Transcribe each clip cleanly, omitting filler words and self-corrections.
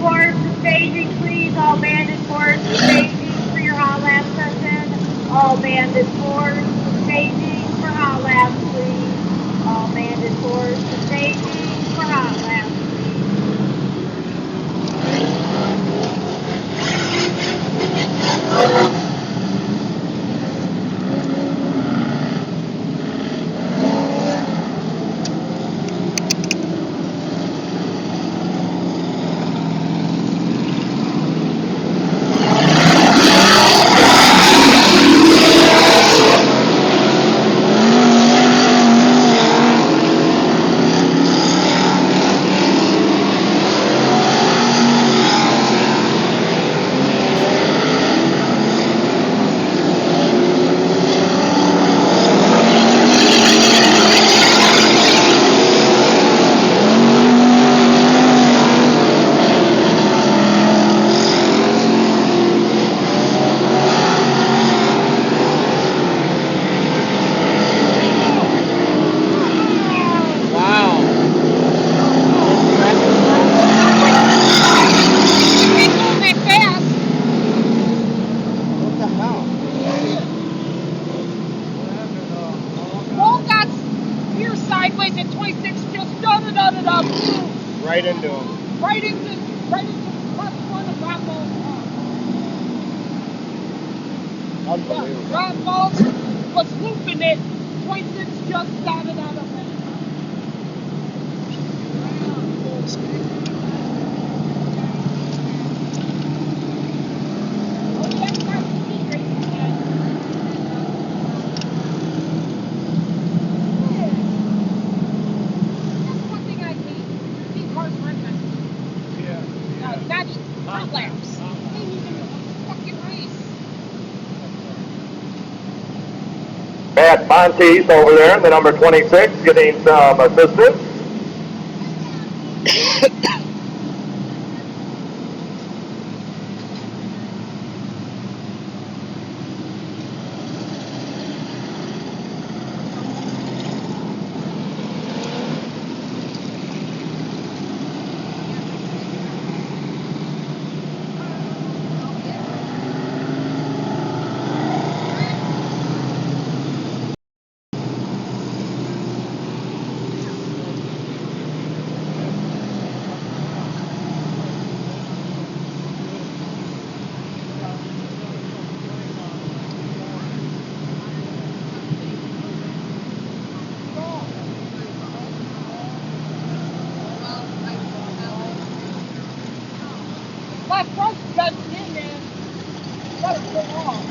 force to staging, please. All banded force to staging for your hot lap session. All banded force to staging for hot laps, please. All banded force to staging for hot laps, please. Right into him. Right into the front one of Bravo's Unbelievable. Bravo was looping it. 26 just started out of it. Oh, that's not speed racing yet. That's one thing I hate. See cars run that. Not laps. They need to fucking race. Matt Monteith over there, the number 26, getting some assistance. My front doesn't in there. Let it go off.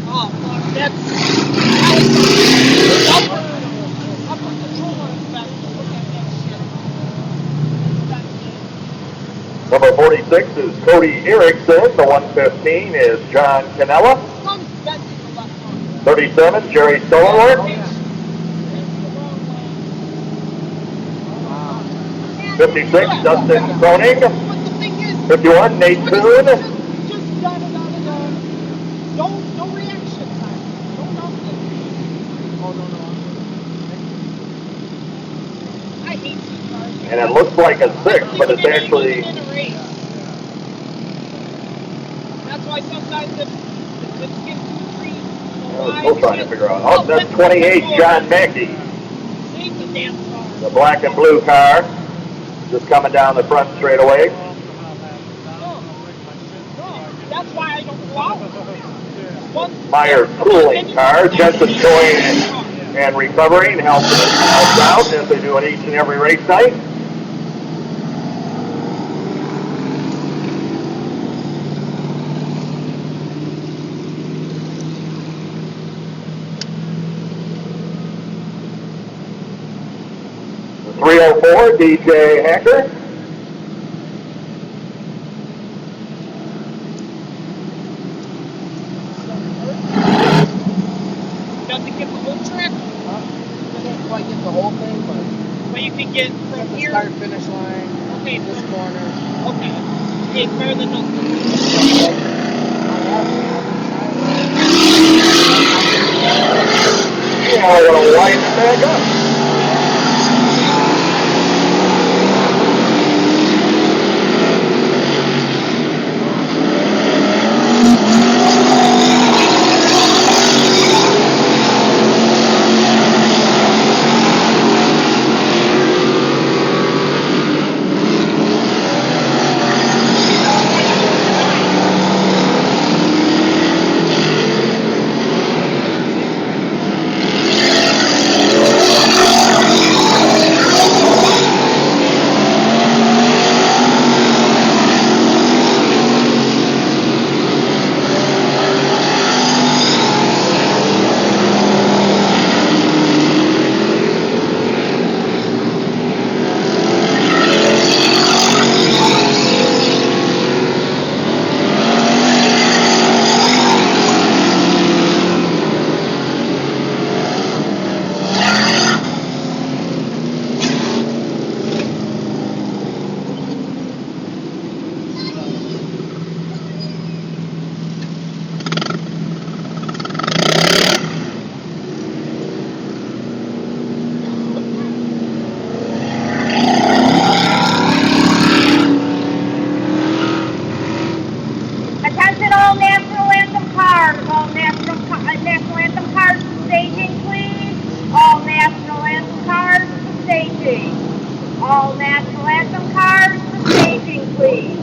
Oh, fuck, that's upper controller effect. Look at that shit. Number 46 is Cody Erickson. The 115 is John Canella. Sun's bending the left arm. 37, Jerry Stolenworth. 56, Dustin Croning. But the thing is, 51, Nate Kuhn. just no reaction time. No nothing. Oh, no. I hate these cars. And it looks like a 6, but it's actually... In a race. That's why sometimes if it's getting too green, I'm still trying to figure out. Oh, that's 28, John Mackey. Save the damn car. The black and blue car. Just coming down the front straightaway. No, that's why I don't go out. Myers cooling car. Jensen showing and recovering. Helps out as they do on each and every race night. 304, DJ Hacker. Doesn't get the whole track. I didn't quite get the whole thing, But you can get but from the here. start finish line. Okay, This corner. okay. Okay, better than nothing. Yeah, we're going to wind back up. Attention all National Anthem cars. All National Anthem cars to staging, please. All National Anthem cars to staging. All National Anthem cars to staging, please.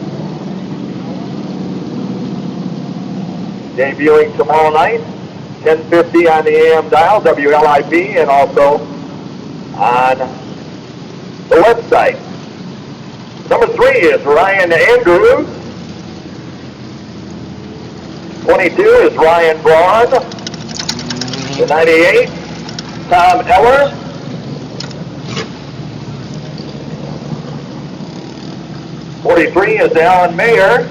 Debuting tomorrow night, 10:50 on the AM dial, WLIP, and also on the website. Number 3 is Ryan Andrews. 22 is Ryan Braun. The 98, Tom Eller. 43 is Alan Mayer.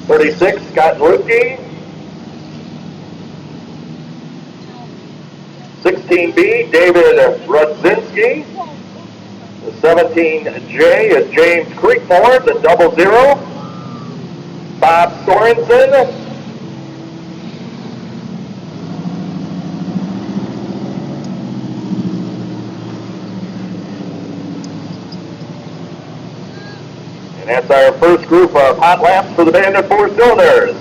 36, Scott Lutke. 16B, David Rudzinski. The 17J is James Creekmore, the 00. Bob Sorensen. And that's our first group of hot laps for the Bandit 4-cylinders.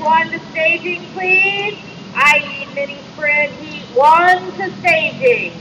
1 to staging, please. I need mini sprint heat 1 to staging.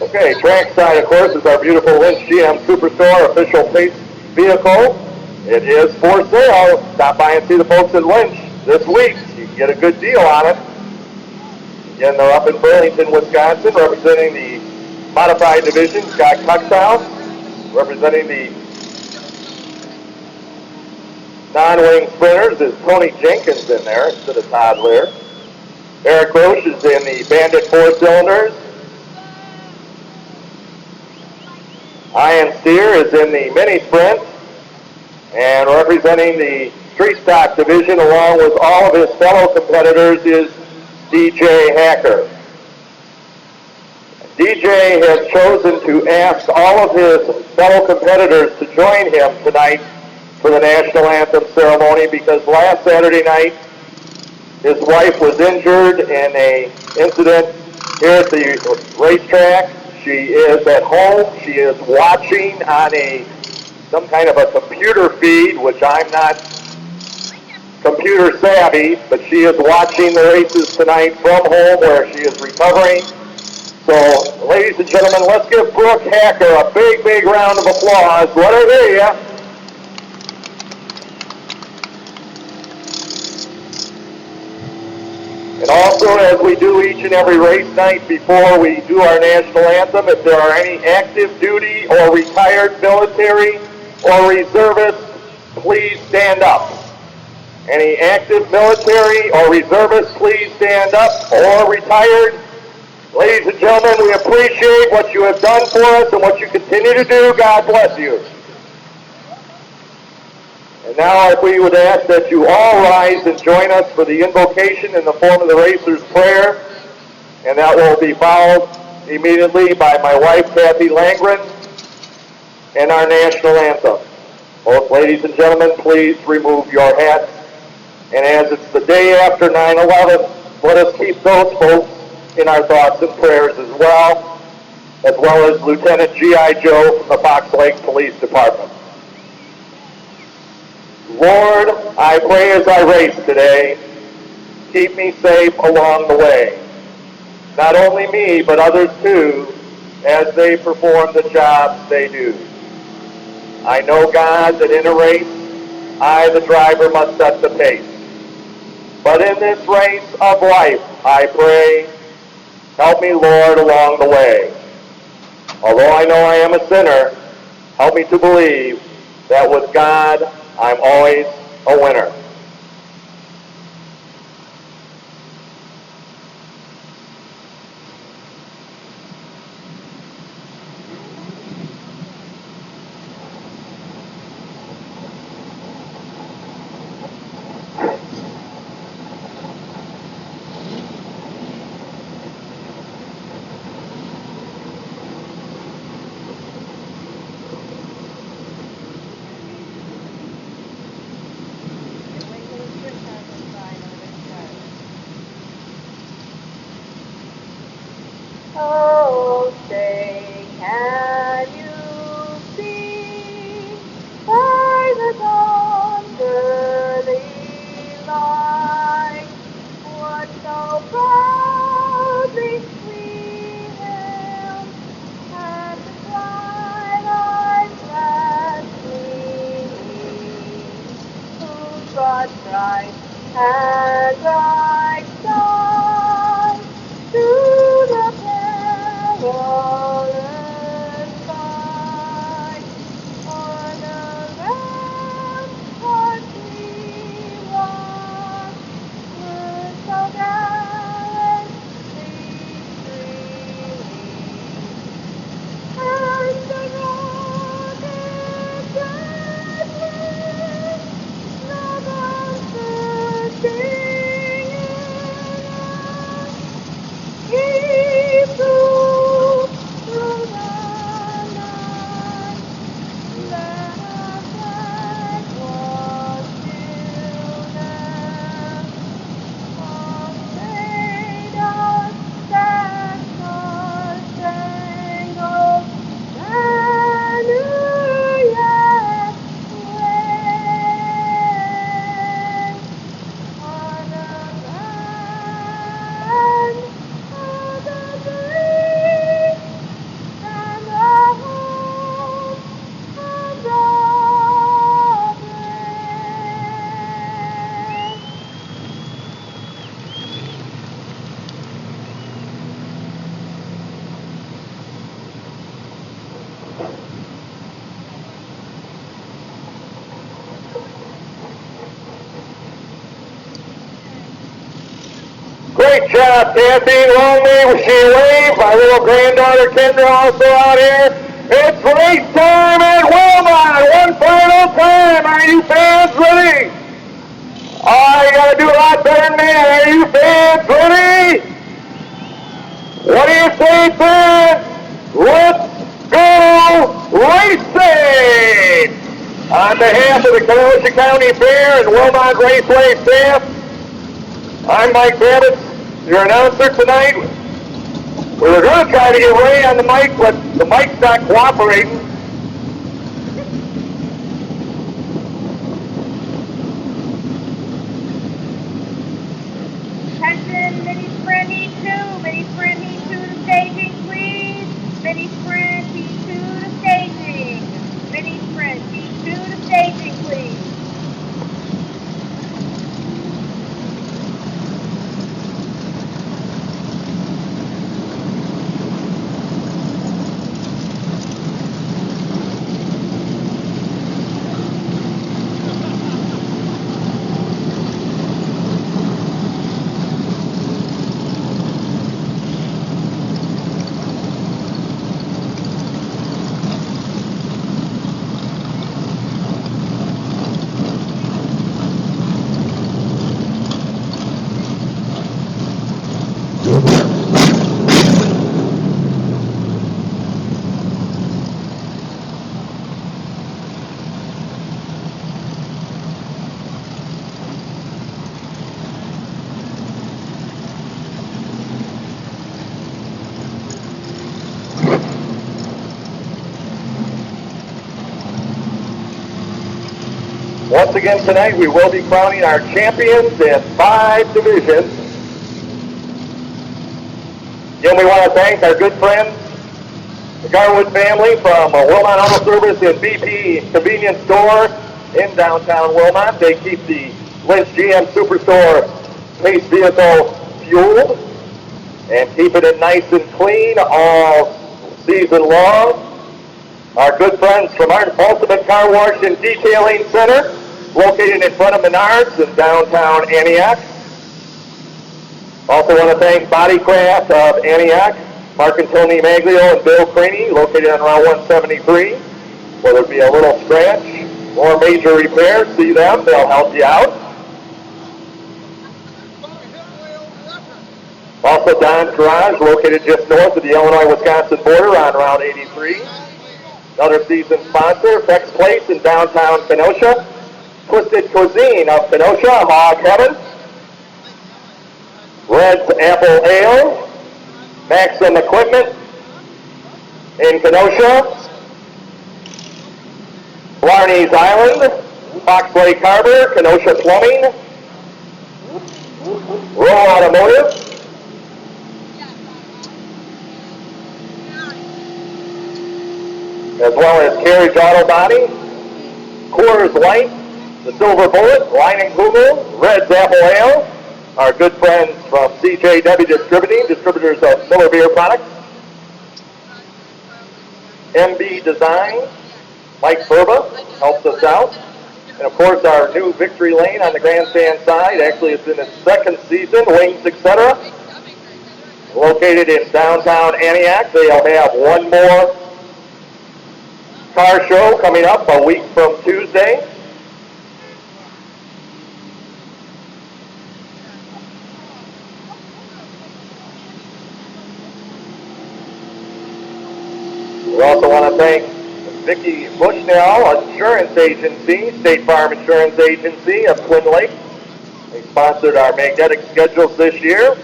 Okay, trackside, of course, is our beautiful Lynch GM Superstore official pace vehicle. It is for sale. Stop by and see the folks at Lynch this week. You can get a good deal on it. Again, they're up in Burlington, Wisconsin, representing the modified division. Scott Cuxtown, representing the non-wing sprinters, is Tony Jenkins in there instead of Todd Lear. Eric Roche is in the Bandit 4-cylinders. Ian Steer is in the mini sprint. And representing the street stock division along with all of his fellow competitors is DJ Hacker. DJ has chosen to ask all of his fellow competitors to join him tonight for the national anthem ceremony because last Saturday night his wife was injured in an incident here at the racetrack. She is at home. She is watching on some kind of a computer feed, which I'm not computer savvy, but she is watching the races tonight from home where she is recovering. So, ladies and gentlemen, let's give Brooke Hacker a big, big round of applause. Let her hear you. And also, as we do each and every race night before we do our national anthem, if there are any active duty or retired military or reservists, please stand up. Any active military or reservists, please stand up, or retired. Ladies and gentlemen, we appreciate what you have done for us and what you continue to do. God bless you. And now if we would ask that you all rise and join us for the invocation in the form of the Racer's Prayer, and that will be followed immediately by my wife, Kathy Langren, and our national anthem. Both ladies and gentlemen, please remove your hats. And as it's the day after 9/11, let us keep those folks in our thoughts and prayers as well as Lieutenant G.I. Joe from the Fox Lake Police Department. Lord, I pray as I race today, keep me safe along the way. Not only me, but others too, as they perform the jobs they do. I know, God, that in a race, I, the driver, must set the pace. But in this race of life, I pray, help me, Lord, along the way. Although I know I am a sinner, help me to believe that with God, I'm always a winner. Oh, say, can you see by the dawn's early light what so proudly we hailed at the twilight's last gleaming, who brought bright and bright stars to the perilous fight. On a rampart we watched, were so gallantly streaming, and the rocket's deadly, the guns bursting in. Great job, Kathy. Long may she wave. My little granddaughter Kendra also out here. It's race time at Wilmot. One final time. Are you fans ready? Oh, you gotta do a lot better than that. Are you fans ready? What do you say, fans? Let's go racing! On behalf of the Kenosha County Fair and Wilmot Raceway staff, I'm Mike Babbitt, your announcer tonight. We were going to try to get Ray on the mic, but the mic's not cooperating. Attention, mini sprint E2. Mini sprint E2 to staging, please. Mini sprint E2 to staging. Mini sprint E2 to staging, please. Once again tonight, we will be crowning our champions in 5 divisions. Again, we want to thank our good friends, the Garwood family from Wilmot Auto Service and BP Convenience Store in downtown Wilmot. They keep the Lynch GM Superstore pace vehicle fueled and keeping it nice and clean all season long. Our good friends from our Ultimate Car Wash and Detailing Center, located in front of Menards in downtown Antioch. Also want to thank Bodycraft of Antioch, Mark and Tony Maglio and Bill Craney, located on Route 173. Whether it be a little scratch or major repair, see them, they'll help you out. Also Don's Garage, located just north of the Illinois-Wisconsin border on Route 83. Another season sponsor, Fex Place in downtown Kenosha. Twisted Cuisine of Kenosha, Hog Heaven. Red's Apple Ale. Maxim Equipment in Kenosha. Blarney's Island. Foxley Carver, Kenosha Plumbing. Roll Automotive. As well as Carriage Auto Body, Coors Light, the Silver Bullet, Line and Kugel, Red's Apple Ale, our good friends from CJW Distributing, distributors of Miller Beer products, MB Design, Mike Furba helps us out, and of course our new Victory Lane on the grandstand side, actually it's in its 2nd season, Wings Etc., located in downtown Antioch. They'll have one more car show coming up a week from Tuesday. We also want to thank Vicki Bushnell Insurance Agency, State Farm Insurance Agency of Twin Lakes. They sponsored our magnetic schedules this year.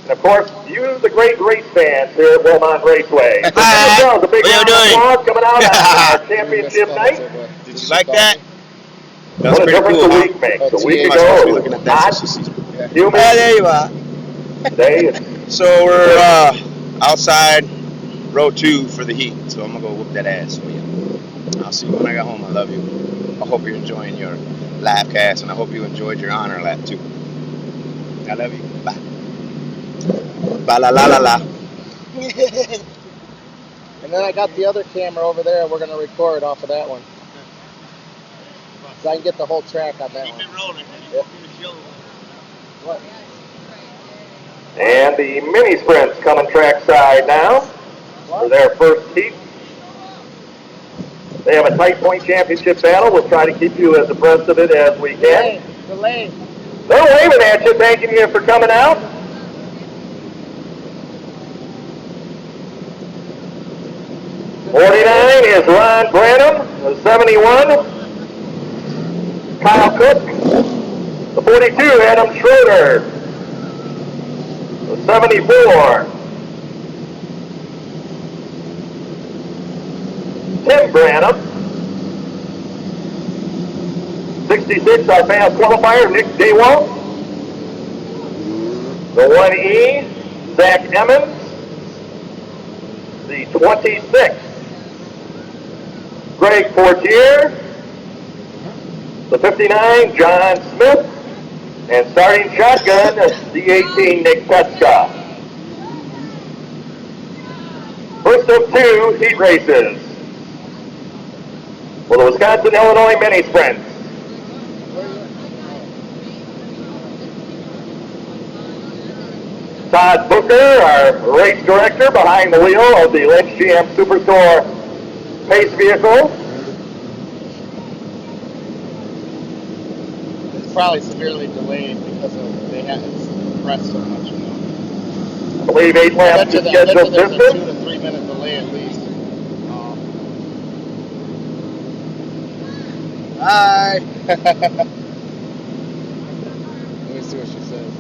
And of course, you, the great race fans here at Wilmot Raceway. Hi. A big What round you of doing? applause coming out on our championship night. Did you like that? That's What a pretty difference cool, a huh? week makes. A Am week I ago, supposed to it be was looking at that hot, so she sees? humid. Yeah, there you are. Today, it's So we're outside row 2 for the heat, so I'm gonna go whoop that ass for you. I'll see you when I get home. I love you. I hope you're enjoying your live cast, and I hope you enjoyed your honor lap too. I love you. Bye. Ba la la la la. And then I got the other camera over there. We're going to record off of that one. So I can get the whole track on that one. Keep it rolling. Yep. What? And the mini sprints coming trackside now for their first heat. They have a tight point championship battle. We'll try to keep you as abreast of it as we can. Delay. They're waving at you, thanking you for coming out. '49 is Ron Branham. The 71, Kyle Cook. The 42, Adam Schroeder. The 74, Tim Branham. 66, our fast qualifier, Nick Daywalt. The 1E, Zach Emmons. The 26, Greg Fortier. The 59, John Smith. And starting shotgun, the 18, Nick Petska. First of two heat races for the Wisconsin-Illinois mini sprints. Todd Booker, our race director, behind the wheel of the Lynch GM Superstore pace vehicle. It's probably severely delayed because of they had it's compressed so much, you know. I believe 8 laps is scheduled there's a distance. 2 to 3 minute delay at least. Hi. Let me see what she says.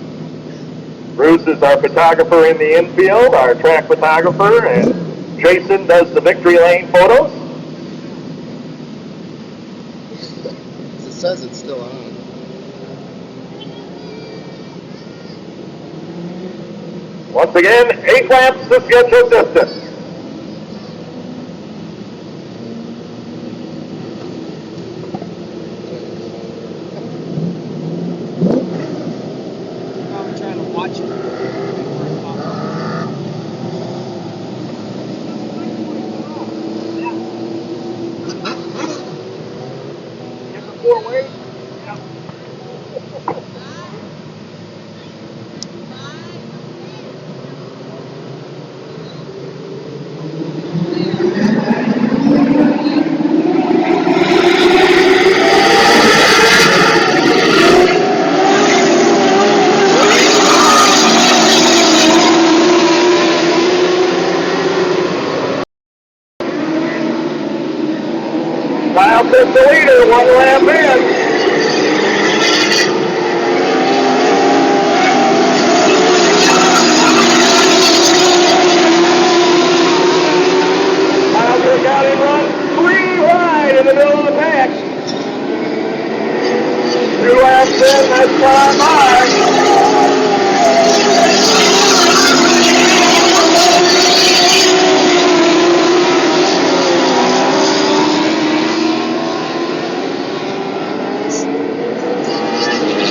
Bruce is our photographer in the infield, our track photographer, and Jason does the victory lane photos. It says it's still on. Once again, 8 laps the scheduled distance. I'm trying to watch it. Kyle is the leader, 1 lap in. Kyle took out and run 3 wide in the middle of the pack. 2 laps in, that's far by.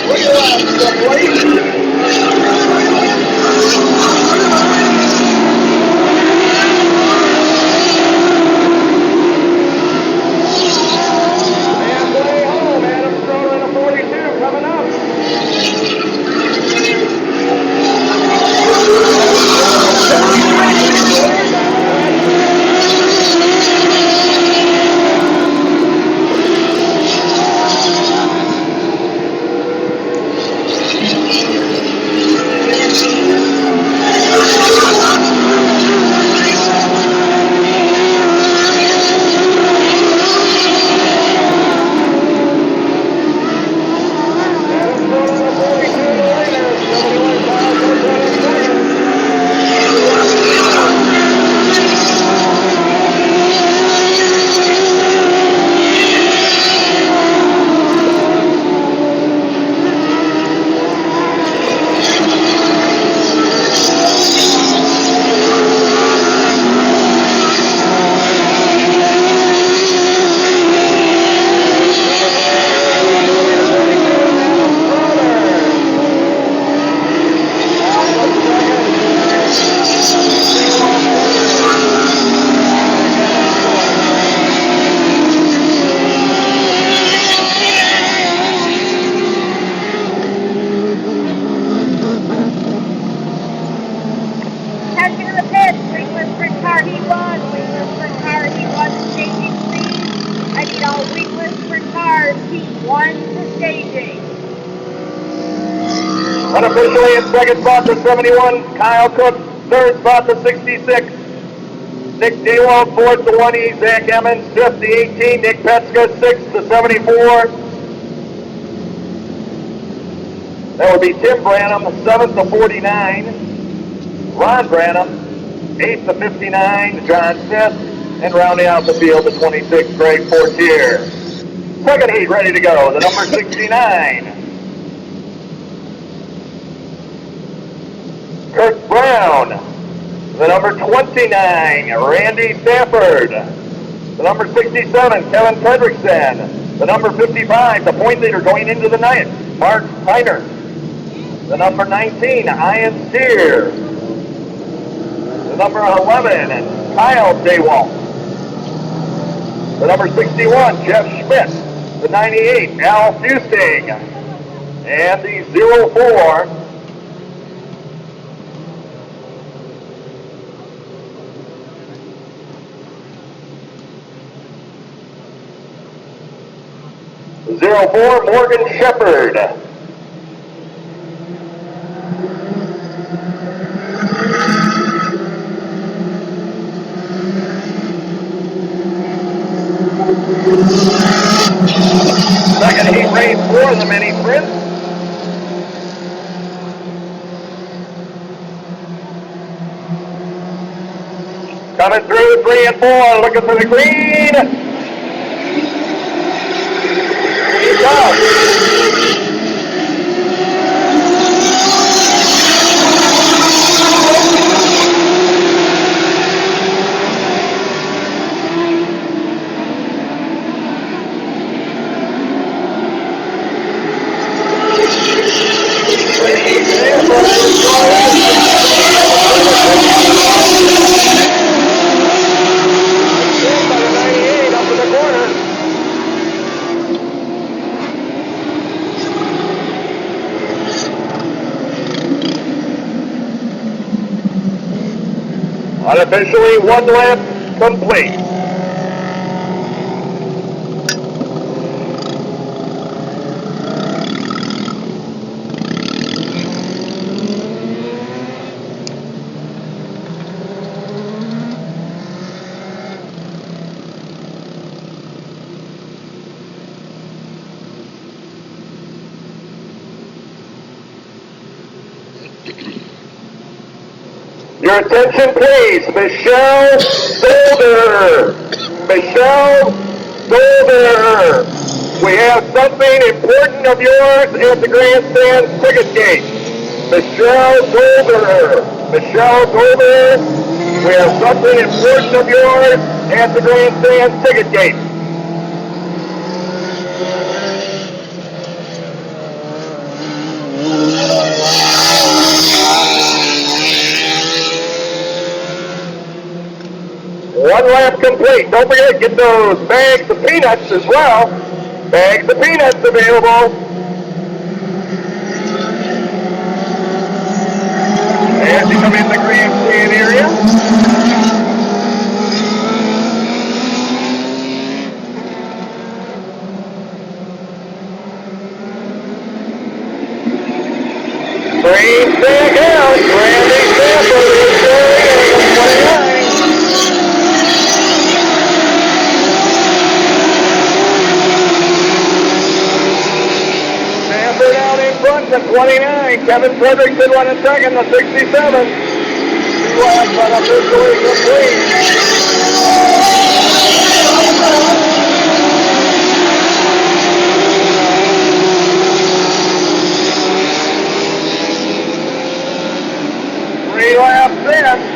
Look at that, the plate. Halfway home, Adam Schroeder in a 42 coming up. staging. Unofficially in second spot to 71, Kyle Cook. Third spot to 66, Nick Dewalt. Fourth to 1E, Zach Emmons. Fifth to 18, Nick Petska. Sixth to 74. That would be Tim Branham. Seventh to 49, Ron Branham. Eighth to 59, John Smith. And rounding out the field, the 26, Greg Fortier. Second heat ready to go, the number 69. Kurt Brown. The number 29, Randy Stafford. The number 67, Kevin Fredrickson. The number 55, the point leader going into the night, Mark Heiner. The number 19, Ian Steer. The number 11, Kyle Dewalt. The number 61, Jeff Schmidt. The 98, Al Fusting. And the 04, Morgan Shepard. Second heat race for the mini sprint. Coming through 3 and 4, looking for the green. He's out. Unofficially, 1 lap complete. Your attention please, Michelle Golder. Michelle Golder. We have something important of yours at the grandstand ticket gate. Michelle Golder. Michelle Golder. We have something important of yours at the grandstand ticket gate. One lap complete. Don't forget, get those bags of peanuts as well. Bags of peanuts available. As you come in the grandstand area. Green flag out. Randy Stafford is there in 29. The 29, Kevin Fredrickson running second, the 67. 2 laps unofficially complete. Three laps in.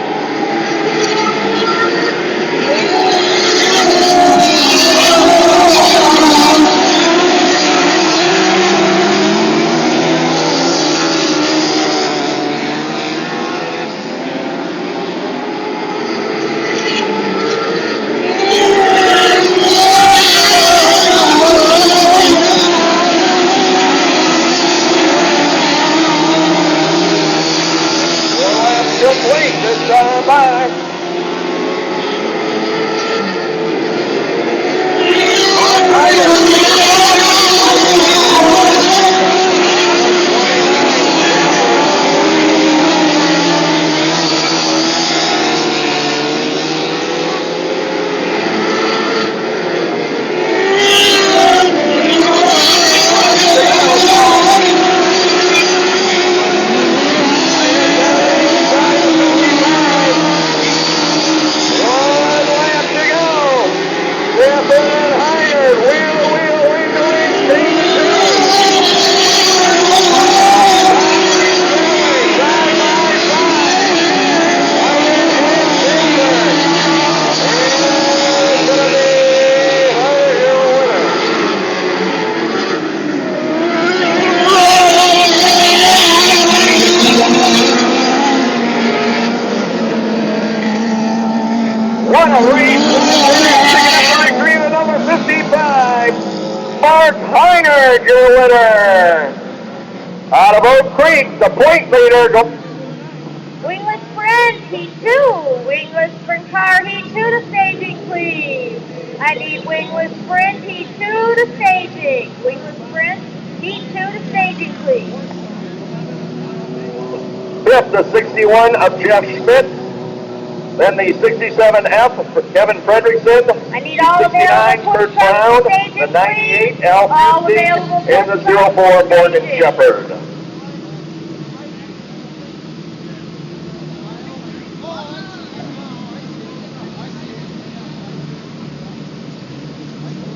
Complete this time by. Mark Hyder. Reynard, your winner. Out of Oak Creek, the point leader. Wingless Sprint, Heat 2. Wingless Sprint car, Heat 2 to staging, please. I need Wingless Sprint, Heat 2 to staging. Wingless Sprint, Heat 2 to staging, please. Fifth, the 61 of Jeff Schmidt. Then the 67F for Kevin Fredrickson. I need all 69 available Kurt push trucks Brown. to staging, The 98 please. Al All Fusey. available And the push trucks 04 to Morgan staging. Shepard.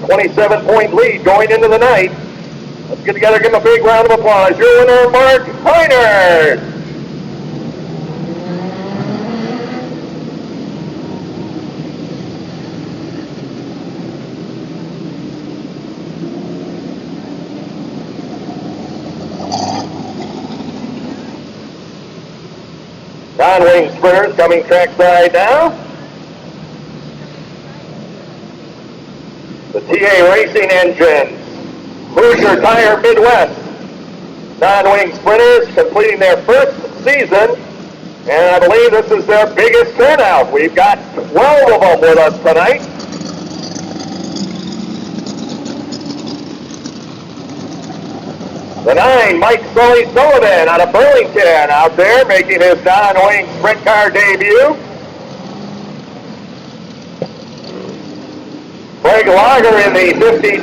.27-point lead going into the night. Let's get together, give him a big round of applause. Your winner, Mark Heinert. Non-wing sprinters coming trackside now. The TA Racing Engines, Hoosier Tire Midwest, non-wing sprinters completing their first season, and I believe this is their biggest turnout. We've got 12 of them with us tonight. The 9, Mike Sully Sullivan out of Burlington, out there making his non-wing sprint car debut. Greg Lager in the 52.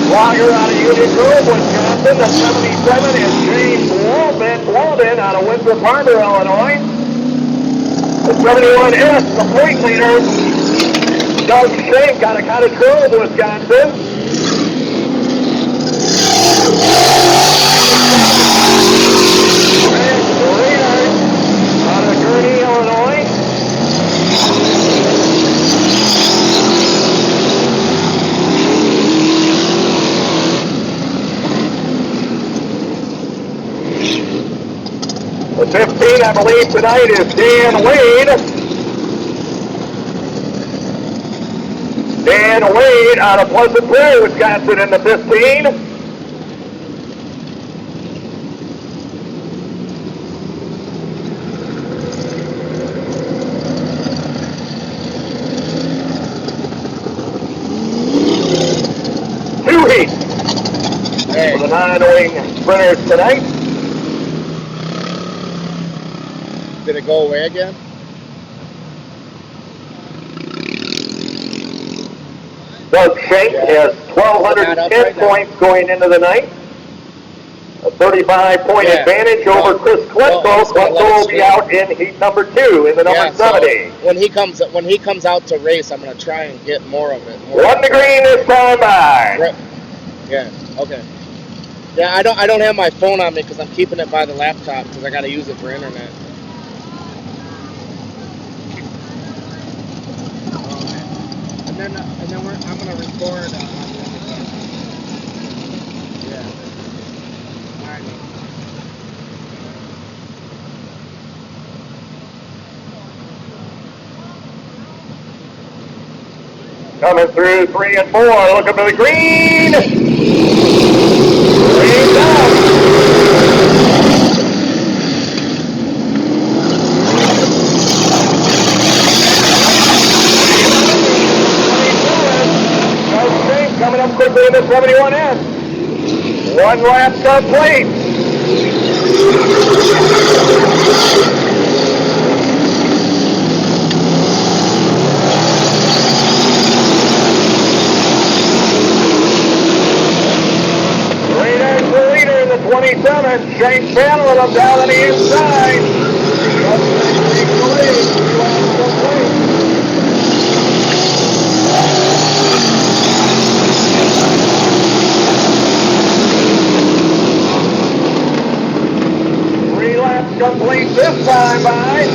Lager out of Union Grove, Wisconsin. The 77 is James Walden out of Winthrop Harbor, Illinois. The 71S, the point leader, Doug Shank out of Cottage Grove, Wisconsin. Out of Gurney, Illinois. The 15, I believe, tonight is Dan Wade. Dan Wade out of Pleasant Prairie, Wisconsin in the 15. Two heats for the non-wing sprinters tonight. Did it go away again? Doug Shank has 1,210 points going into the night. A 35-point advantage over Chris Kletko. Kletko will be out in heat number 2 in the number 70. So when he comes out to race, I'm gonna try and get more of it. One to green this time by. Right. Yeah. Okay. Yeah, I don't have my phone on me because I'm keeping it by the laptop because I gotta use it for internet. And then I'm gonna record on the other side. Yeah. All right. Coming through 3 and 4, looking for the green. Green down. Coming up quickly in the 71S. One lap complete. Reynard's the leader in the 27. Shank battling him down on the inside. Takes the lead. 2 laps complete. Complete this time by.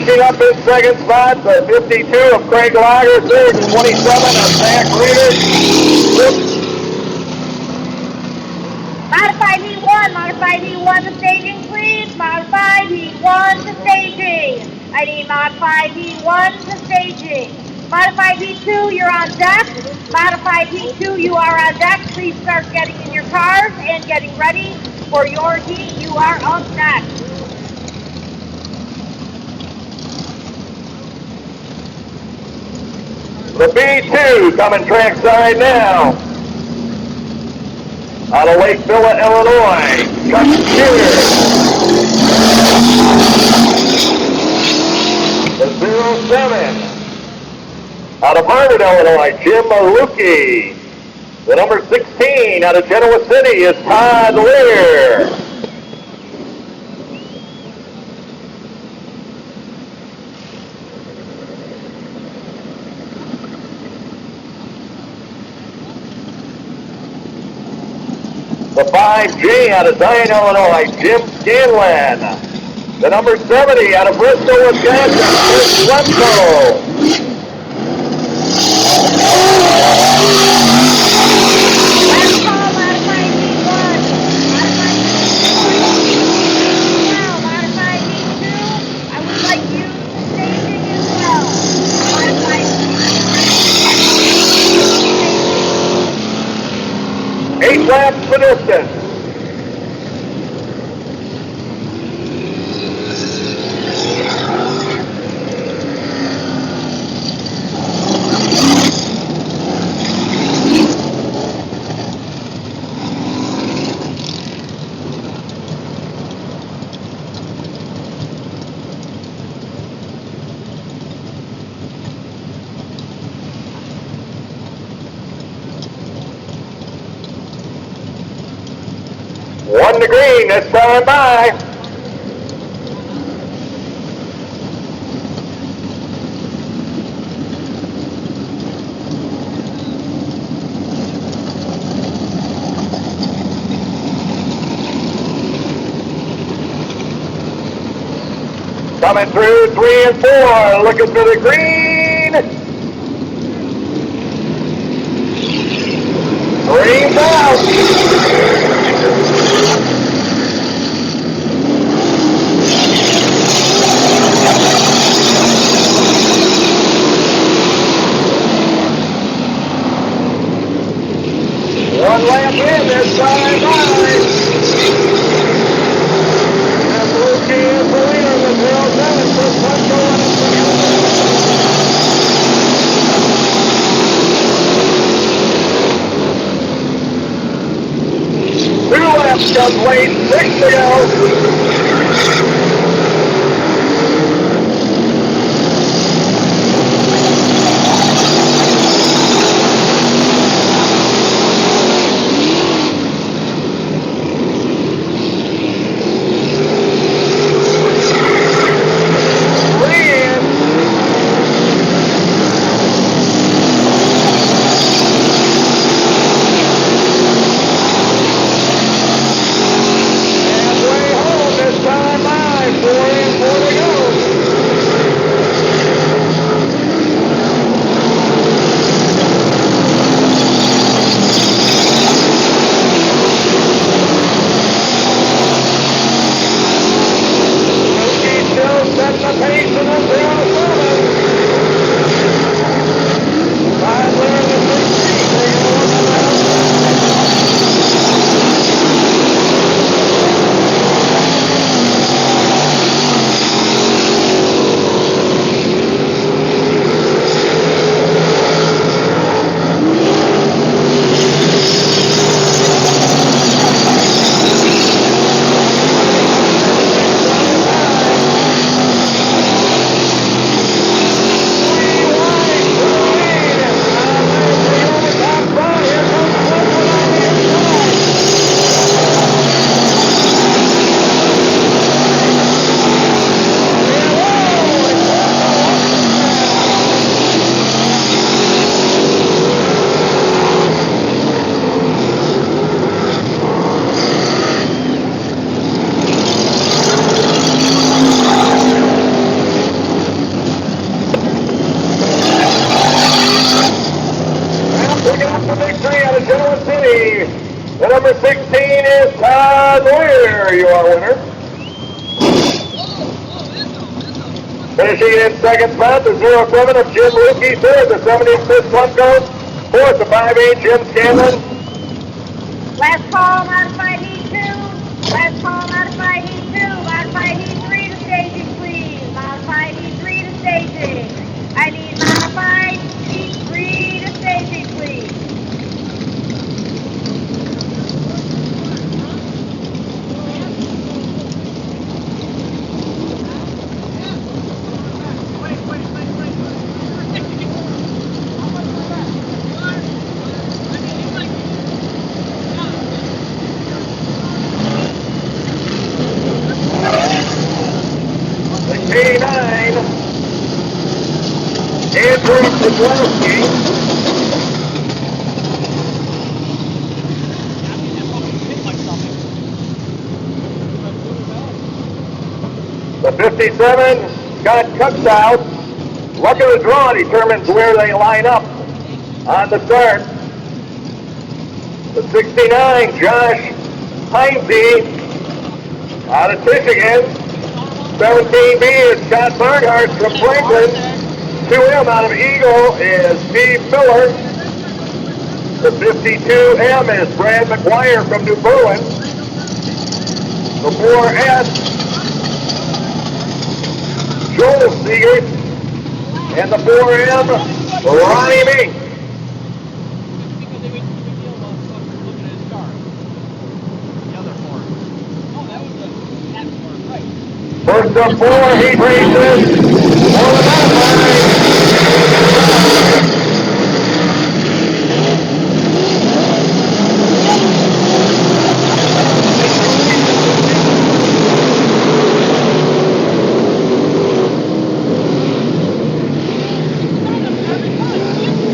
Finishing up in second spot, the 52 of Craig Lager, third, 27 of Zach Reeder. Modified Heat 1, Modified Heat 1 to staging, please. Modified Heat 1 to staging. I need Modified Heat 1 to staging. Modified Heat 2, you're on deck. Modified Heat 2, you are on deck. Please start getting in your cars and getting ready for your heat. You are up next. The B2 coming trackside now. Out of Lake Villa, Illinois, Cut Shear. The 07. Out of Harvard, Illinois, Jim Maluki. The number 16 out of Genoa City is Todd Lear. The 5J out of Zion, Illinois, Jim Scanlon. The number 70 out of Bristol, Wisconsin, Chris Wetzel. Last call, Modified Heat 1. Modified Heat 2. I would like you staging as well. Modified Heat 8 laps for distance. One to green, this time by. Coming through 3 and 4, looking for the green. Green's out. One lap in this time by. And Blue Key is the leader with 07. First one going up the 2 laps complete, 6 to go. Halfway home. The number 16 is Todd Lear, your winner. Finishing in second spot, the 07 of Jim Lukey. Third, the 76 Plumco. Fourth, the 5'8 Jim Scanlon. Last call, modified heat 2. Last call, modified heat 2. Modified heat 3 to staging, please. Modified heat 3 to staging. I need modified heat 3 to staging, please. K9, Andrew Kozlowski. The 57, Scott Cuxout. Luck of the draw determines where they line up on the start. The 69, Josh Heinze, out of Michigan. 17B is Scott Barnhart from Franklin. 2M out of Eagle is Steve Miller. The 52M is Brad McGuire from New Berlin. The 4S, Joel Seegert. And the 4M, Ronnie Mink. First of 4 heat races for the modified.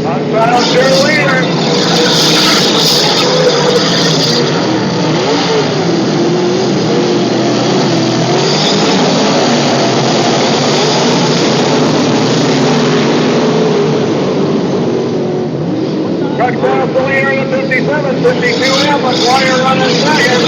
Unbound cheerleader. Cuxout the leader in the 57, 52M, McGuire running second.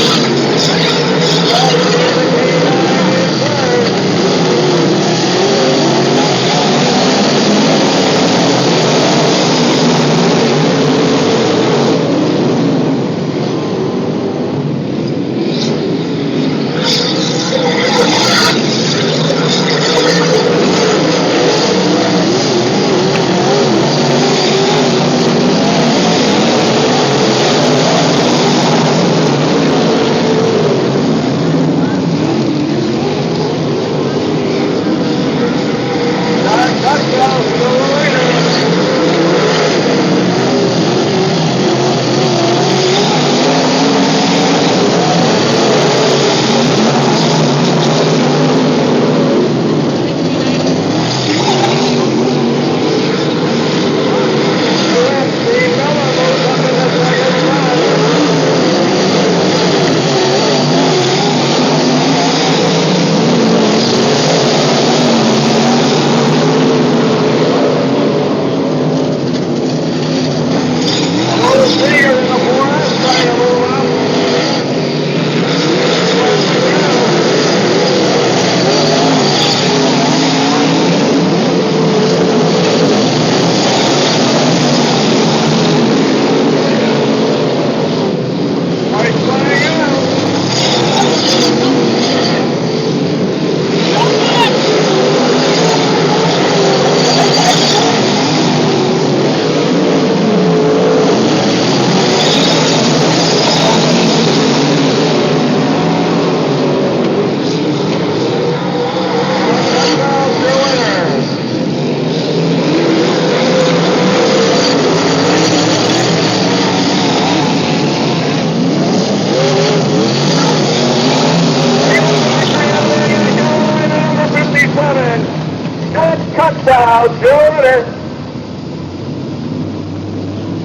Cuxout, Jr.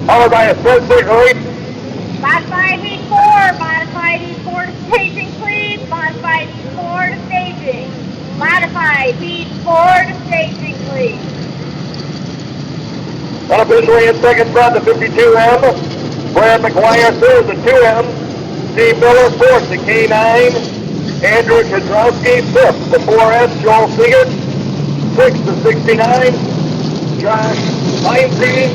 Followed by a third lead. Modified heat 4. Modified heat 4 to staging, please. Modified heat 4 to staging. Modified heat 4 to staging, please. Unofficially in second spot, the 52M, Brad McGuire third, the 2M. Steve Miller fourth, the K9. Andrew Kudrowski fifth, the 4S. Joel Seegert sixth, the 69. Josh Heinze.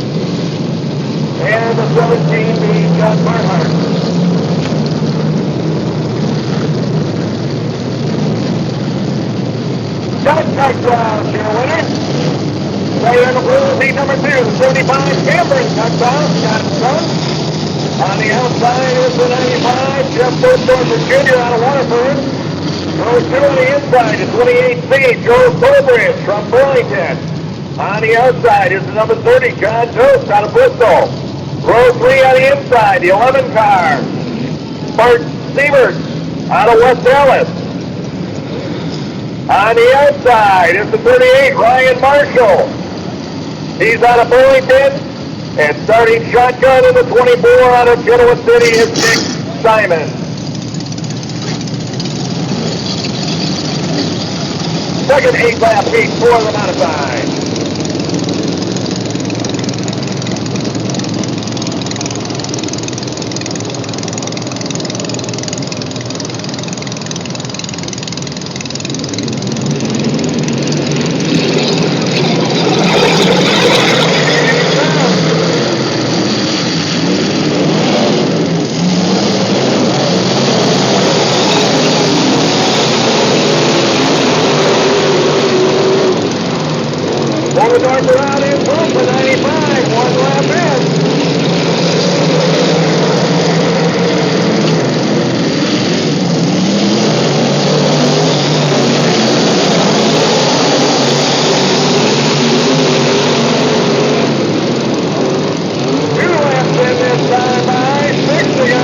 And the 17 being John Barnhart. John Coxwell, your winner. Right on the blue, seat number 2, the 75 Cameron Coxwell, got it done. On the outside is the 95, Jeff Bostorfer Jr. out of Waterford. Row 2 on the inside is 28C, Joe Sobridge from Burlington. On the outside is the number 30, John Toast out of Bristol. Row 3 on the inside, the 11 car, Bart Sievert out of West Dallas. On the outside is the 38, Ryan Marshall. He's out of Burlington. And starting shotgun in the 24 out of Genoa City is Nick Simon. Second 8-lap heat for the modified. North around in front for 95, one lap in. Two laps in this time by 6 to go.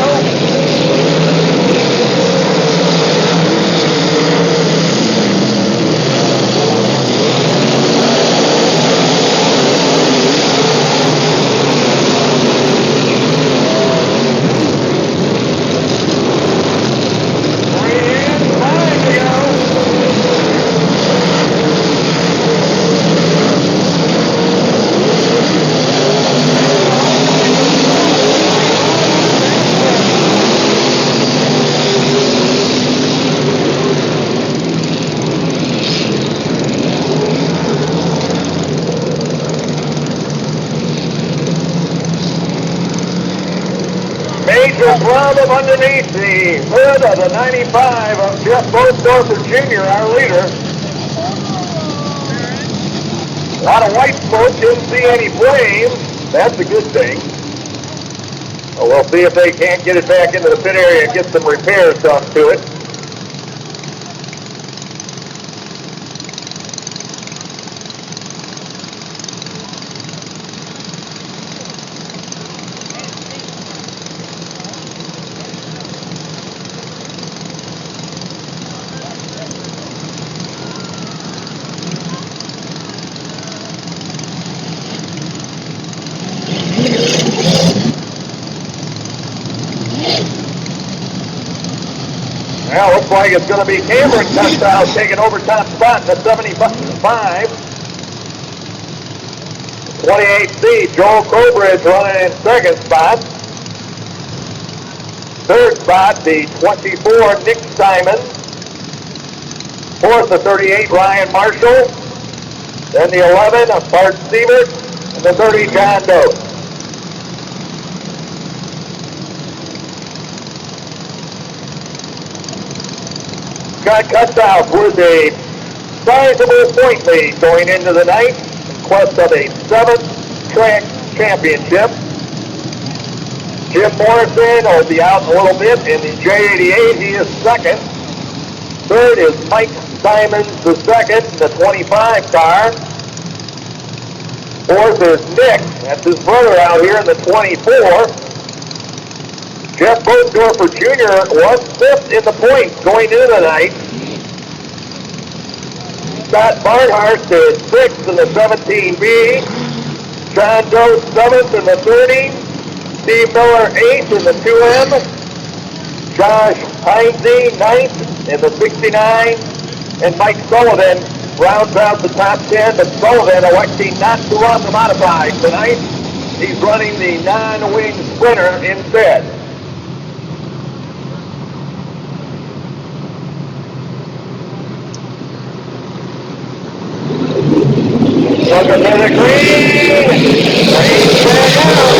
Major problem underneath the hood of the 95 of Jeff Bostorfer Jr., our leader. A lot of white smoke, didn't see any flames. That's a good thing. Well, we'll see if they can't get it back into the pit area and get some repair stuff to it. Well, looks like it's going to be Cameron Coxwell taking over top spot in the 75. 28C, Joel Sobridge running in second spot. Third spot, the 24, Nick Simon. Fourth, the 38, Ryan Marshall. Then the 11, Bart Sievert. And the 30, John Doe. Scott Cuthouse with a sizable point lead going into the night in quest of a 7th track championship. Jim Morrison will be out in a little bit in the J88. He is second. Third is Mike Simons the second, the 25 car. Fourth is Nick. That's his brother out here in the 24. Jeff Bostorfer Jr. was 5th in the points going into the night. Scott Barnhart is 6th in the 17B. John Doe 7th in the 30. Steve Miller 8th in the 2M. Josh Heinze 9th in the 69. And Mike Sullivan rounds out the top 10. But Sullivan electing not to run the modified tonight He's running the non-wing sprinter instead. Looking for the green. Green flag out.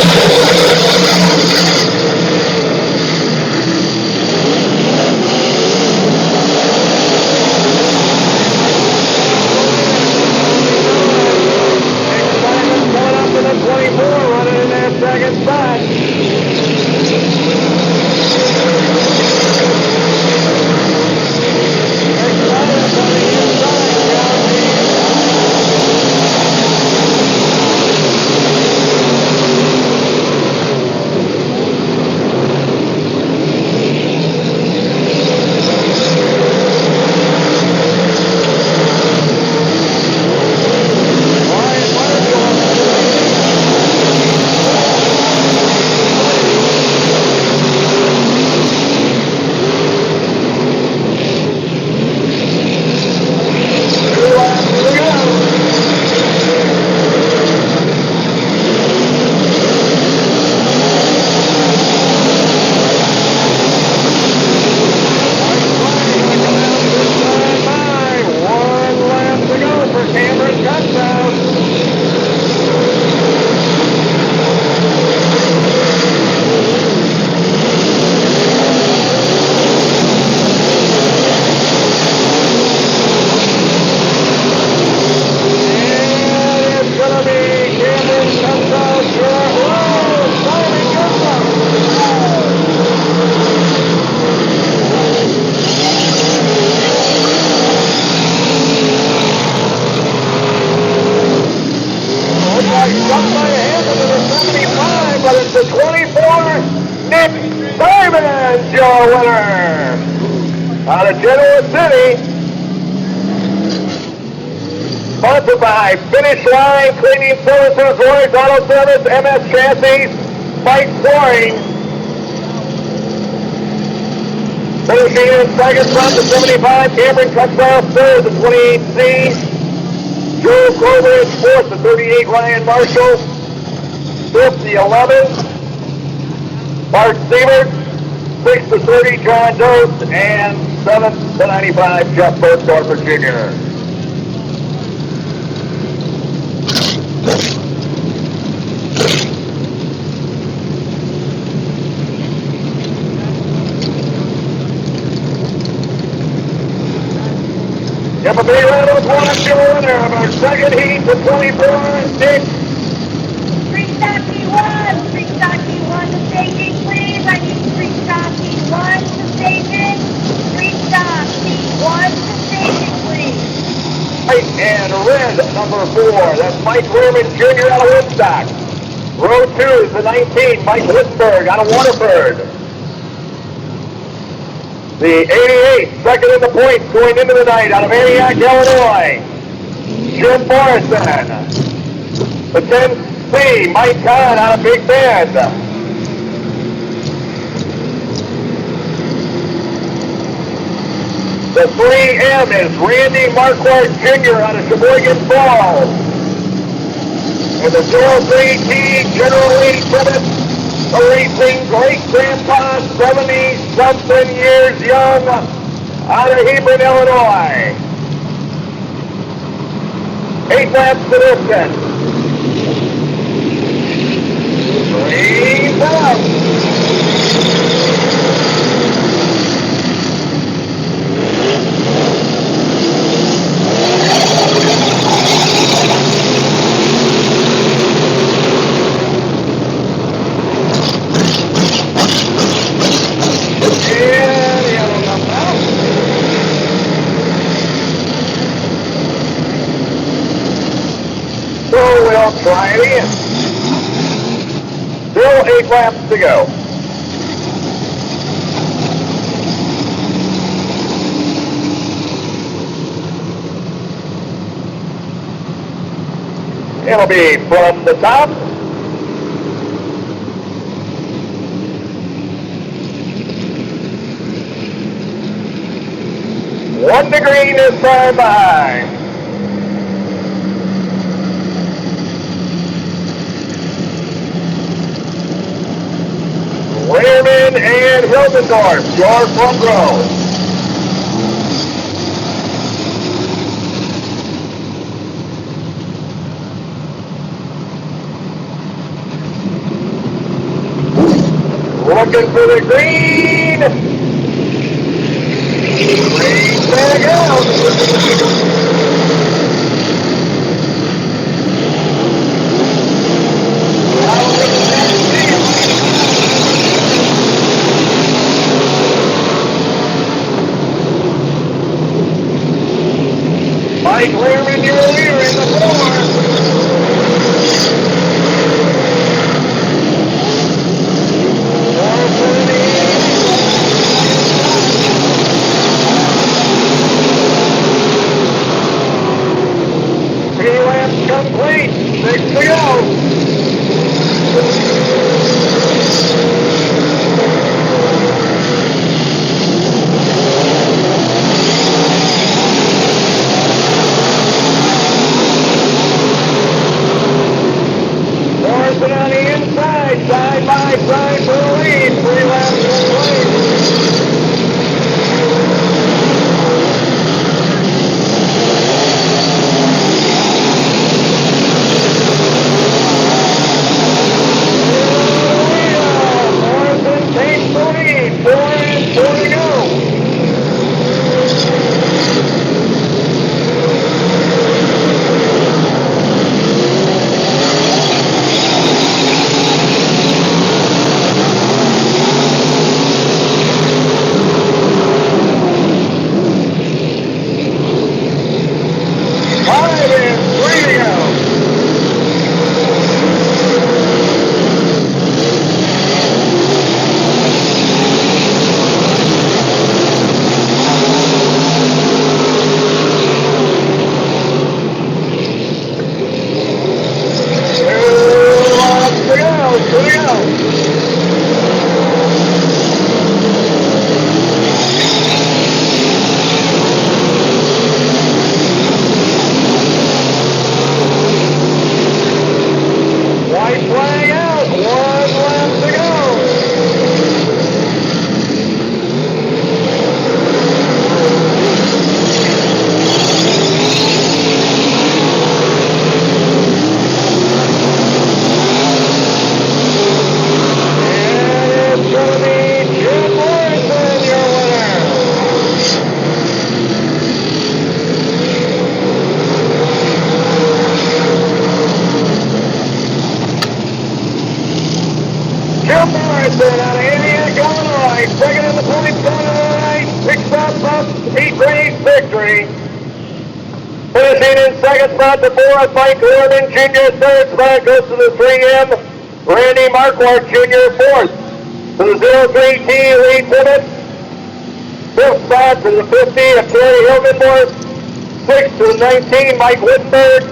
Going up to the 24, running in that second spot. Your winner out of Genoa City, sponsored by Finish Line Cleaning Services, Roy's Auto Service, MS Chassis, Mike Flooring. Finishing in second from the 75, Cameron Cutwell third, the 28C. Joe Coleridge fourth, the 38, Ryan Marshall. Fifth, the 11, Mark Siebert. 6th to 30, John Dost, and 7th to 95, Jeff Bergdorfer Jr. Yep, Bay Reynolds won up your winner of our second heat to 24, Nick. Freestocking 1, Freestocking 1 to staging, please. I need Freestocking 1 to staging. Freestocking 1 to staging, please. White and red, number 4. That's Mike Rehrman Jr. out of Woodstock. Row 2 is the 19, Mike Whitberg out of Waterford. The 88, second in the points going into the night out of Antioch, Illinois. Jim Morrison. The 10C, Mike Kahn out of Big Bend. The 3M is Randy Marquardt Jr. out of Sheboygan Falls. And the 03T, General Lee Tibbetts, a racing great grandpa, 70-something years young, out of Hebron, Illinois. 8 laps to distance. 3 laps. So we'll try it again. Still 8 laps to go. It'll be from the top. One to green this time behind. Morrison and Hildendorf, your front row. Looking for the green. Green flag out. Mike Learman, your leader in the floor. Complete. 6 to go. Morrison on the inside, side by side for the lead. 3 laps complete. Morrison out of Indiana going right. Second in the points going to the right. Picks up heat race victory. Finishing in second spot, the fourth, Mike Learman Jr. Third spot goes to the 3M. Randy Marquardt Jr. Fourth. To the 03T lead Wilmot. Fifth spot to the 50 of Terry Hildendorf. Sixth to the 19, Mike Wittenberg.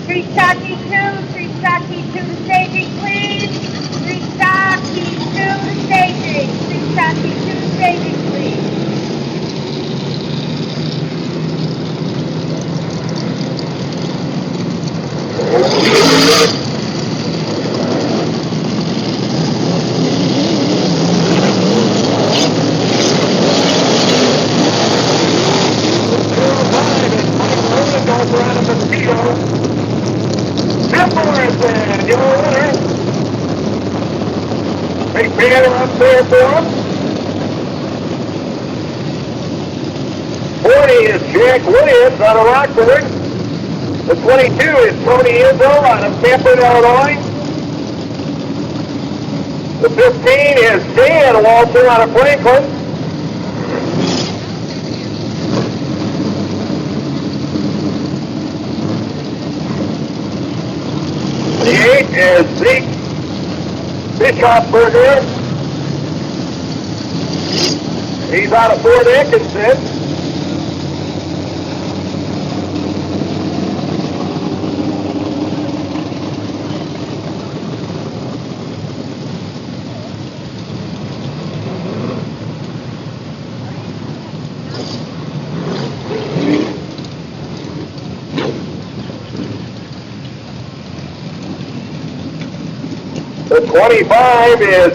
Street Stocky 2, Street Stocky 2 to staging, please. Street Stocky 2 to staging. Street Stocky 2 to staging, please. Morrison, your winner. Big banner up there for him. 40 is Jack Williams out of Rockford. The 22 is Tony Izzo out of Stanford, Illinois. The 15 is Dan Walter out of Franklin. The 8 is Zeke Bischofberger. He's out of Fort Atkinson. The 25 is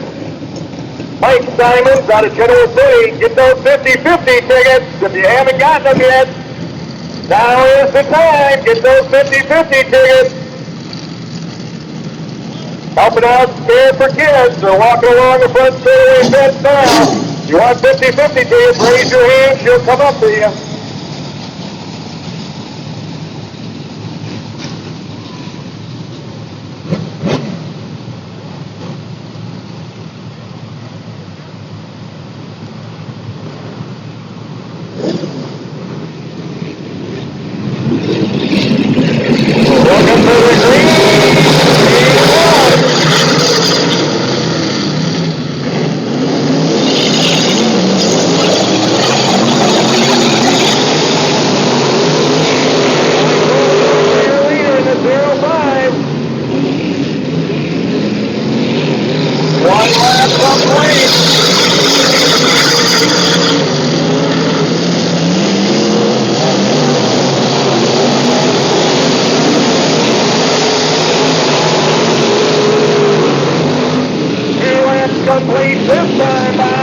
Mike Simons out of Genoa City. Get those 50-50 tickets if you haven't gotten them yet. Now is the time. Get those 50-50 tickets. Helping out Scared for Kids. They're walking along the front straightaway fence now. If you want 50-50 tickets, raise your hand. She'll come up to you. Looking for the green. Leader in the 05. One lap complete. Complete this time by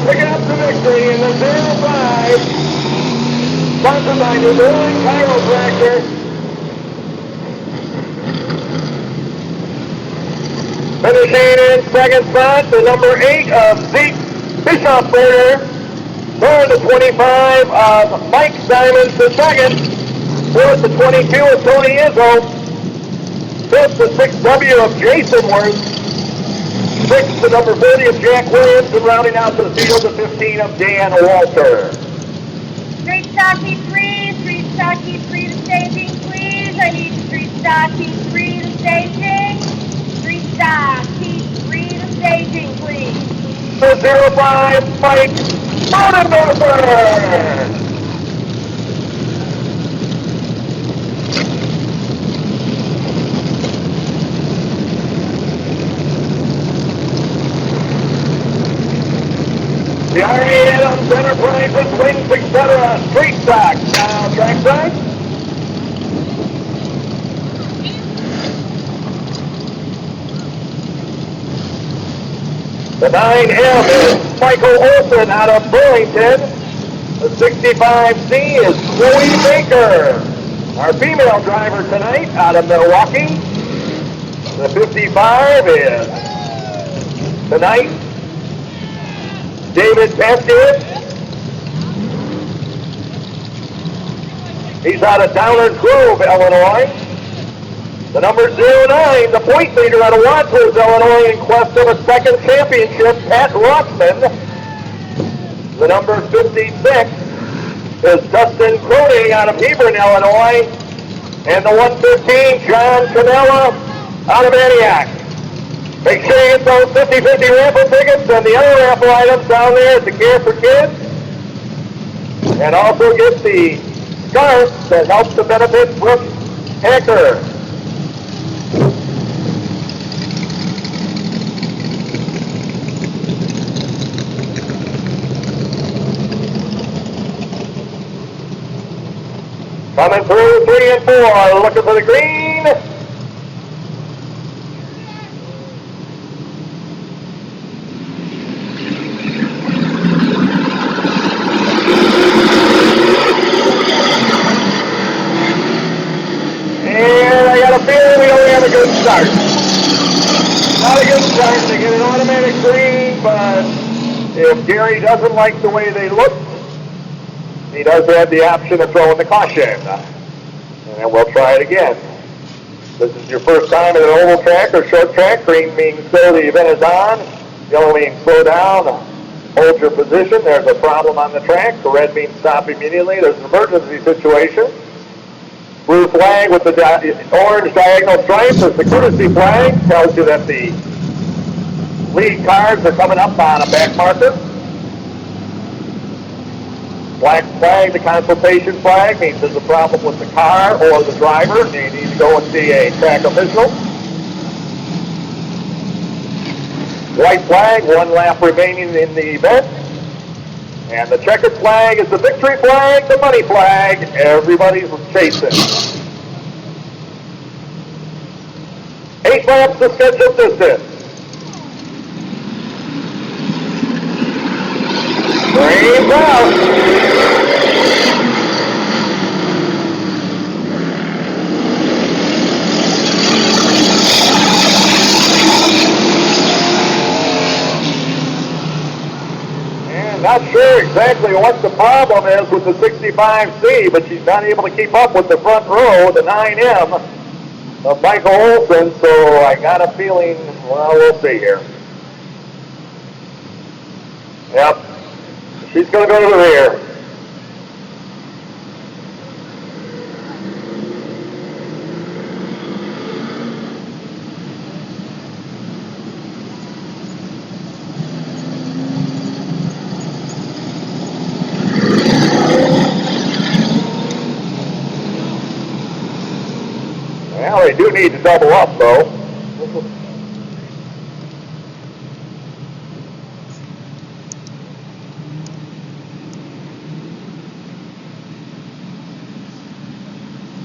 picking up the victory in the 05. Sponsored by New Orleans Chiropractor. Finishing in second spot, the number 8 of Zeke Bischofberger. Third, the 25 of Mike Simons the second. Fourth, the 22 of Tony Izzo. Fifth, the 6W of Jason Worth. Sixth, the number 40 of Jack Williams, and rounding out the field, the 15 of Dan Walter. Street Stocky 3, Street Stocky 3 to staging, please. I need Street Stocky 3 to staging. Street Stocky 3 to staging, please. The 05 Mike Modenberger. The Army Adams Enterprises Wings, etc. Street stock. Now trackside. The 9M is Michael Olson out of Burlington. The 65C is Chloe Baker, our female driver tonight out of Milwaukee. The 55 is tonight David Paskowitz. He's out of Downers Grove, Illinois. The number 09, the point leader out of Wadsworth, Illinois, in quest of a second championship, Pat Rossman. The number 56 is Dustin Cronin out of Hebron, Illinois. And the 115, John Canella out of Antioch. Make sure you get those 50-50 raffle tickets and the other raffle items down there at the Care for Kids. And also get the scarf that helps to benefit Brooke Hacker. Coming through 3 and 4, looking for the green. And I got a feeling we only have a good start. Not a good start to get an automatic green, but if Gary doesn't like the way they look, he does have the option of throwing the caution. And then we'll try it again. This is your first time at an oval track or short track. Green means go, the event is on. Yellow means slow down. Hold your position. There's a problem on the track. The red means stop immediately. There's an emergency situation. Blue flag with the orange diagonal stripes is the courtesy flag. Tells you that the lead cars are coming up on a back marker. Black flag, the consultation flag, means there's a problem with the car or the driver. You need to go and see a track official. White flag, 1 lap remaining in the event. And the checkered flag is the victory flag, the money flag. Everybody's chasing. 8 laps the scheduled distance. Green's out. Not sure exactly what the problem is with the 65C, but she's not able to keep up with the front row, the 9M of Michael Olson, so I got a feeling, well, we'll see here. Yep, she's going to go to the rear. Well, they do need to double up, though.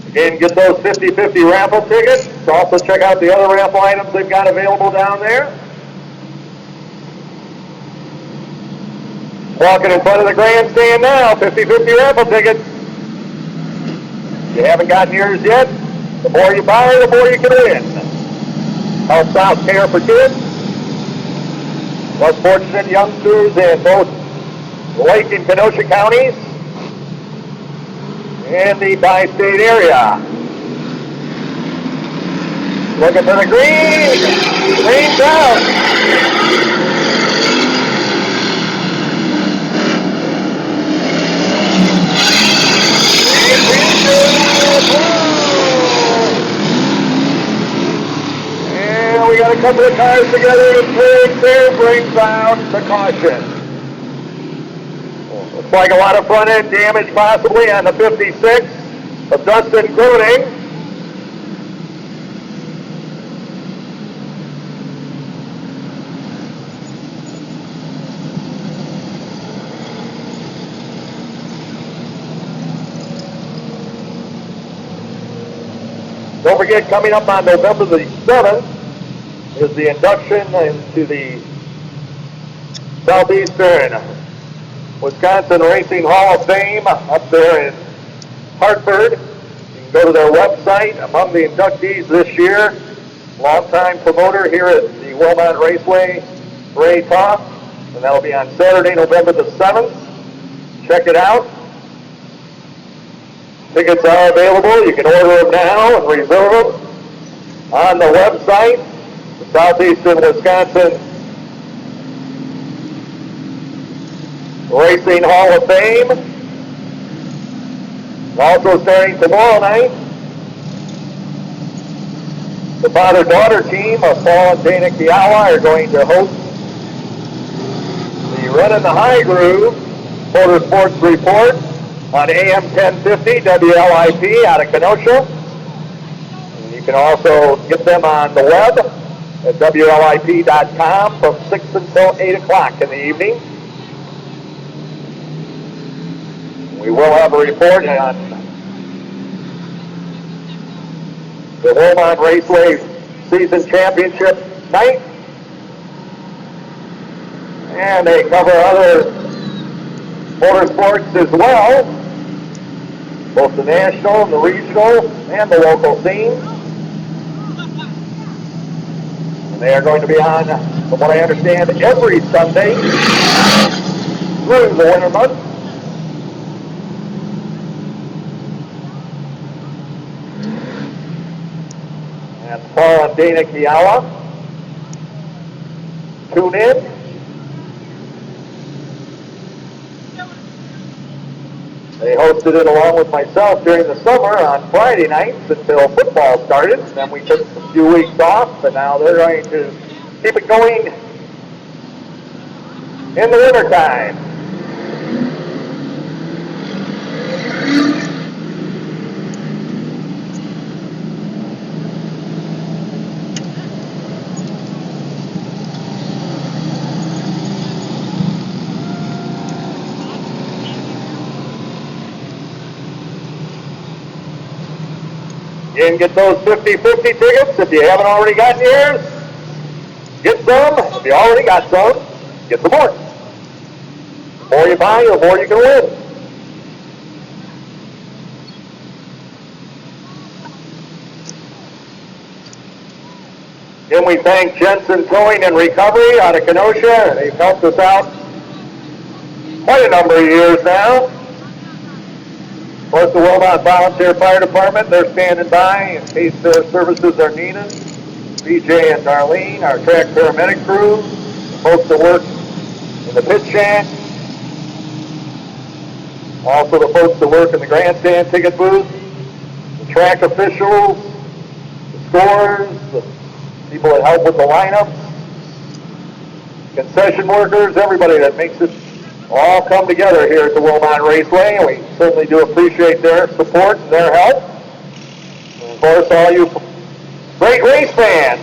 Again, get those 50-50 raffle tickets. Also check out the other raffle items they've got available down there. Walking in front of the grandstand now, 50-50 raffle tickets. If you haven't gotten yours yet, the more you buy, the more you can win. Helps out Care for Kids. Less fortunate youngsters in both Lake and Kenosha counties and the bi-state area. Looking for the green. Green's out. We got a couple of cars together and Craig there brings out the caution. Looks like a lot of front end damage possibly on the 56 of Dustin Cronin. Don't forget, coming up on November the 7th, is the induction into the Southeastern Wisconsin Racing Hall of Fame up there in Hartford. You can go to their website. Among the inductees this year, longtime promoter here at the Wilmot Raceway, Ray Toth, and that'll be on Saturday, November the 7th. Check it out. Tickets are available. You can order them now and reserve them on the website. The Southeastern Wisconsin Racing Hall of Fame. Also starting tomorrow night, the father-daughter team of Paul and Dana Kiawa are going to host the Run in the High Groove Motorsports Report on AM 1050 WLIP out of Kenosha. And you can also get them on the web at WLIP.com from 6 until 8 o'clock in the evening. We will have a report on the Wilmot Raceway Season Championship night. And they cover other motorsports as well, both the national and the regional and the local scenes. And they are going to be on, from what I understand, every Sunday through the winter months. That's Paul and Dana Kiawa. Tune in. They hosted it along with myself during the summer on Friday nights until football started. Then we took a few weeks off, and now they're going to keep it going in the wintertime. You can get those 50-50 tickets if you haven't already gotten yours. Get some. If you already got some, get some more. The more you buy, the more you can win. Again, we thank Jensen Towing and Recovery out of Kenosha. They've helped us out quite a number of years now. Of course, the Wilmot Volunteer Fire Department, they're standing by in case their services are needed. BJ and Darlene, our track paramedic crew, the folks that work in the pit shack, also the folks that work in the grandstand ticket booth, the track officials, the scores, the people that help with the lineups, concession workers, everybody that makes it all come together here at the Wilmot Raceway, and we certainly do appreciate their support and their help. And of course, all you great race fans.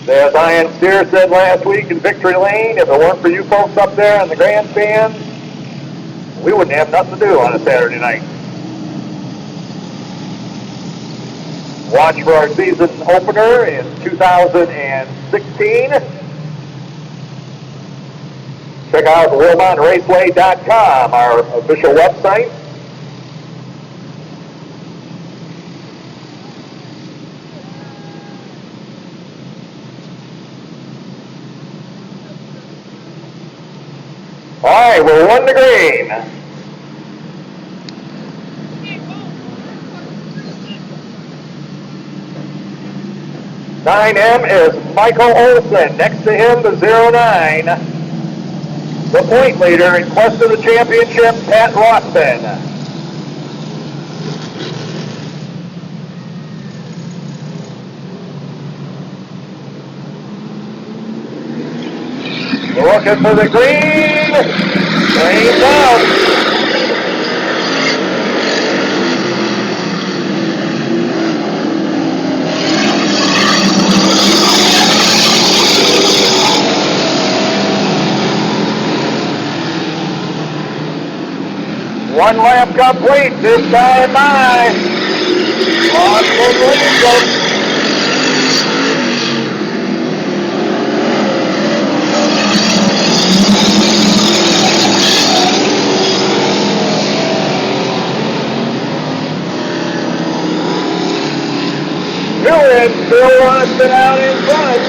As Ian Steer said last week in Victory Lane, if it weren't for you folks up there in the grandstand, we wouldn't have nothing to do on a Saturday night. Watch for our season opener in 2016. Check out WilmotRaceway.com, our official website. All right, we're 1 to green. (9M) is Michael Olson. Next to him, the 09. The point leader in quest of the championship, Pat Rothman. Looking for the green. Green's out. One lap complete, this time by Austin Williamson. Bill Watson out in front.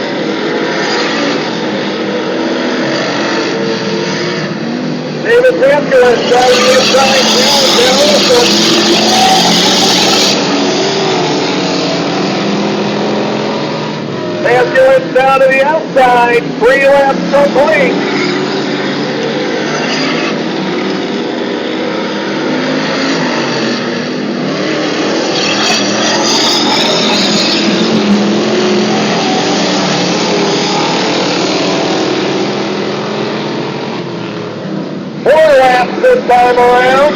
David Samuels down the inside. Samuels down to the outside. 3 laps complete. This time around.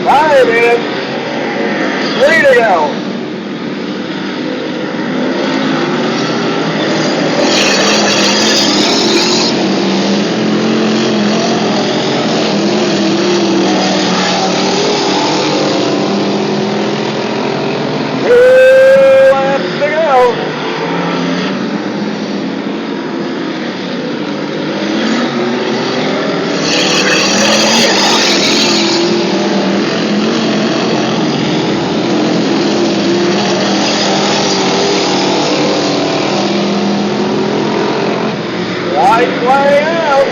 Five in. 3 to go. Way out.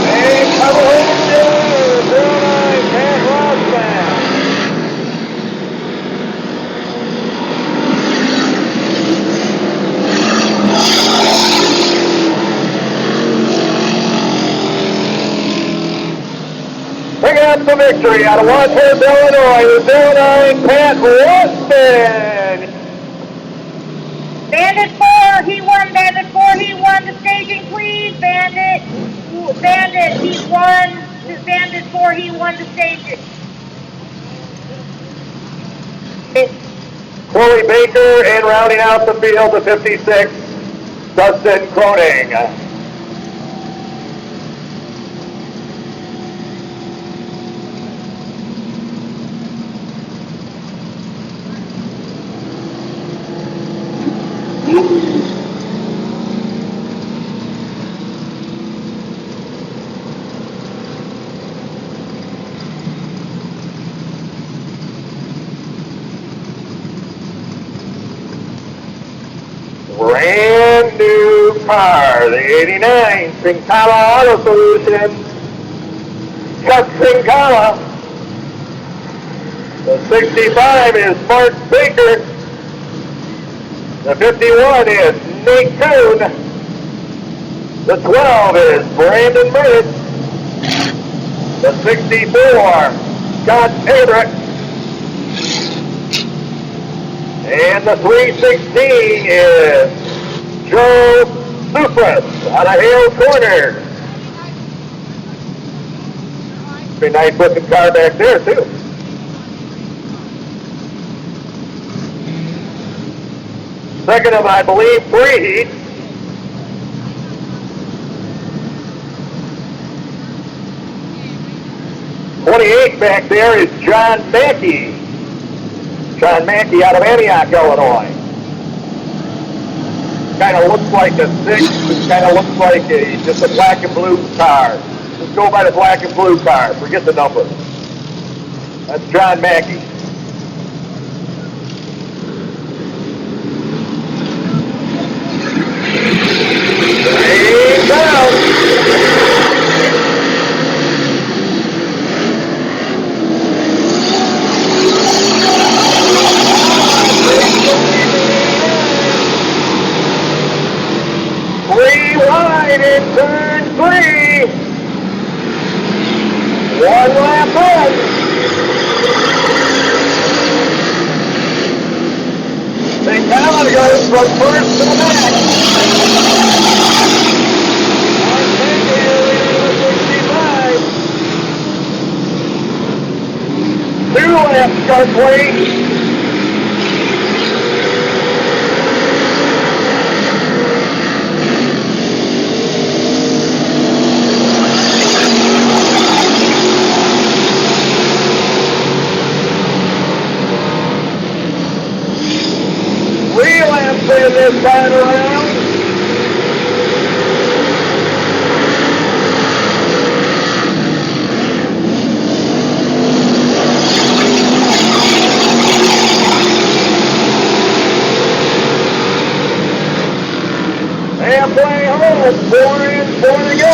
Hey, come on, Picking up the victory out of Wilmot, Illinois, the 09 Pat Rustman. Bandit 4, he won. Bandit 4, he won the staging, please. Bandit, he won. Bandit 4, he won the staging. Chloe Baker, and rounding out the field, the 56, Dustin Croning. Brand new car, the 89 Sincala Auto Solutions, Chuck Sincala. The 65 is Mark Baker. The 51 is Nate Kuhn. The 12 is Brandon Mertz. The 64, Scott Abrick. And the 316 is Joe Supras out of Hale Corner. Be nice looking car back there too. Second of, I believe, 3 heats. '28 back there is John Mackey. John Mackey out of Antioch, Illinois. Kind of looks like a 6. It kind of looks like just a black and blue car. Just go by the black and blue car. Forget the number. That's John Mackey. Rain down. Wide in turn 3. 1 lap on. Sincala goes from first to the back. 65. 2 laps complete. 3 laps in this final round. Halfway home, 4 and 4 to go.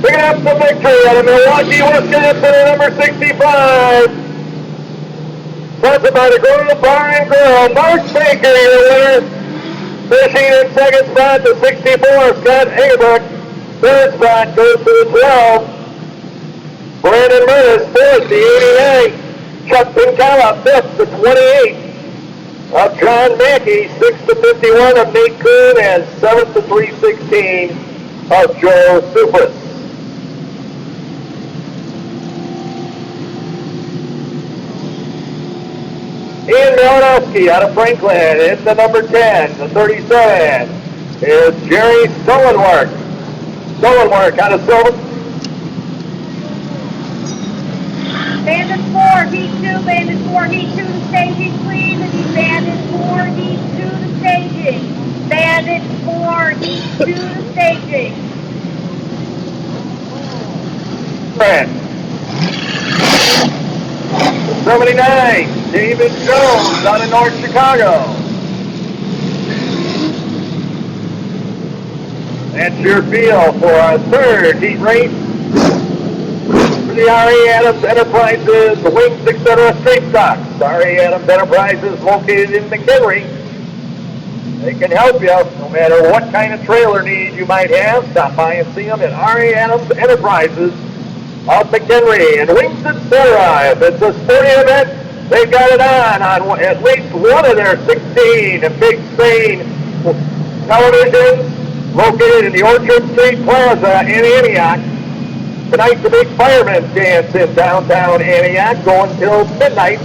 Picking up the victory out of Milwaukee, Wisconsin, number 65. Sponsored by the Grove Bar and Grill. Mark Baker, your winner. Finishing in second spot, the 64, Scott Hagerbrook. Third spot goes to the 12. Brandon Murtis, fourth, the 89. Chuck Pincala, fifth, the 28. Of John Mackey, 6th to 51 of Nate Kuhn, and 7th to 316 of Joe Supras. Ian Malinowski out of Franklin in the number 10, the 37 is Jerry Stolenwork. Stolenwork out of Sylvan. Bandit 4, heat 2, Bandit 4, heat 2 to staging, please. Bandit 4, heat 2 to staging. Bandit 4, heat 2 to staging. Brad. 79, David Jones out of North Chicago. That's your feel for our third heat race for the R.A. Adams Enterprises Wings, etc. Straight Stocks. R.A. Adams Enterprises located in McHenry. They can help you no matter what kind of trailer need you might have. Stop by and see them at R.A. Adams Enterprises of McHenry. And Wings, etc. If it's a sporting event, they've got it on at least one of their 16 big screen televisions located in the Orchard Street Plaza in Antioch. Tonight, the big firemen's dance in downtown Antioch going till midnight.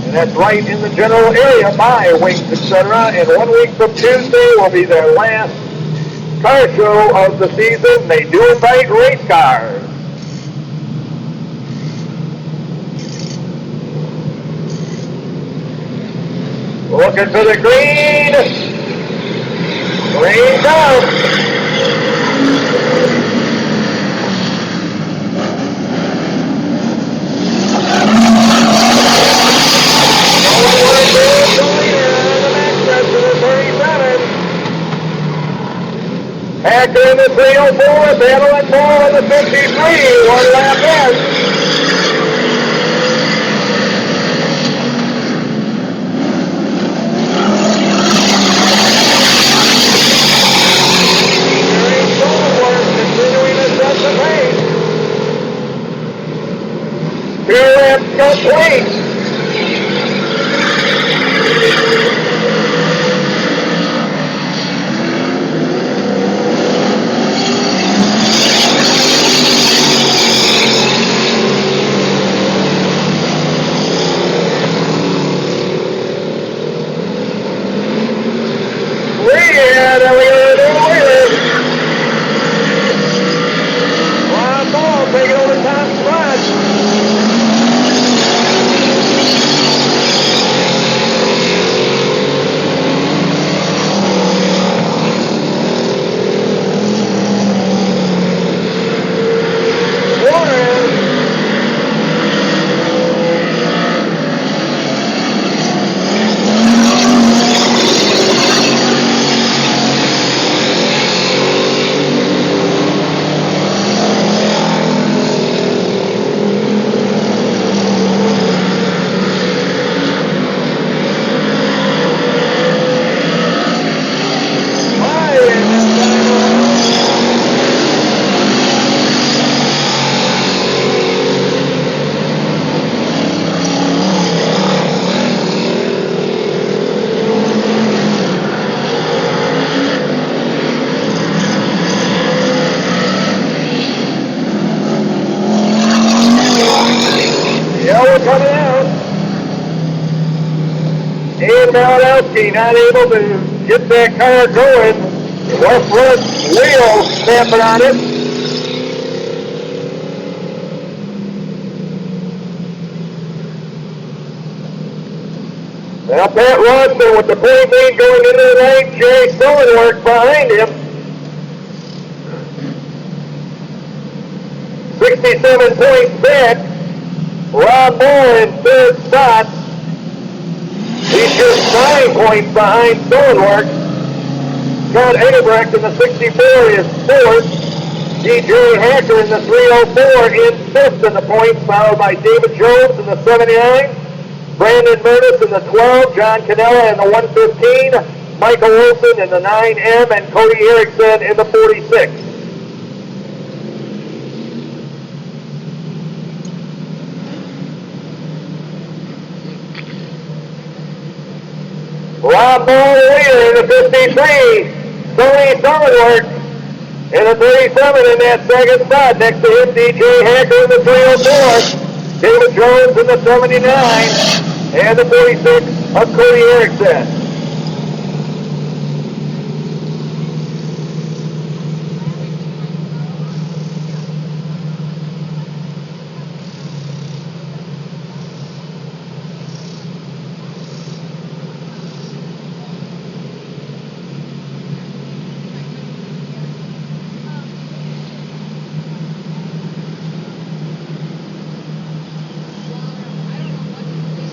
And that's right in the general area by Wings, etc. And 1 week from Tuesday will be their last car show of the season. They do invite race cars. Looking for the green. Green down. Actor in the 304, battle and ball in the 53, 1 lap in. Continuing to set the pace. 2 laps complete. coming out. And Malinowski not able to get that car going. Left front wheel snapping on it. Now Pat Ronson with the point lead going into the night. Jay Sullenwork behind him. 67 points back. Rob Moore in third spot. He's just 9 points behind Sullenwork. Scott Engelbrecht in the 64 is fourth. DJ Hacker in the 304 in fifth in the points, followed by David Jones in the 79. Brandon Murtis in the 12, John Canella in the 115, Michael Wilson in the 9M, and Cody Erickson in the 46. Rob Ball leader in the 53, Tony Sullenwork in the 37 in that second spot. Next to him, DJ Hacker in the 304, David Jones in the 79. And the 46 of Cody Erickson.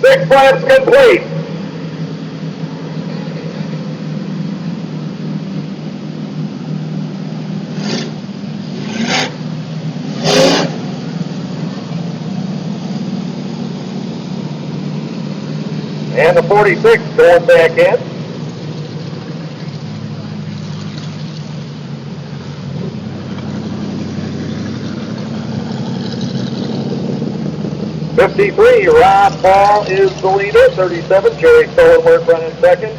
Six laps complete. And the 46 going back in. '53, Rob Ball is the leader. 37, Jerry Sullenwork running second.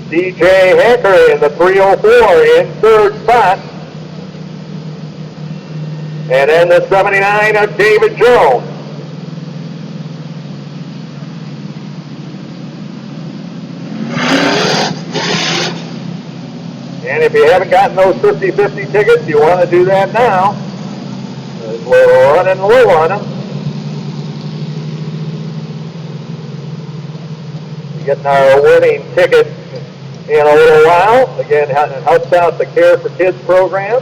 DJ Hacker in the 304 in third spot. And then the 79 of David Jones. And if you haven't gotten those 50-50 tickets, you want to do that now. We're running low on them. Getting our winning ticket in a little while. Again, it helps out the Care for Kids program.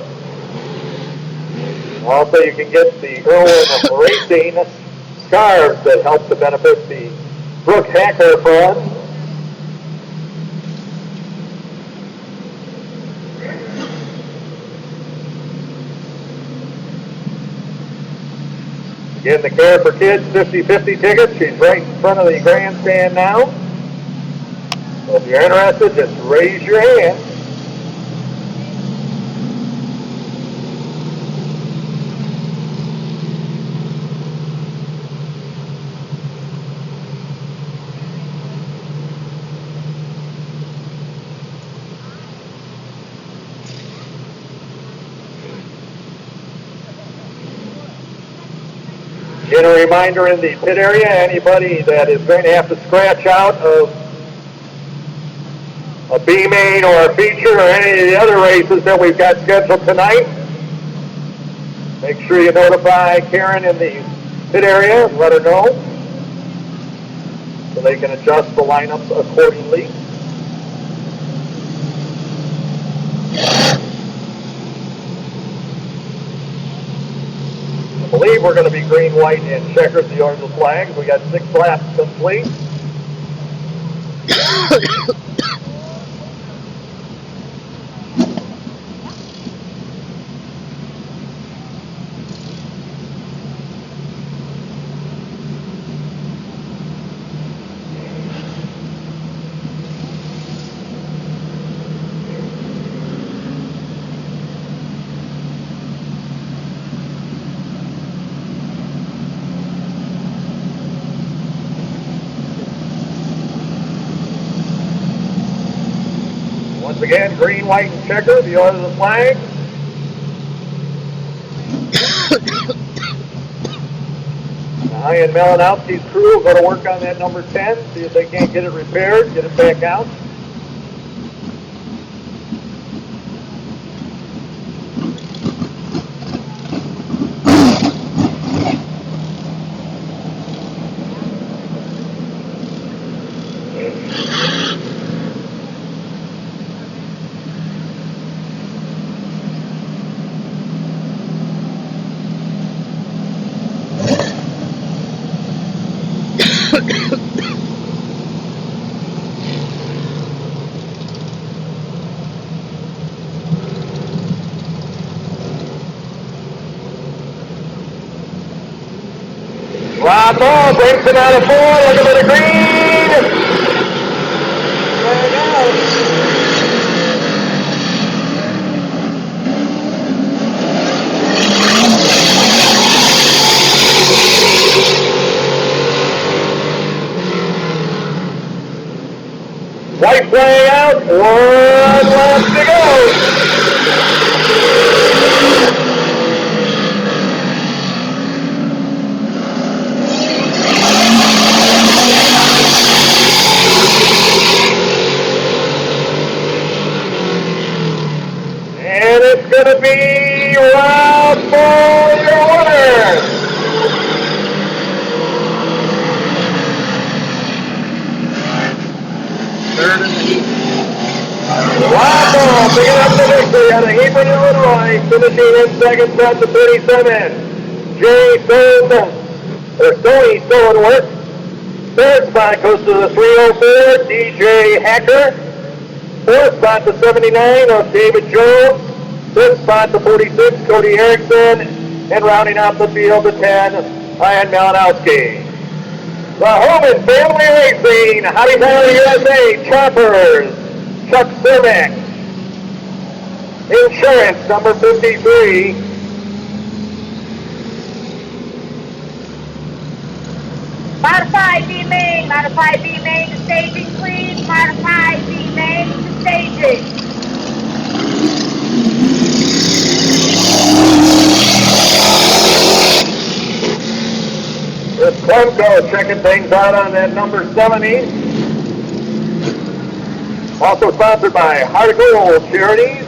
Also, you can get the Irwin Racing scarves that help to benefit the Brooke Hacker Fund. Again, the Care for Kids 50-50 tickets. She's right in front of the grandstand now. So if you're interested, just raise your hand. And a reminder in the pit area, anybody that is going to have to scratch out of a B-main or a feature or any of the other races that we've got scheduled tonight, make sure you notify Karen in the pit area and let her know so they can adjust the lineups accordingly. I believe we're going to be green, white, and checkered, the order of the flags. We got 6 laps complete. Once again, green, white, and checker, the order of the flag. Ryan Malinowski's crew will go to work on that number 10, see if they can't get it repaired, get it back out. Rob Ball breaks it out of 4, looking for the green. There it goes. White flag out, 1 left to go. And it's going to be Rob Ball, your winner. Third in the heat. Rob Ball picking up the victory out of Hebron, Illinois, finishing in second spot to 37. Stoney Stolenworth. Third spot goes to the 304, DJ Hacker. Fourth spot to 79 of David Jones. Fifth spot to 46, Cody Erickson. And rounding out the field to 10, Ryan Malinowski. The Homan Family Racing, Hottie Valley USA, Choppers, Chuck Cermak. Insurance, number 53. Modify B main to staging, please. Modify B main to staging. This Clemco checking things out on that number 70. Also sponsored by Heart of Gold Charities.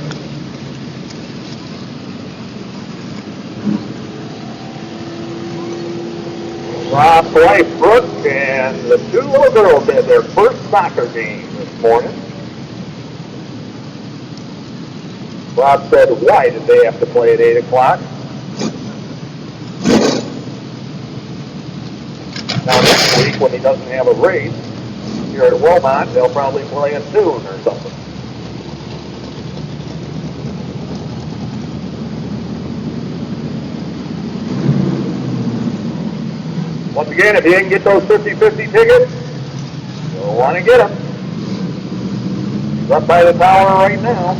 Rob's wife, Brooke, and the two little girls had their first soccer game this morning. Rob said, why did they have to play at 8 o'clock? Now next week, when he doesn't have a race here at Wilmot, they'll probably play at noon or something. Once again, if you didn't get those 50-50 tickets, you'll want to get them. He's up by the tower right now.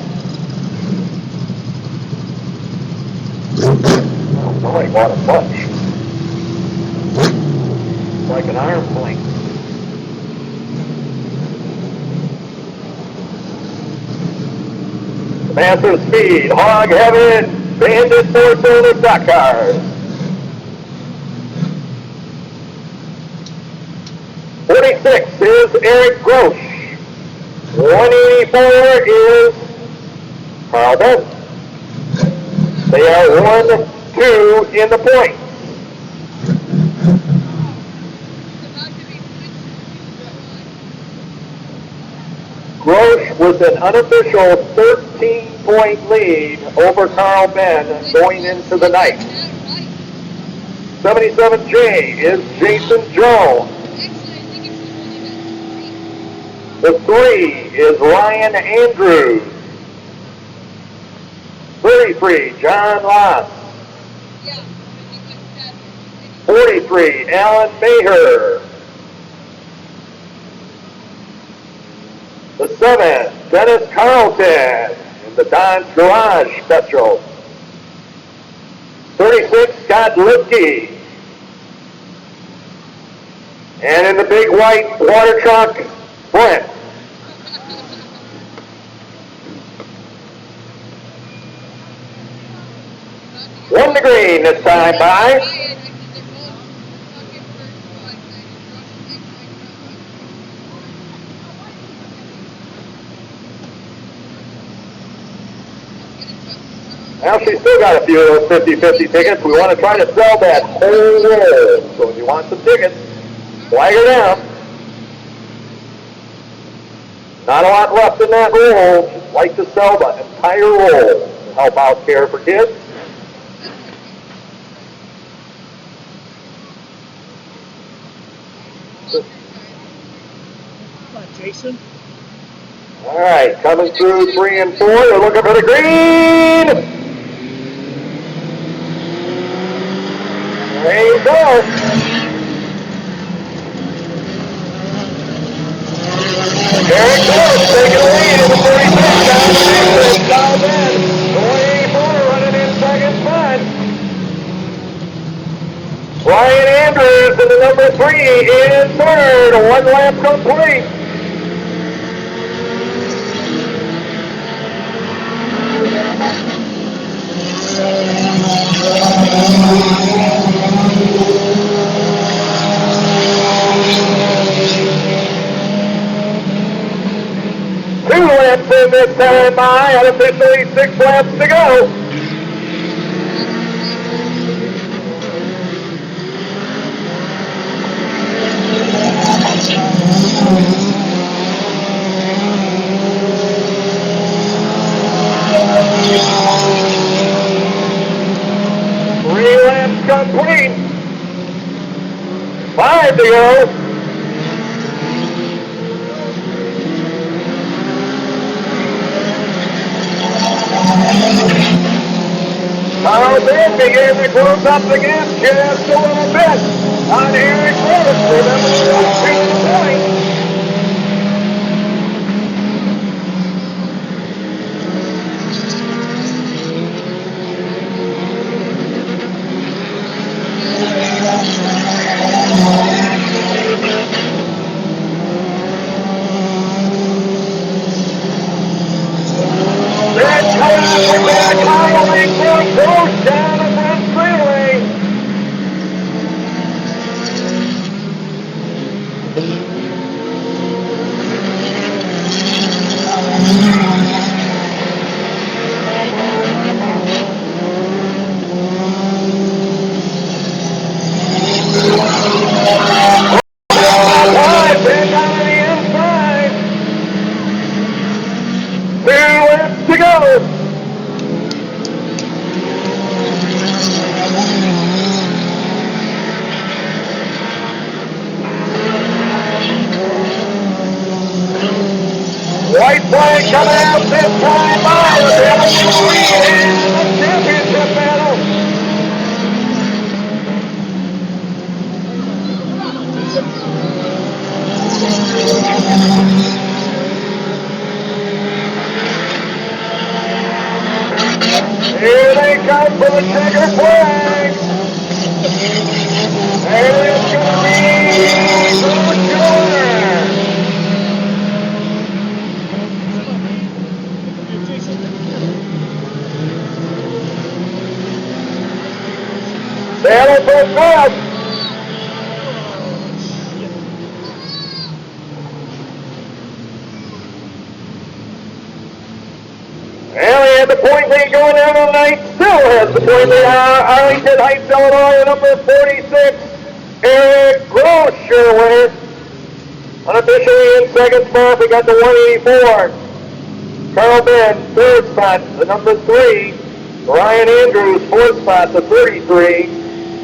Oh boy, what a bunch. Like an arm's length. Master Speed, Hog Heaven, Bandit 4-cylinder stock cars. 46 is Eric Grosch. 184 is Carl Benz. They are 1-2 in the point. Grosch with an unofficial 13-point lead over Carl Ben going into the night. 77J is Jason Jones. The 3 is Ryan Andrews. 33, John Loss. 43, Alan Maher. The 7, Dennis Carlton in the Dodge Garage Special. 36, Scott Lipke. And in the big white water truck, Brent. One to green this time by Now she's still got a few of those 50-50 tickets. We want to try to sell that whole roll. So if you want some tickets, flag her down. Not a lot left in that roll. Just like to sell the entire roll to help out Care for Kids. Come on, Jason. All right, coming through 3 and 4. They're looking for the green. There you go. There it goes, taking a lead in the 46 down the exit, South End. The 184 running in second spot. Ryan Andrews in the number 3 in third. 1 lap complete. Two laps in this time by, unofficially 6 laps to go. Three laps complete. 5 to go. Carl Bend begins to close up again, just a little bit on Eric Rhodes. Remember the point. That's coming back, following from Coach down the front straightaway. Back on the inside. 2 laps to go. White flag coming out this time by the championship battle. Here they come for the checker flag. And it's going to be Coach Jordan. Battle for first. And we had the point lead going down the night. Still has the point lead. Arlington Heights, Illinois, number 46. Eric Groscher winner. Unofficially in second spot, we got the 184. Carl Bend, third spot, the number 3. Ryan Andrews, fourth spot, the 33.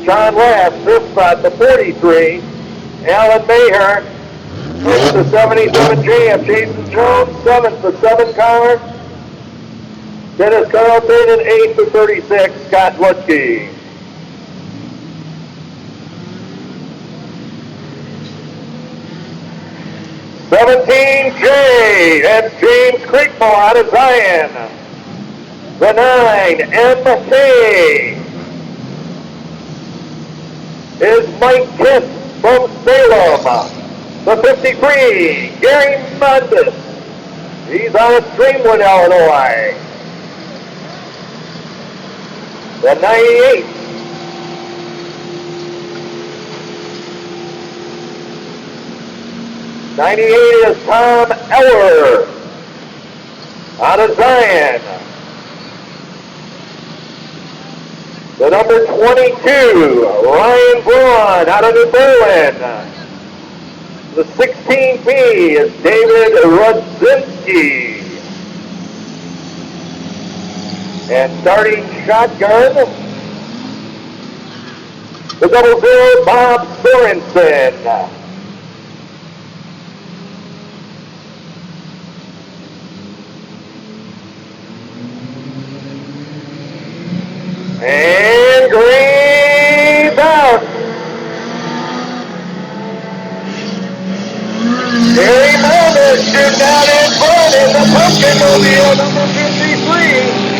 John Lass, fifth spot, the 43. Alan Maher, sixth, the 77 JF. Jason Jones, seventh, the 7 car. Dennis Carlton, and eighth, the 36, Scott Lutsky. J, that's James Creekmore out of Zion. The 9, MK, is Mike Kiss from Salem. The 53, Gary Mundus. He's out of Streamwood, Illinois. The 98, is Tom Eller out of Zion. The number 22, Ryan Braun out of New Berlin. The 16B is David Rudzinski. And starting shotgun, the 00, Bob Sorensen. And green's out. Gary Mulder shooting out in front in the Pumpkin Mobile, number 53.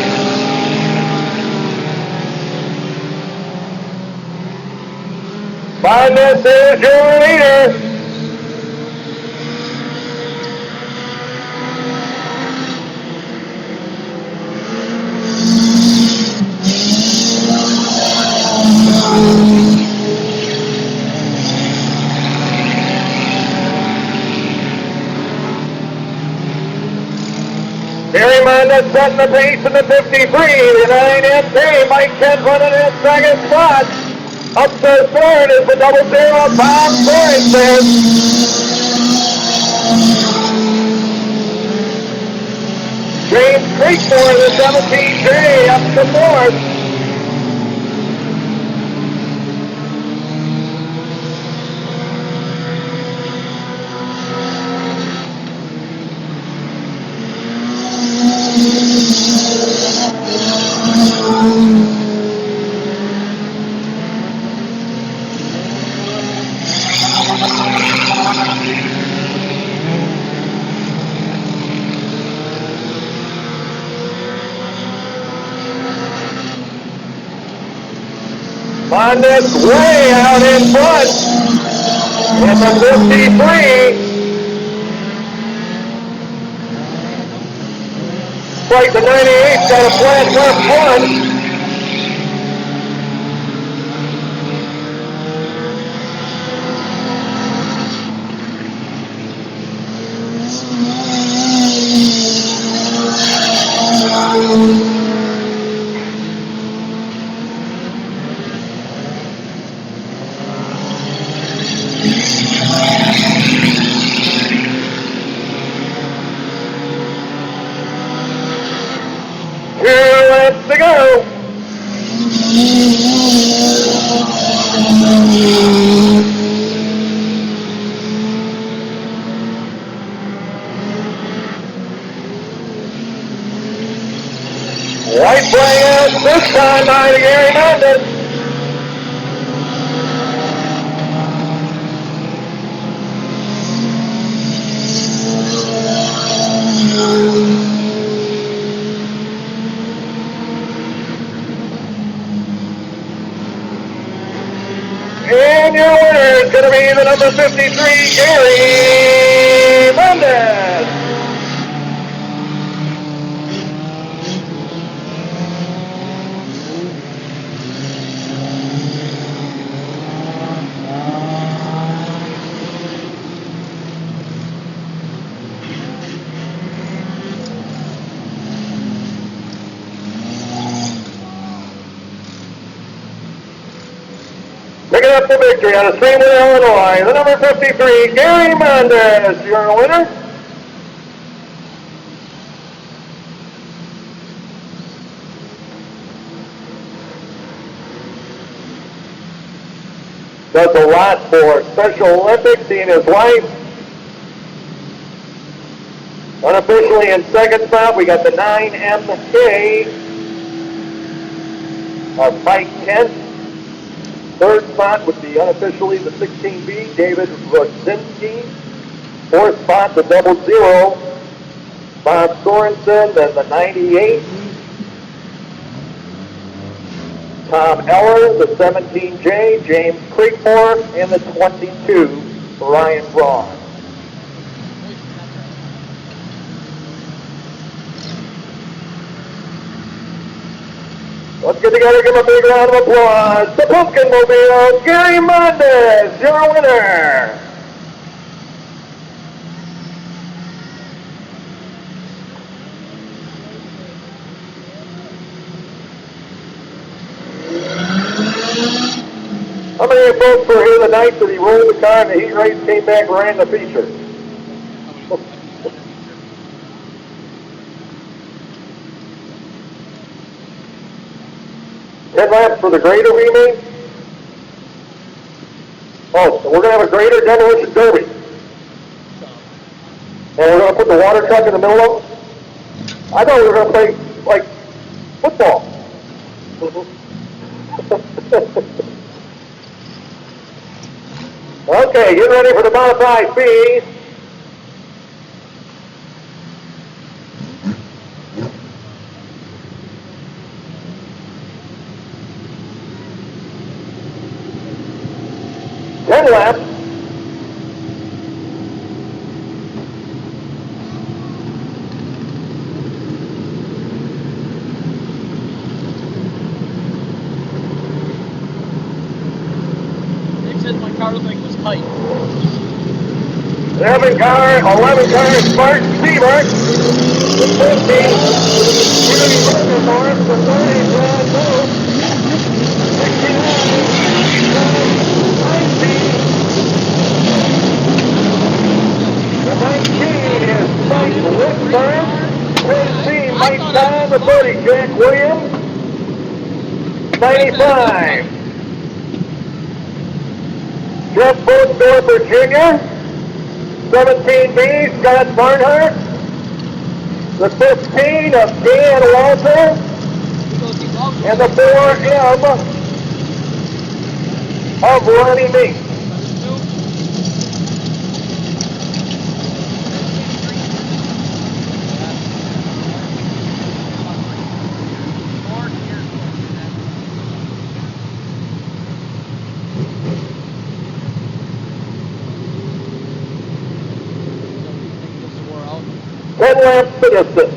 Madness is your leader. Gary Madness setting the pace in the 53. The 9MP, Mike Kent running in second spot. Up to third is the 00, Bob Sorensen. James Creekmore, the 17J, up to fourth. Madness way out in front in the 53. Like the 98's got a flat left one. To go. White flag out this time by Gary Madness. And your winner is going to be the number 53, Gary Mendez. Picking up the victory out of St. Illinois, the number 53, Gary Mendez, your winner. Does a lot for Special Olympics, he and his wife. Unofficially in second spot, we got the 9MK of Mike Kent. Third spot would be unofficially the 16B, David Rudzinski. Fourth spot, the 00, Bob Sorensen. Then the 98, Tom Eller. The 17J, James Creekmore. And the 22, Ryan Braun. Let's get together, give a big round of applause. The Pumpkin Mobile, Gary Mendez, your winner. How many of you folks were here the night that he rolled the car and the heat race came back and ran the feature? 10 laps for the grader, we mean? Oh, so we're going to have a grader demolition derby. And we're going to put the water truck in the middle of them? I thought we were going to play, like, football. Okay, get ready for the modified speed. Laps. Nick said my car looked like it was tight. 11 car, Smart, Seabird. The 15. Really looking for it. The 30, Brad Moore. 19 is Mike Whitburn. 13, Mike Don, the 30, Jack Williams. 95. Jeff Bodendorfer Jr. 17B, Scott Barnhart. The 15 of Dan Walter. And the 4M of Ronnie Meeks. Laps to distance.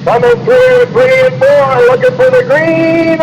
Coming through 3 and 4, looking for the green.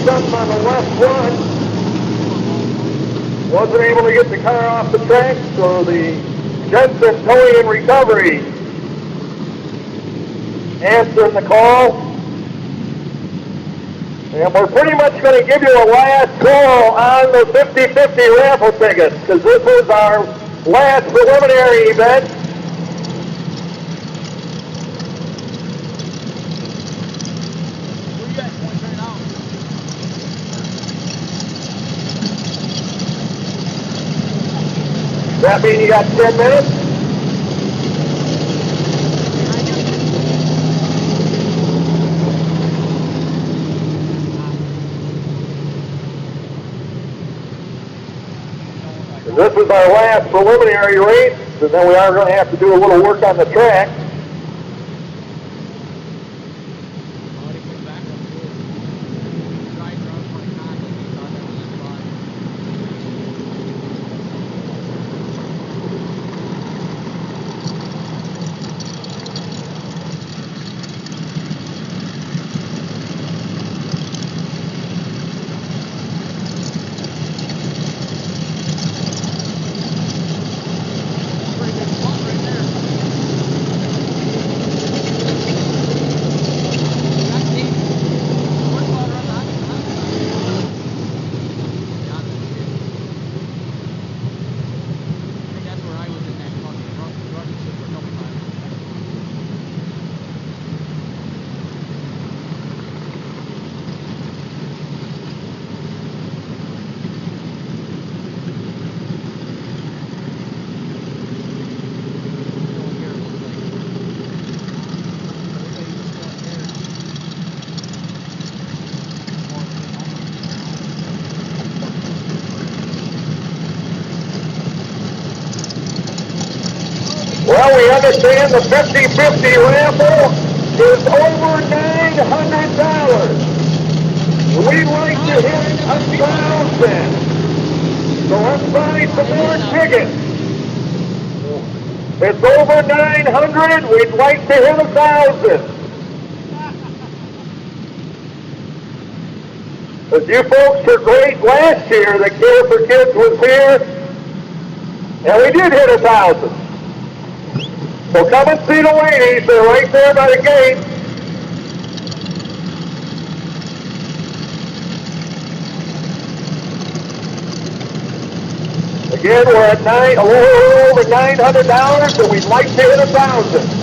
Something on the left front. Wasn't able to get the car off the track, so the Jensen Towing and Recovery answering the call. And we're pretty much going to give you a last call on the 50-50 raffle tickets, because this was our last preliminary event. That mean you got 10 minutes? This is our last preliminary race. and then we are going to have to do a little work on the track. Well, we understand the 50-50 raffle is over $900. We'd like to hit 1,000. So let's buy some more tickets. It's over 900. We'd like to hit 1,000. But you folks were great last year. The Care for Kids was here, and we did hit 1,000. So come and see the ladies. They're right there by the gate. Again, we're at a little over $900, and we'd like to hit 1,000.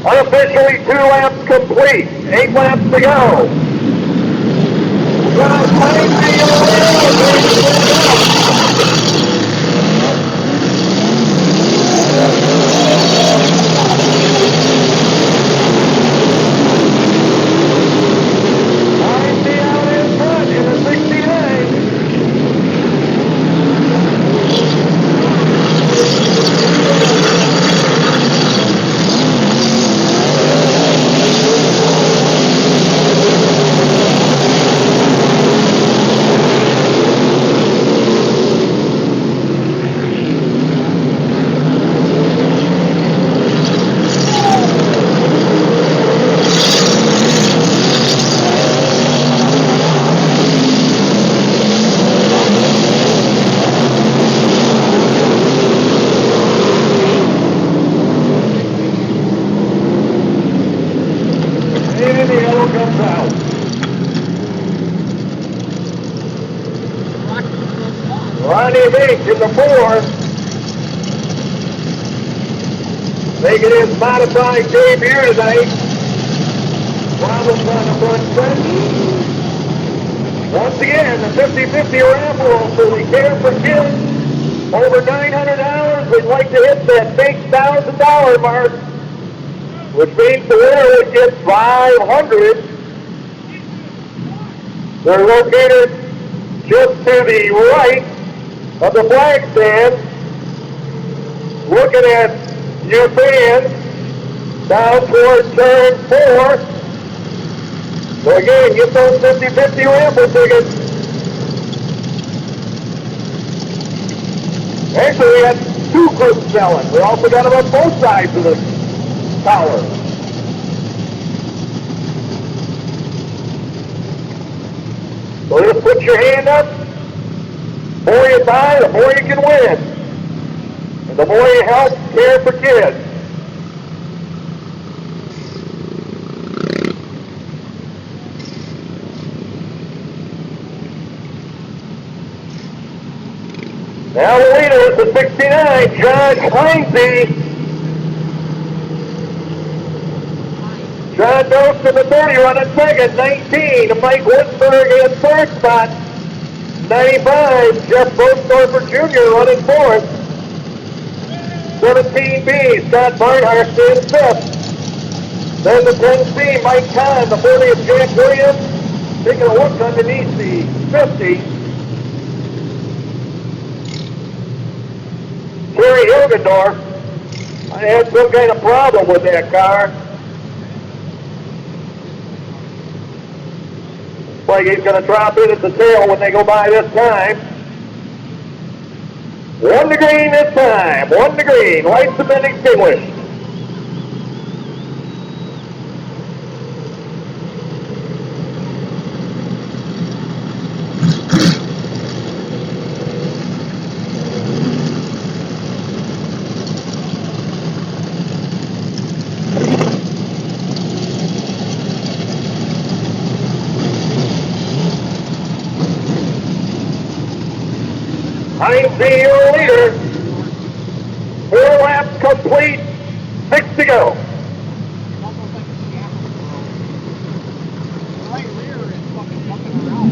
Unofficially 2 laps complete. 8 laps to go. In the 4, making his modified debut tonight. Problems on the front stretch. Once again, the 50-50 raffle for the Care for Kids. Over $900. We'd like to hit that big $1,000 mark, which means the winner would get $500. They're located just to the right of the flag stand, looking at your fans down towards turn 4. So again, get those 50-50 raffle tickets. Actually, we had 2 groups selling. We also got them on both sides of the tower. So just put your hand up. The more you buy, the more you can win. And the more you help Care for Kids. Now the leader is the 69, John Heinze. John Dost in the 30 running second, 19. Mike Wittenberg in third spot. 95, Jeff Boastorfer Jr. running fourth. 17B, Scott Barnhart in 5th. Then the 10C, Mike Kahn, the 40th, Jack Williams, taking a look underneath the 50. Terry Hilgendorf, I had some kind of problem with that car. Looks like he's going to drop in at the tail when they go by this time. 1 to green this time, 1 to green, lights have been extinguished. Heinz, your leader. 4 laps complete. 6 to go. Almost like a scammer. The right rear is fucking jumping around.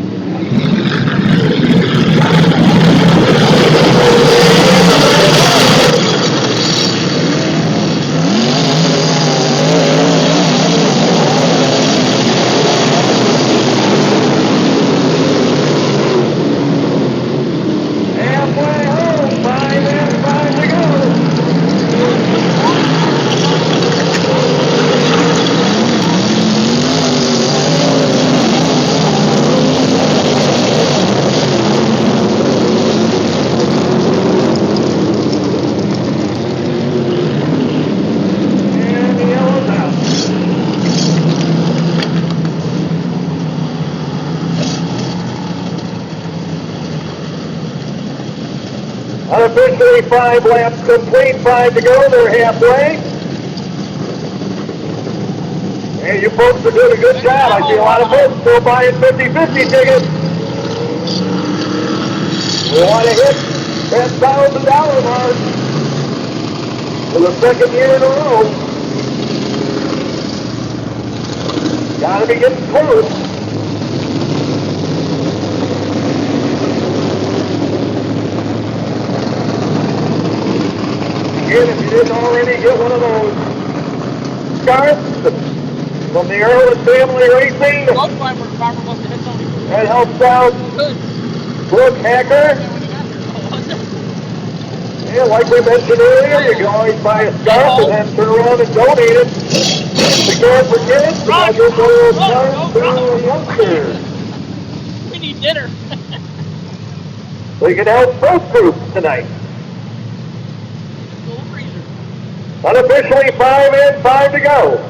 Halfway home, 5 and 5 to go. And the yellow's out. Unofficially 5 laps complete, 5 to go, they're halfway. And you folks are doing a good job. I see a lot of folks still buying 50-50 tickets. We want to hit that $1,000 mark for the 2nd year in a row. Gotta be getting close. Again, if you didn't already get one of those scarves from the Earl and Family Racing, Looks like we're Farmer must have hit somebody that helps out good. Brooke Hacker. When he got here. Oh, was it? And like we mentioned earlier, you can always buy a scarf and then turn around and donate it to Care for Kids, because you're one of those scarves to youngsters. We need dinner. We can help both groups tonight. Little freezer. Unofficially 5 and 5 to go.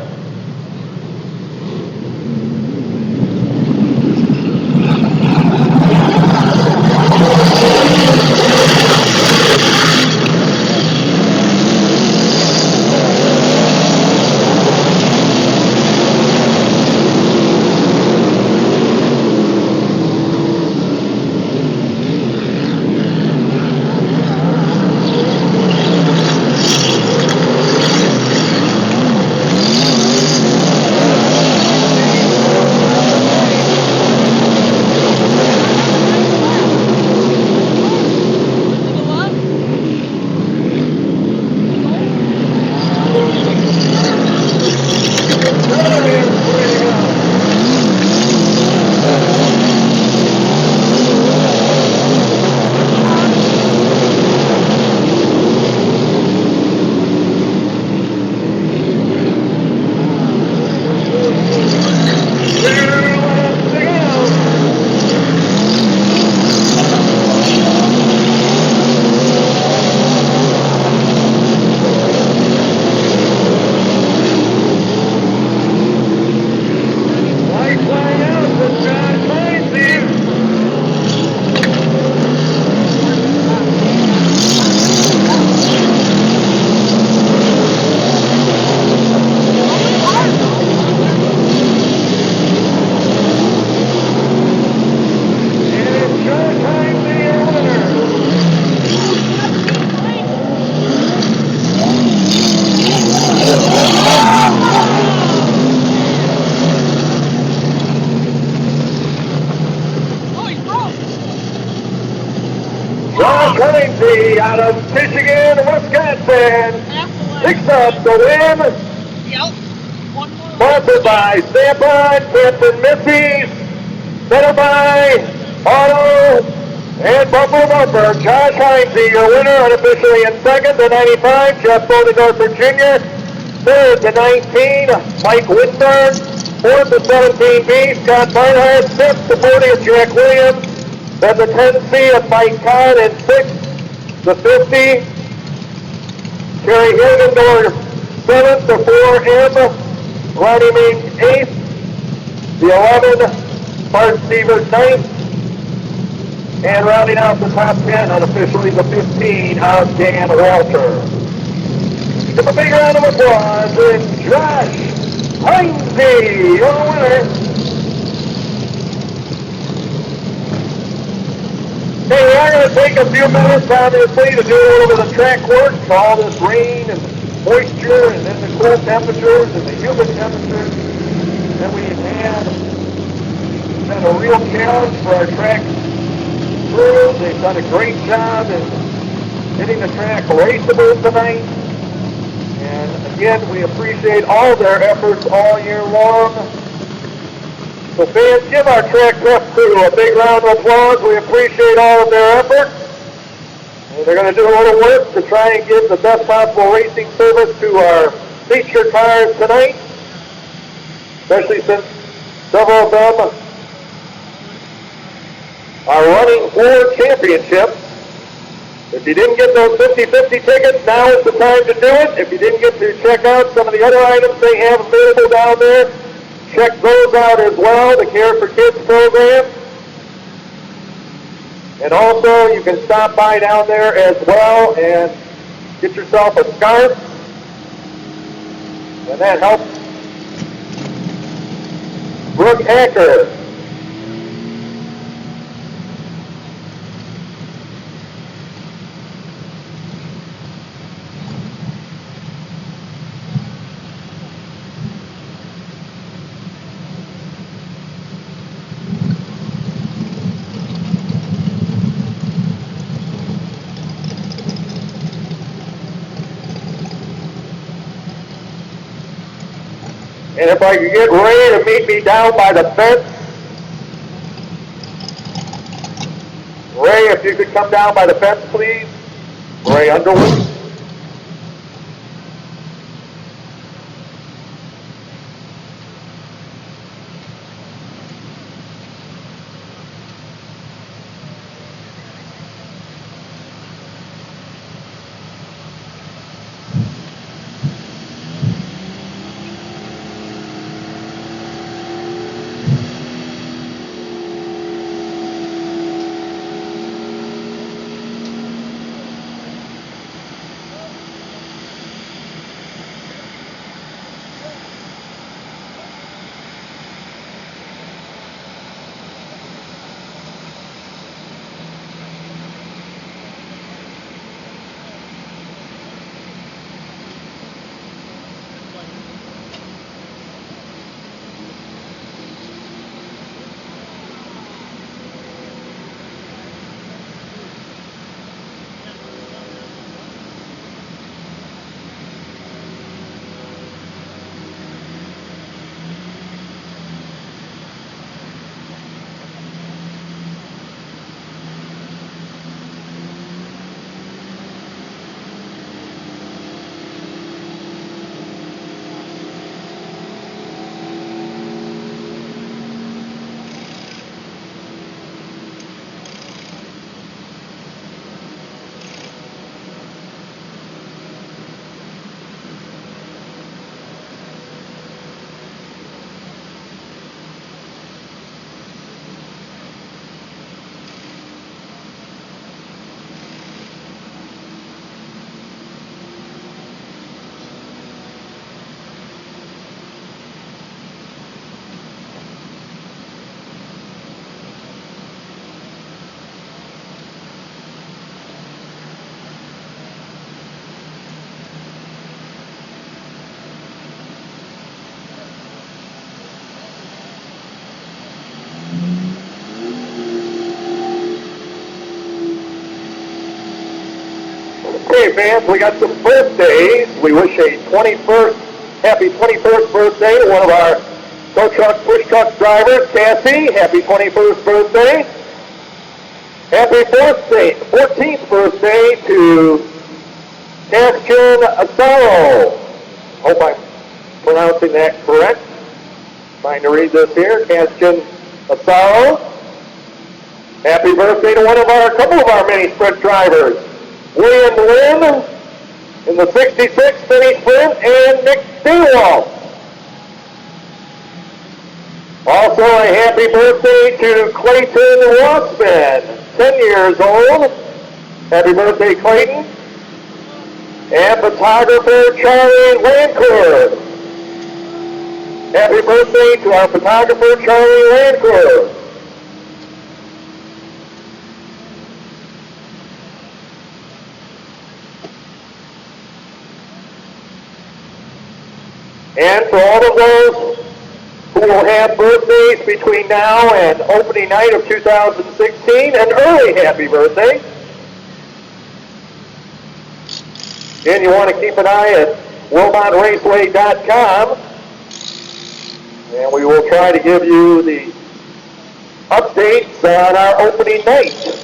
Heinze out of Michigan, Wisconsin. Picks up the win. Yep. One more. Sponsored by Stampon, Captain Missy's, Center by Auto, and Bumper Bumper. Josh Heinze, your winner, unofficially in second, the 95. Jeff Bodendorfer Jr. Third, the 19. Mike Whitburn. Fourth, the 17B. Scott Barnhart. Fifth, the 40th, Jack Williams. Then the 10C of Mike Todd. And sixth, the 50. Jerry Hilgendorf. Seventh, the 4M. Ronnie Means 8th. The 11, Bart Stevens 9th. And rounding out the top 10, unofficially the 15, Dan Walter. Give a big round of applause and Josh Heinze, your winner. Hey, we are going to take a few minutes, obviously, to do a little bit of track work for all this rain and moisture and then the cool temperatures and the humid temperatures that we've had. It's been a real challenge for our track crews. They've done a great job in getting the track raceable tonight. And again, we appreciate all their efforts all year long. So fans, give our track prep crew a big round of applause. We appreciate all of their efforts. And they're going to do a little work to try and give the best possible racing service to our feature cars tonight, especially since several of them are running for championships. If you didn't get those 50-50 tickets, now is the time to do it. If you didn't get to check out some of the other items they have available down there, check those out as well, the Care for Kids program. And also, you can stop by down there as well and get yourself a scarf. And that helps Brooke Hacker. And if I could get Ray to meet me down by the fence. Ray, if you could come down by the fence, please. Ray Underwood. Okay, fans, we got some birthdays. We wish a happy 21st birthday to one of our tow truck, push truck drivers, Cassie. Happy 21st birthday. Happy 14th birthday to Caskin Asaro. Hope I'm pronouncing that correct. Trying to read this here. Caskin Asaro. Happy birthday to a couple of our mini sprint drivers. William Lynn in the 66 mini sprint and Nick Stewart. Also a happy birthday to Clayton Rossman, 10 years old. Happy birthday, Clayton. And photographer Charlie Landcourt. Happy birthday to our photographer Charlie Landcourt. And for all of those who will have birthdays between now and opening night of 2016, an early happy birthday. Again, you want to keep an eye at WilmotRaceway.com, and we will try to give you the updates on our opening night.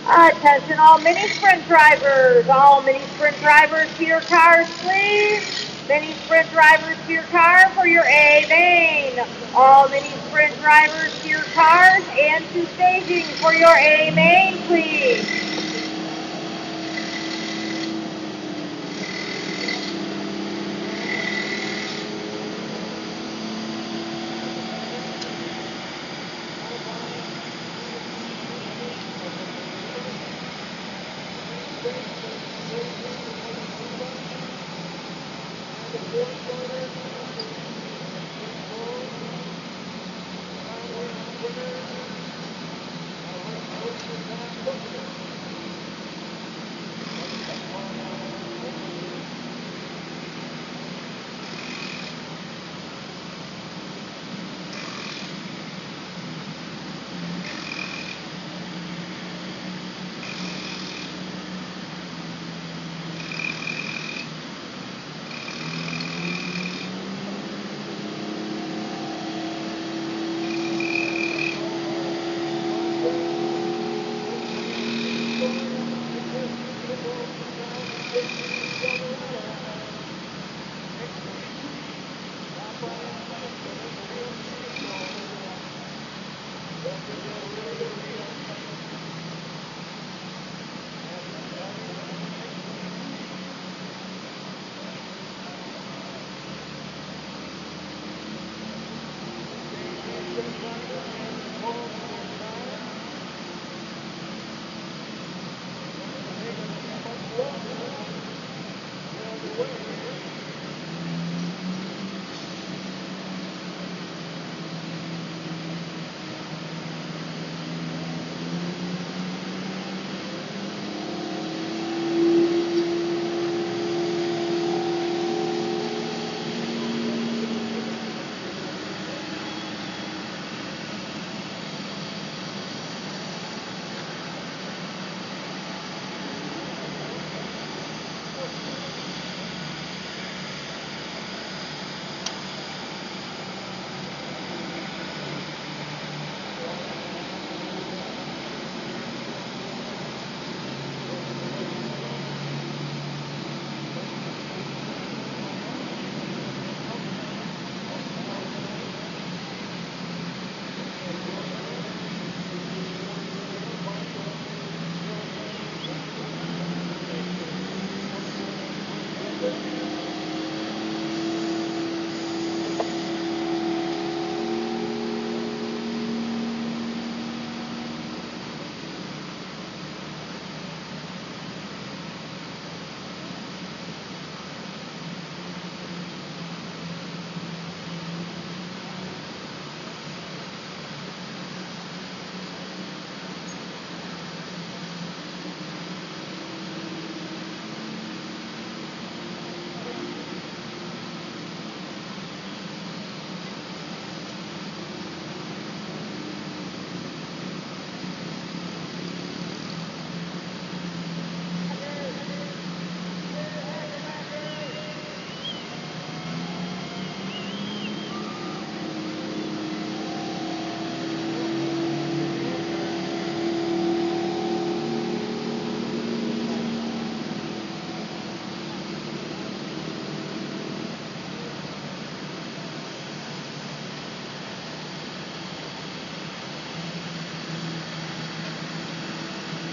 Attention all mini sprint drivers. All mini sprint drivers to your cars, please. Mini sprint drivers to your car for your A main. All mini sprint drivers to your cars and to staging for your A main, please.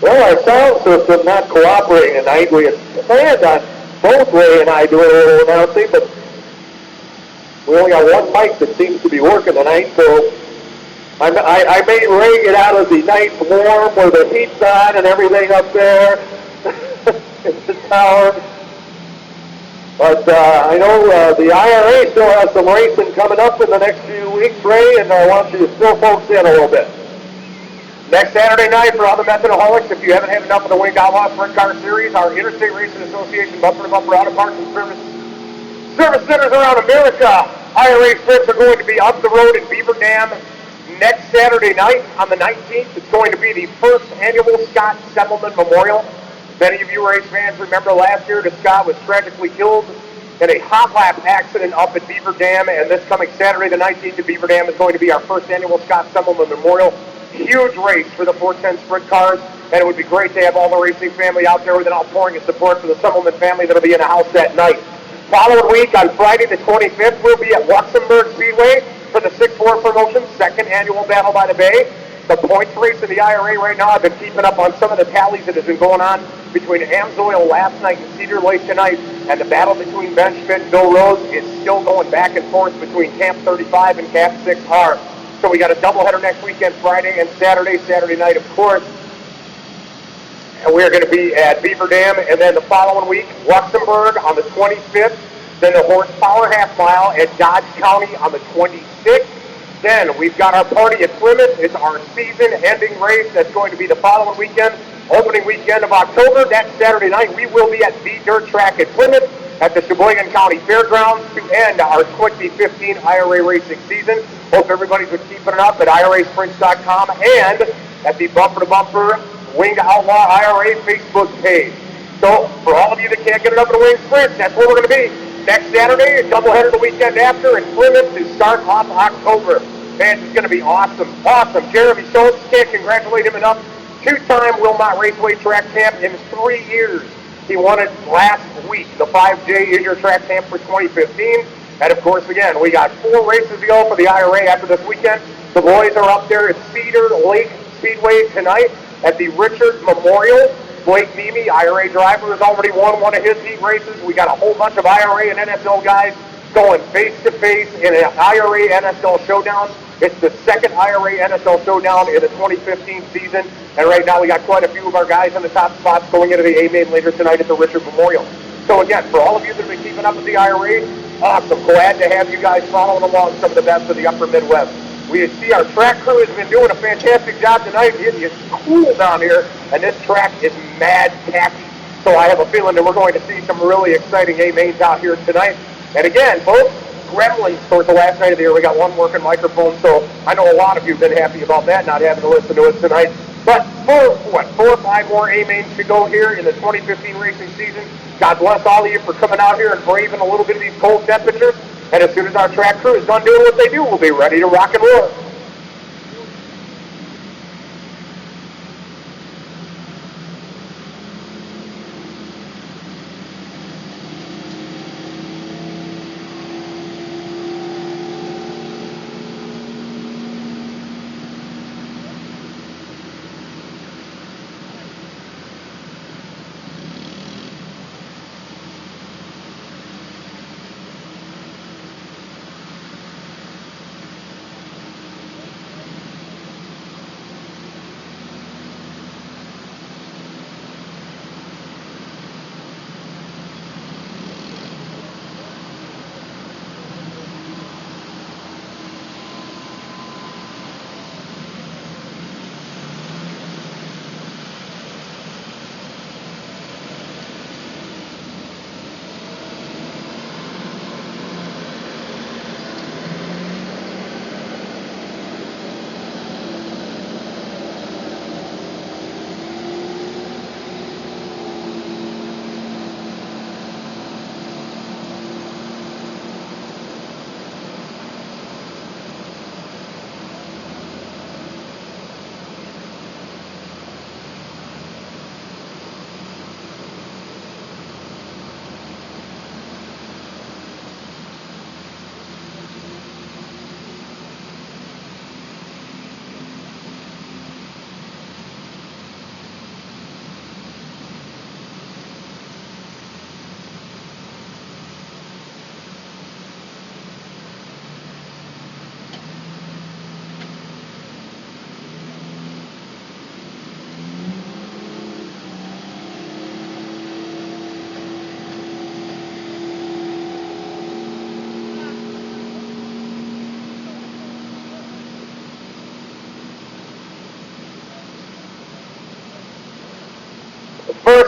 Well, our sound system not cooperating tonight. We had planned on both Ray and I doing a little announcing, but we only got one mic that seems to be working tonight, so I made Ray get out of the nice warm where the heat's on and everything up there in the tower. But I know the IRA still has some racing coming up in the next few weeks, Ray, and I want you to fill folks in a little bit. Next Saturday night for all the Methodaholics, if you haven't had enough of the Winged Outlaw Sprint Car Series, our Interstate Racing Association bumper-to-bumper auto parts and service centers around America. IRA sprints are going to be up the road in Beaver Dam next Saturday night on the 19th. It's going to be the first annual Scott Semmelman Memorial. Many of you race fans remember last year that Scott was tragically killed in a hot lap accident up at Beaver Dam, and this coming Saturday the 19th at Beaver Dam is going to be our first annual Scott Semmelman Memorial. Huge race for the 410 sprint cars, and it would be great to have all the racing family out there with an outpouring of support for the Semmelman family that'll be in the house that night. Following week, on Friday the 25th, we'll be at Luxembourg Speedway for the 6-4 Promotions second annual Battle by the Bay. The points race in the IRA right now, I've been keeping up on some of the tallies that has been going on between Amsoil last night and Cedar Lake tonight, and the battle between Ben Schmidt and Bill Rose is still going back and forth between Camp 35 and Camp 6R. So we got a doubleheader next weekend, Friday and Saturday night, of course. And we're going to be at Beaver Dam, and then the following week, Luxembourg on the 25th, then the Horsepower Half Mile at Dodge County on the 26th. Then we've got our party at Plymouth. It's our season-ending race. That's going to be the following weekend, opening weekend of October. That Saturday night, we will be at the dirt track at Plymouth at the Sheboygan County Fairgrounds to end our 2015 IRA racing season. Hope everybody's been keeping it up at IRAsprints.com and at the Bumper to Bumper Winged Outlaw IRA Facebook page. So for all of you that can't get enough of the Winged Sprints, that's where we're going to be. Next Saturday, a doubleheader the weekend after in Plymouth to start off October. Man, it's going to be awesome. Awesome. Jeremy Schultz, can't congratulate him enough. Two-time Wilmot Raceway track champ in 3 years. He won it last week, the 5J is your track champ for 2015. And of course, again, we got 4 races to go for the IRA after this weekend. The boys are up there at Cedar Lake Speedway tonight at the Richard Memorial. Blake Nemi, IRA driver, has already won one of his heat races. We got a whole bunch of IRA and NSL guys going face-to-face in an IRA NSL showdown. It's the second IRA NSL showdown in the 2015 season. And right now we got quite a few of our guys in the top spots going into the A-Main later tonight at the Richard Memorial. So again, for all of you that have been keeping up with the IRA, awesome. Glad to have you guys following along some of the best of the upper Midwest. We see our track crew has been doing a fantastic job tonight. It's cool down here, and this track is mad tacky. So I have a feeling that we're going to see some really exciting A-Mains out here tonight. And again, both gremlins towards the last night of the year. We got one working microphone, so I know a lot of you have been happy about that, not having to listen to us tonight. But 4 or 5 more A-Mains to go here in the 2015 racing season. God bless all of you for coming out here and braving a little bit of these cold temperatures. And as soon as our track crew is done doing what they do, we'll be ready to rock and roll.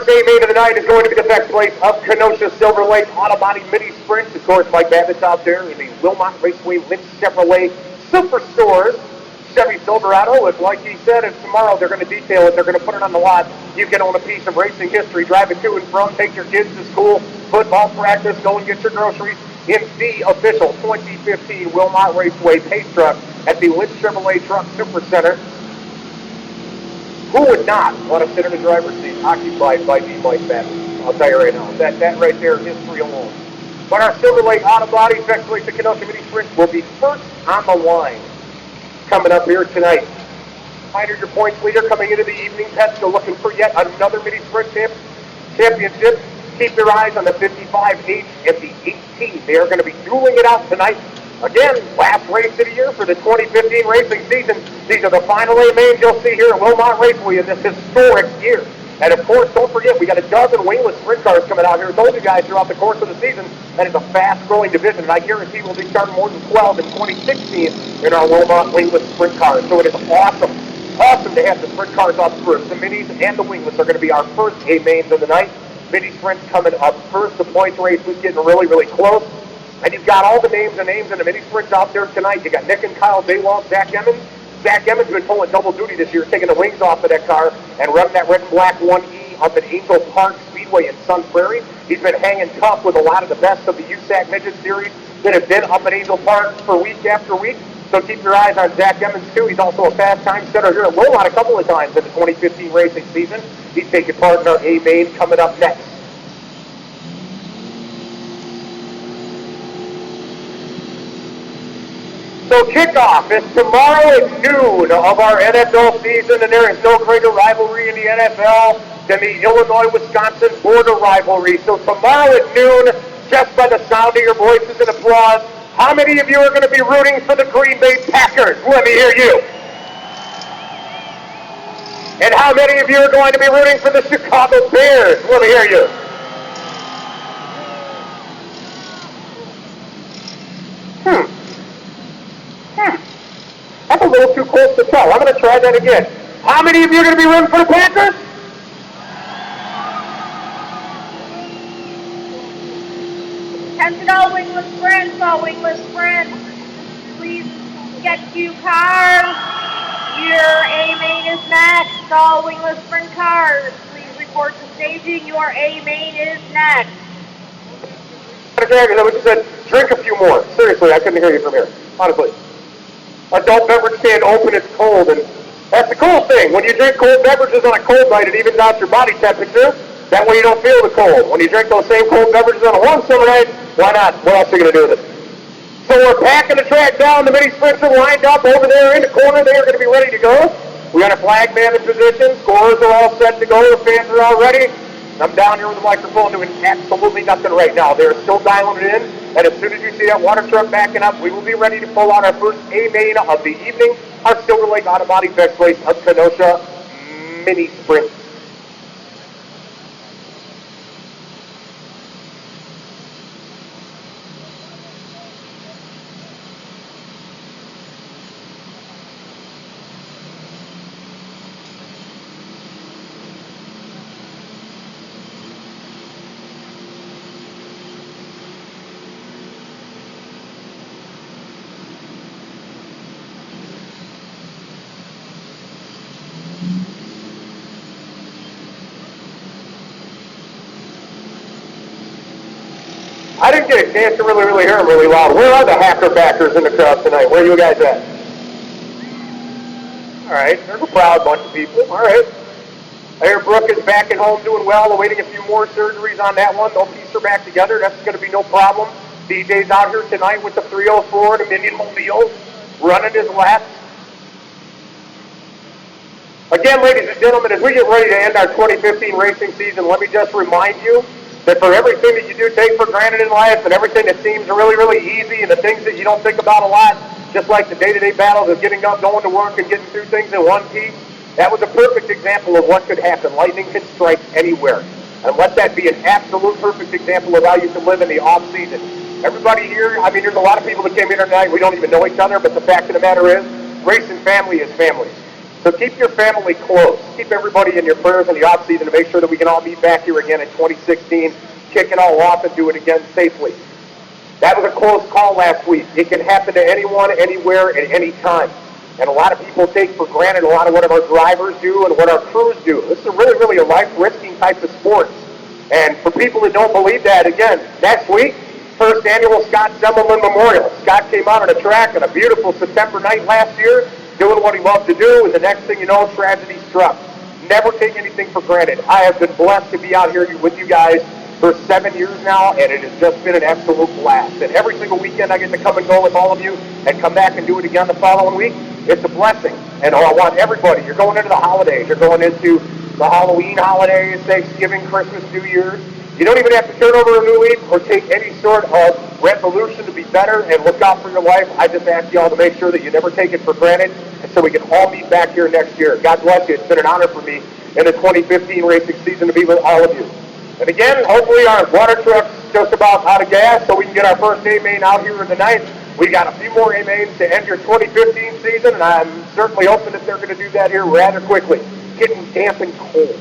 first A main of the night is going to be the best place of Kenosha Silver Lake Auto Body Mini Sprint. Of course, Mike Babbitt's out there in the Wilmot Raceway Lynch Chevrolet Superstores Chevy Silverado. If, like he said, if tomorrow they're going to detail it, they're going to put it on the lot, you can own a piece of racing history, drive it to and from, take your kids to school, football practice, go and get your groceries in the official 2015 Wilmot Raceway pace truck at the Lynch Chevrolet Truck Supercenter. Who would not want to sit in the driver's seat occupied by the Mike Babbitt? I'll tell you right now. That right there, history alone. But our Silver Lake Auto Body, especially the Kenosha Mini Sprint, will be first on the line coming up here tonight. Finder, your points leader, coming into the evening. Petsko looking for yet another Mini Sprint championship. Keep your eyes on the 55H and the 18. They are going to be dueling it out tonight. Again, last race of the year for the 2015 racing season. These are the final A mains you'll see here at Wilmot Raceway in this historic year. And of course, don't forget, we got a dozen wingless sprint cars coming out here. Told you guys throughout the course of the season that it's a fast-growing division, and I guarantee we'll be starting more than 12 in 2016 in our Wilmot wingless sprint cars. So it is awesome to have the sprint cars up first. The minis and the wingless are going to be our first A mains of the night. Mini sprints coming up first. The points race was getting really, really close. And you've got all the names and the mini sprints out there tonight. You got Nick and Kyle Daylog, Zach Emmons. Zach Emmons has been pulling double duty this year, taking the wings off of that car and running that red and black 1E up at Angel Park Speedway in Sun Prairie. He's been hanging tough with a lot of the best of the USAC Midget Series that have been up at Angel Park for week after week. So keep your eyes on Zach Emmons, too. He's also a fast time setter here at Wilmot a couple of times in the 2015 racing season. He's taking part in our A main coming up next. So kickoff is tomorrow at noon of our NFL season, and there is no greater rivalry in the NFL than the Illinois-Wisconsin border rivalry. So tomorrow at noon, just by the sound of your voices and applause, how many of you are going to be rooting for the Green Bay Packers? Let me hear you. And how many of you are going to be rooting for the Chicago Bears? Let me hear you. That's a little too close to tell. I'm going to try that again. How many of you are going to be rooting for the Packers? Time to go, wingless sprint, go, wingless sprint. Please get to cars. Your A main is next. Go, wingless sprint cars. Please report to staging. Your A main is next. Is that what you said? Drink a few more. Seriously, I couldn't hear you from here. Honestly. Adult beverage can open, it's cold, and that's the cool thing. When you drink cold beverages on a cold night, it evens out your body temperature. That way you don't feel the cold. When you drink those same cold beverages on a warm summer night, why not? What else are you going to do with it? So we're packing the track down. The mini sprints are lined up over there in the corner. They are going to be ready to go. We got a flag man in position. Scorers are all set to go. The fans are all ready. I'm down here with the microphone doing absolutely nothing right now. They're still dialing it in. And as soon as you see that water truck backing up, we will be ready to pull out our first A main of the evening, our Silver Lake Auto Body best place of Kenosha Mini Sprint. I didn't get a chance to really hear them really loud. Where are the hacker backers in the crowd tonight? Where are you guys at? All right, there's a proud bunch of people. All right. I hear Brooke is back at home doing well, awaiting a few more surgeries on that one. They'll piece her back together. That's going to be no problem. DJ's out here tonight with the 304 and a Minion Mobile, running his laps. Again, ladies and gentlemen, as we get ready to end our 2015 racing season, let me just remind you that for everything that you do take for granted in life and everything that seems really easy and the things that you don't think about a lot, just like the day-to-day battles of getting up, going to work, and getting through things in one piece, that was a perfect example of what could happen. Lightning can strike anywhere. And let that be an absolute perfect example of how you can live in the off-season. Everybody here, I mean, there's a lot of people that came in tonight. We don't even know each other, but the fact of the matter is, race and family is family. So keep your family close. Keep everybody in your prayers in the off season to make sure that we can all meet back here again in 2016, kick it all off and do it again safely. That was a close call last week. It can happen to anyone, anywhere, at any time. And a lot of people take for granted a lot of what our drivers do and what our crews do. This is really a life-risking type of sport. And for people that don't believe that, again, next week, first annual Scott Semmelman Memorial. Scott came out on a track on a beautiful September night last year, doing what he loved to do, and the next thing you know, tragedy struck. Never take anything for granted. I have been blessed to be out here with you guys for 7 years now, and it has just been an absolute blast. And every single weekend I get to come and go with all of you and come back and do it again the following week. It's a blessing. And I want everybody, you're going into the holidays, you're going into the Halloween holidays, Thanksgiving, Christmas, New Year's. You don't even have to turn over a new leaf or take any sort of resolution to be better and look out for your life. I just ask you all to make sure that you never take it for granted, and so we can all meet back here next year. God bless you. It's been an honor for me in the 2015 racing season to be with all of you. And again, hopefully our water truck's just about out of gas, so we can get our first A-main out here in the night. We got a few more A-mains to end your 2015 season, and I'm certainly hoping that they're going to do that here rather quickly. It's getting damp and cold.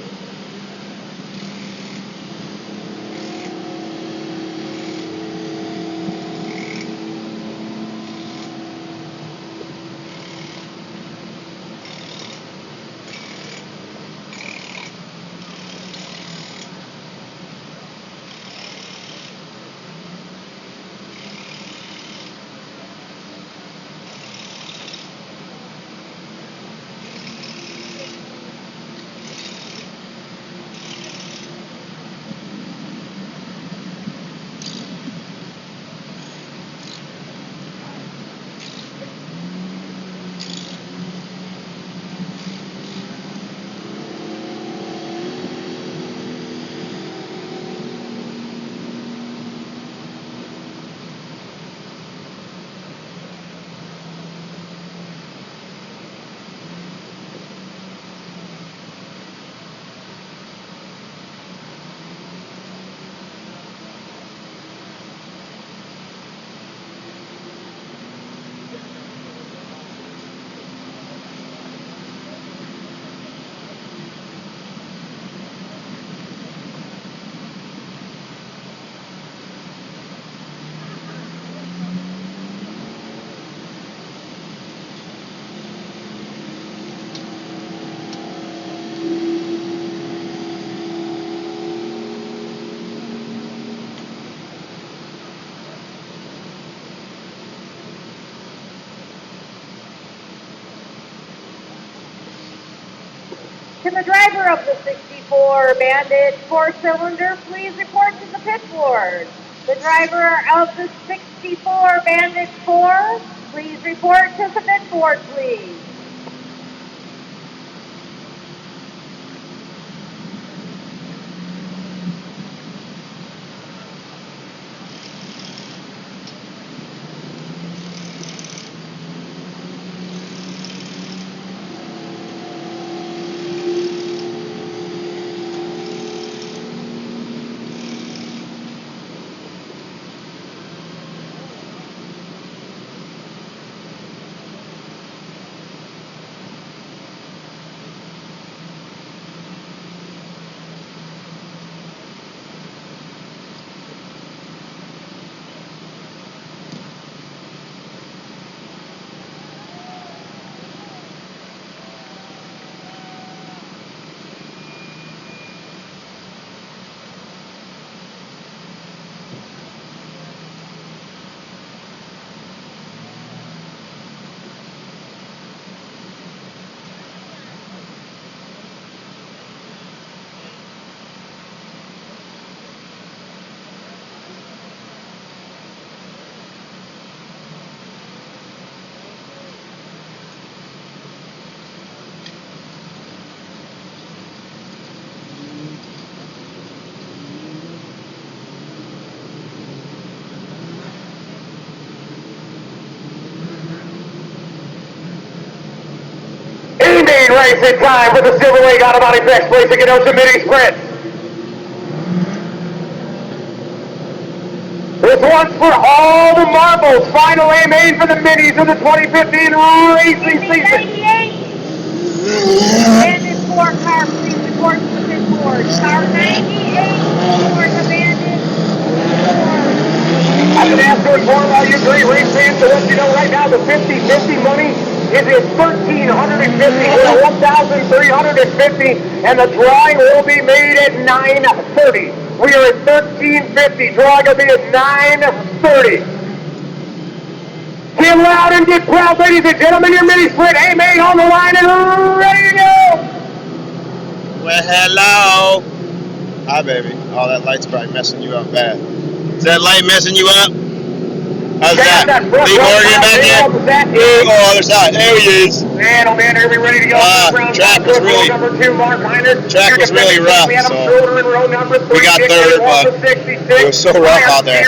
Can the driver of the 64 Bandit 4-cylinder please report to the pit board? The driver of the 64 Bandit 4, please report to the pit board, please. Racing time for the Silver Lake Automotive Best Place to get out to mini sprint. This one's for all the marbles. Final A main for the minis of the 2015 racing season. Bandit 4 car, please report to the pit board. Car 98 for the Bandit 4. I'm going to ask to inform all you great race fans to let you know right now the 50-50 money is at $1,350 or $1,350, and the drawing will be made at 9:30. We are at $1,350. Drawing will be at 9:30. Get loud and get proud, ladies and gentlemen. Your mini split A-Main on the line and ready to go. Well, hello. Hi, baby. Oh, that light's probably messing you up bad. Is that light messing you up? How's that? Lee Morgan back here? Oh, other side. There he is. Man, oh man, are we ready to go? Track was really rough, so we got third, but it was so rough out there.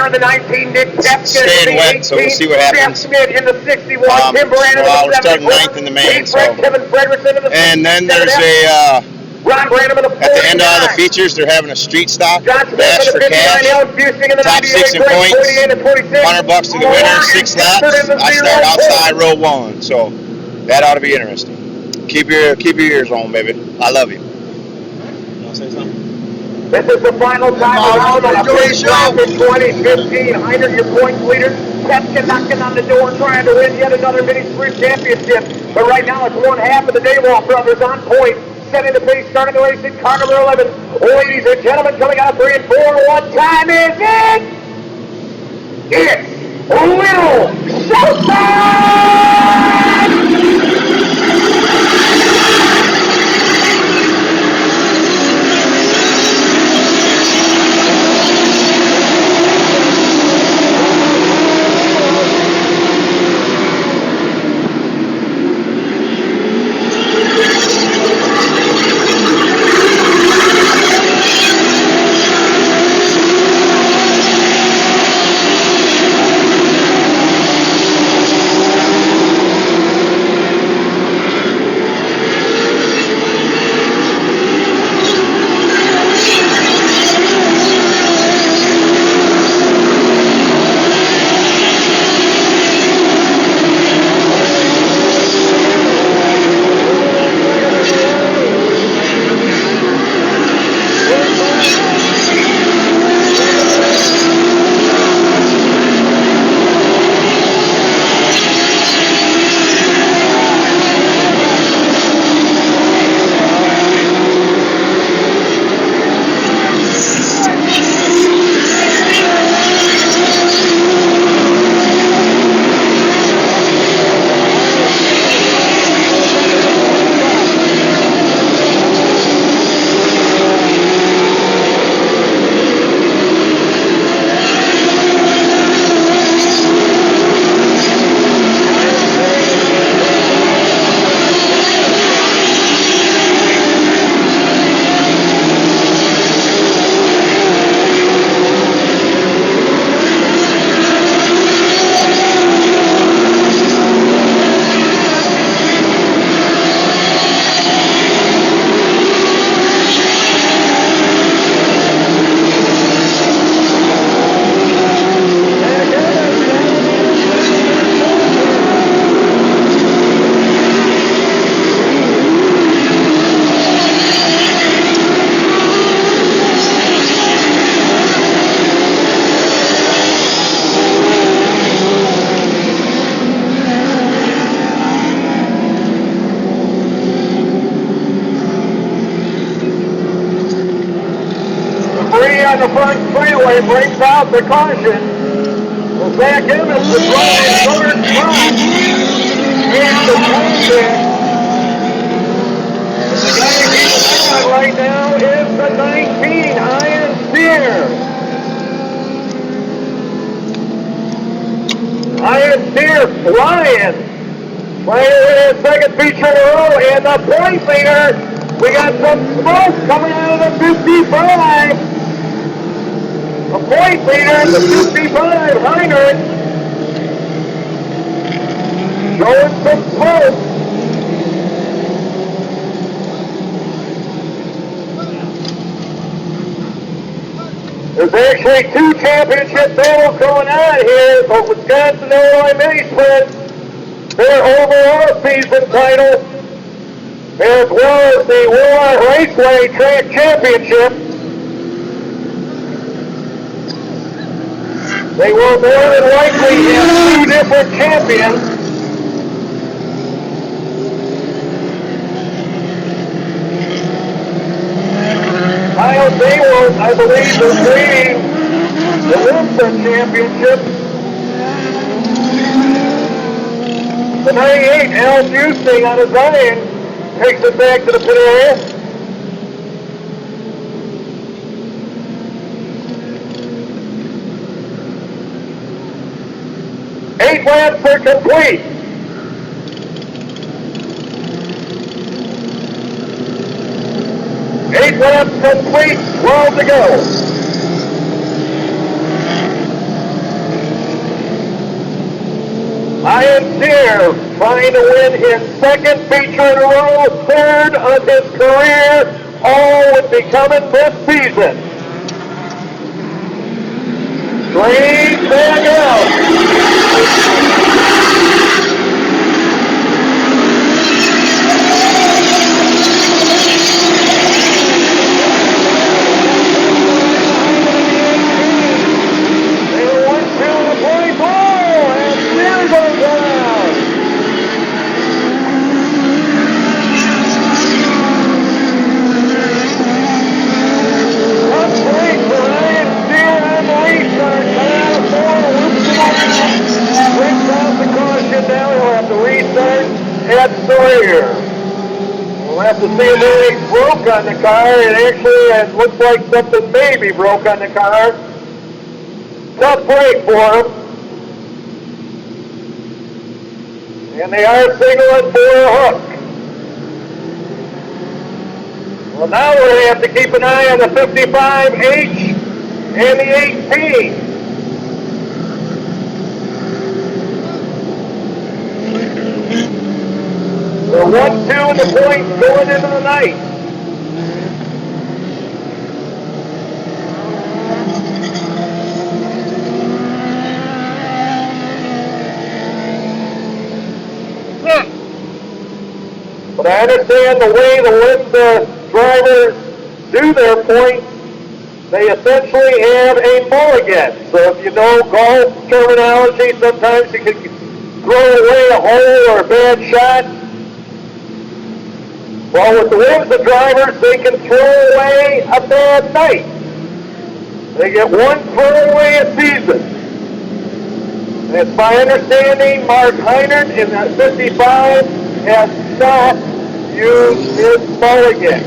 Staying wet, so we'll see what happens. Well, we're starting ninth in the main, so. And then there's a, at the end of all the features, they're having a street stock dash for cash. Top 6 in points, $100 to the winner, 6 laps. I start outside row 1, so that ought to be interesting. Keep your ears on, baby. I love you. You want to say something? This is the final time around on a big lap in 2015. Heiner, your points leader. Kepka knocking on the door, trying to win yet another mini sprint championship. But right now, it's one half of the Daywall brothers on point. Setting the pace, starting the race in car number 11. Ladies and gentlemen, coming out of 3 and 4, what time is it? It's Little Showtime! On the front straightaway brings out the caution. Well, Zach Evans is running third spot in the caution. The guy he's on right now is the 19, Ian Steer. Ian Steer flying in his second feature in a row, and the point leader, we got some smoke coming out of the 55. A point leader in the 55, Heiner, showing some smoke. There's actually 2 championship battles going on here, but Wisconsin Illinois Mini Split, their overall season title. as well as the Wilmot Raceway Track Championship. They will more than likely have two different champions. Kyle Daywalt, I believe, is leading the Wilmot Championship. The 98, Al Busey on his iron, takes it back to the pit area. Eight laps are complete. Eight laps complete, 12 to go. Ian Deere trying to win his second feature in a row, third of his career, all would be coming this season. Straight back out. At Sawyer. We'll have to see if anything broke on the car. It looks like something maybe broke on the car. Tough break for him. And they are signaling for a hook. Well, now we're going to have to keep an eye on the 55H and the 18. The 1-2 and the points going into the night. But I understand the way the drivers do their points, they essentially have a mulligan. So if you know golf terminology, sometimes you can throw away a hole or a bad shot. Well, with the Wilmot drivers, they can throw away a bad night. They get one throwaway a season. And it's my understanding Mark Heinert in that 55 has not used his mulligan.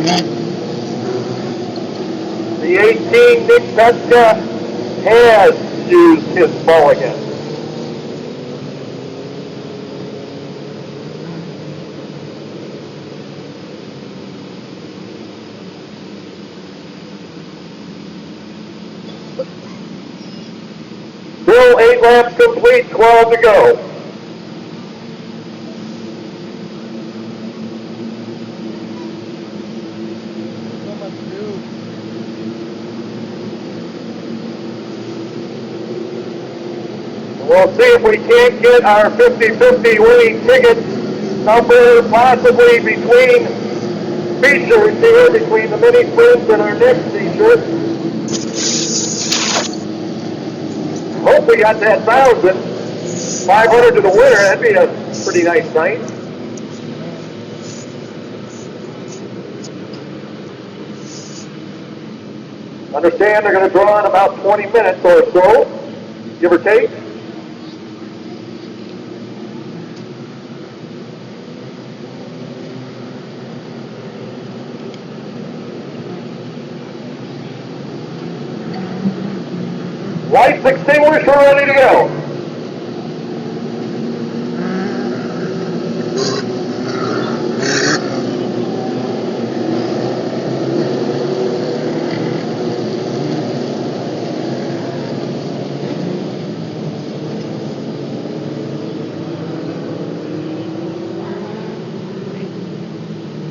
The 18, Nick Petka, has used his mulligan. Still 8 laps complete, 12 to go. We'll see if we can't get our 50-50 winning ticket somewhere possibly between features here, between the mini sprints and our next feature. Hope we got that 1,500 to the winner. That'd be a pretty nice night. Understand they're going to draw in about 20 minutes or so, give or take. Lights extinguished, we're ready to go.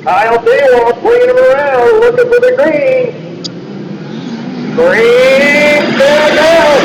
Kyle Daywalt bringing him around, looking for the green. Green, there goes.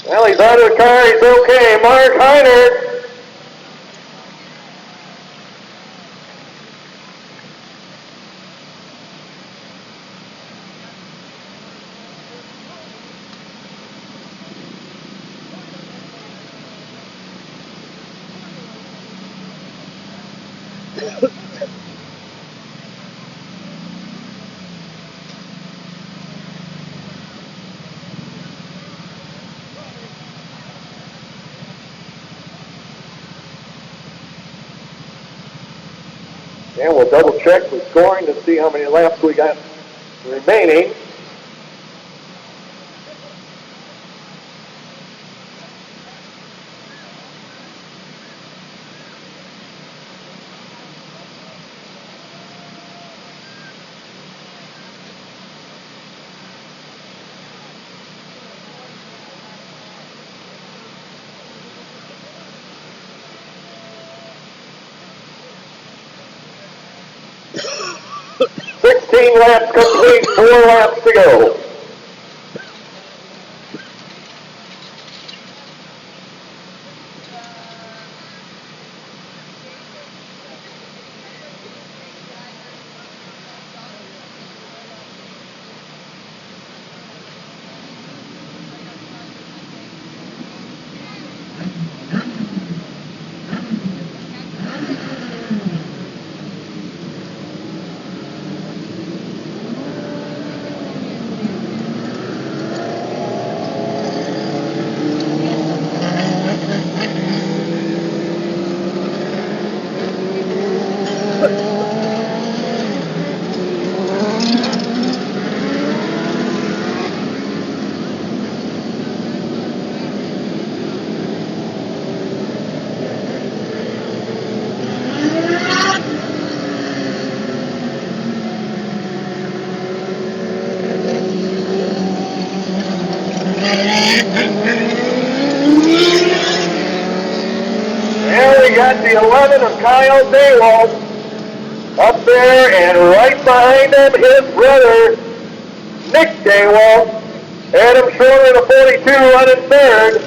Well, he's out of the car. He's okay. Mark Heiner. And we'll double check the scoring to see how many laps we got remaining. Laps complete, 4 laps to go. Got the 11 of Kyle Daywalt up there, and right behind him, his brother, Nick Daywalt. Adam Schroeder, the 42, running third.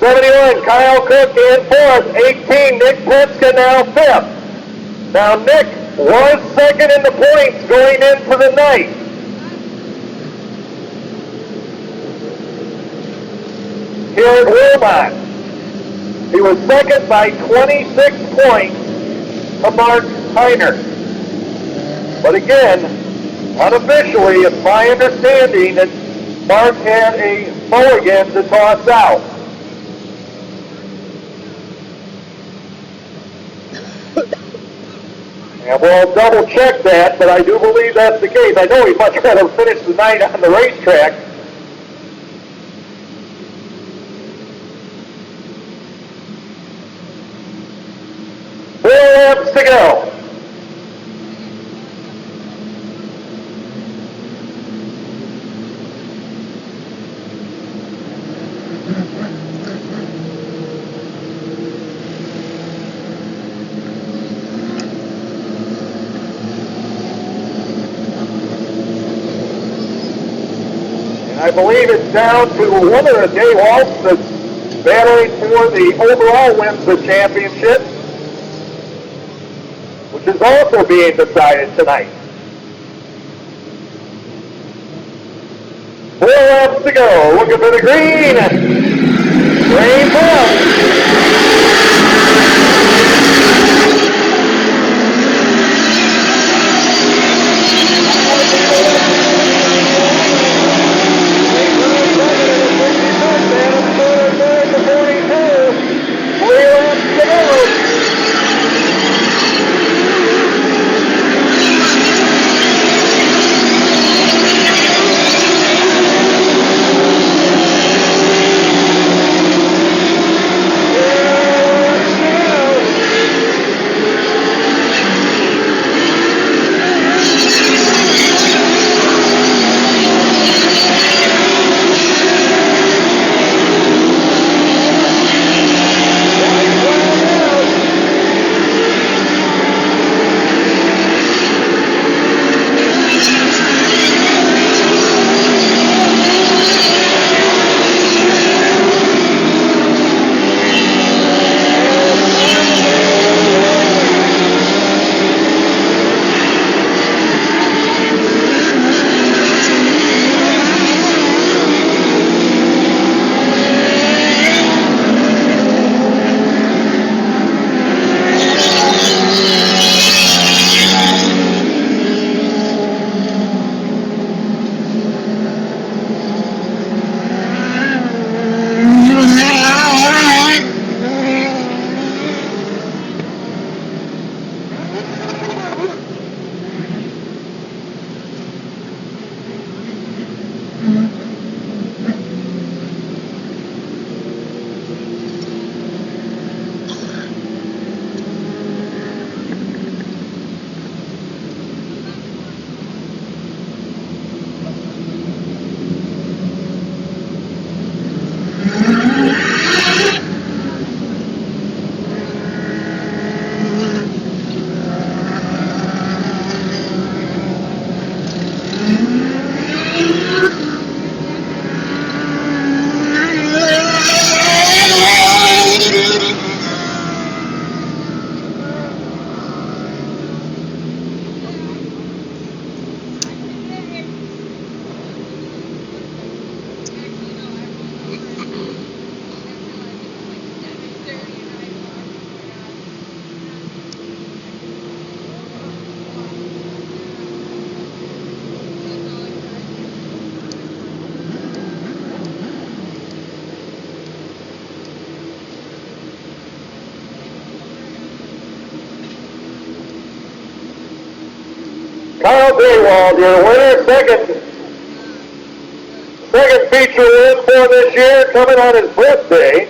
71, Kyle Cook in fourth. 18, Nick Penska now fifth. Now, Nick was second in the points going into the night. Here at Wilmot. He was second by 26 points to Mark Heiner. But again, unofficially, it's my understanding that Mark had a mulligan to toss out. And we'll double check that, but I do believe that's the case. I know he'd much rather finish the night on the racetrack. To go. And I believe it's down to one of the Daywalts that's battling for the overall wins the championship, which is also being decided tonight. 4 laps to go. Looking for the green. Rainbow. Kyle Greenwald, your winner, second feature win for this year, coming on his birthday.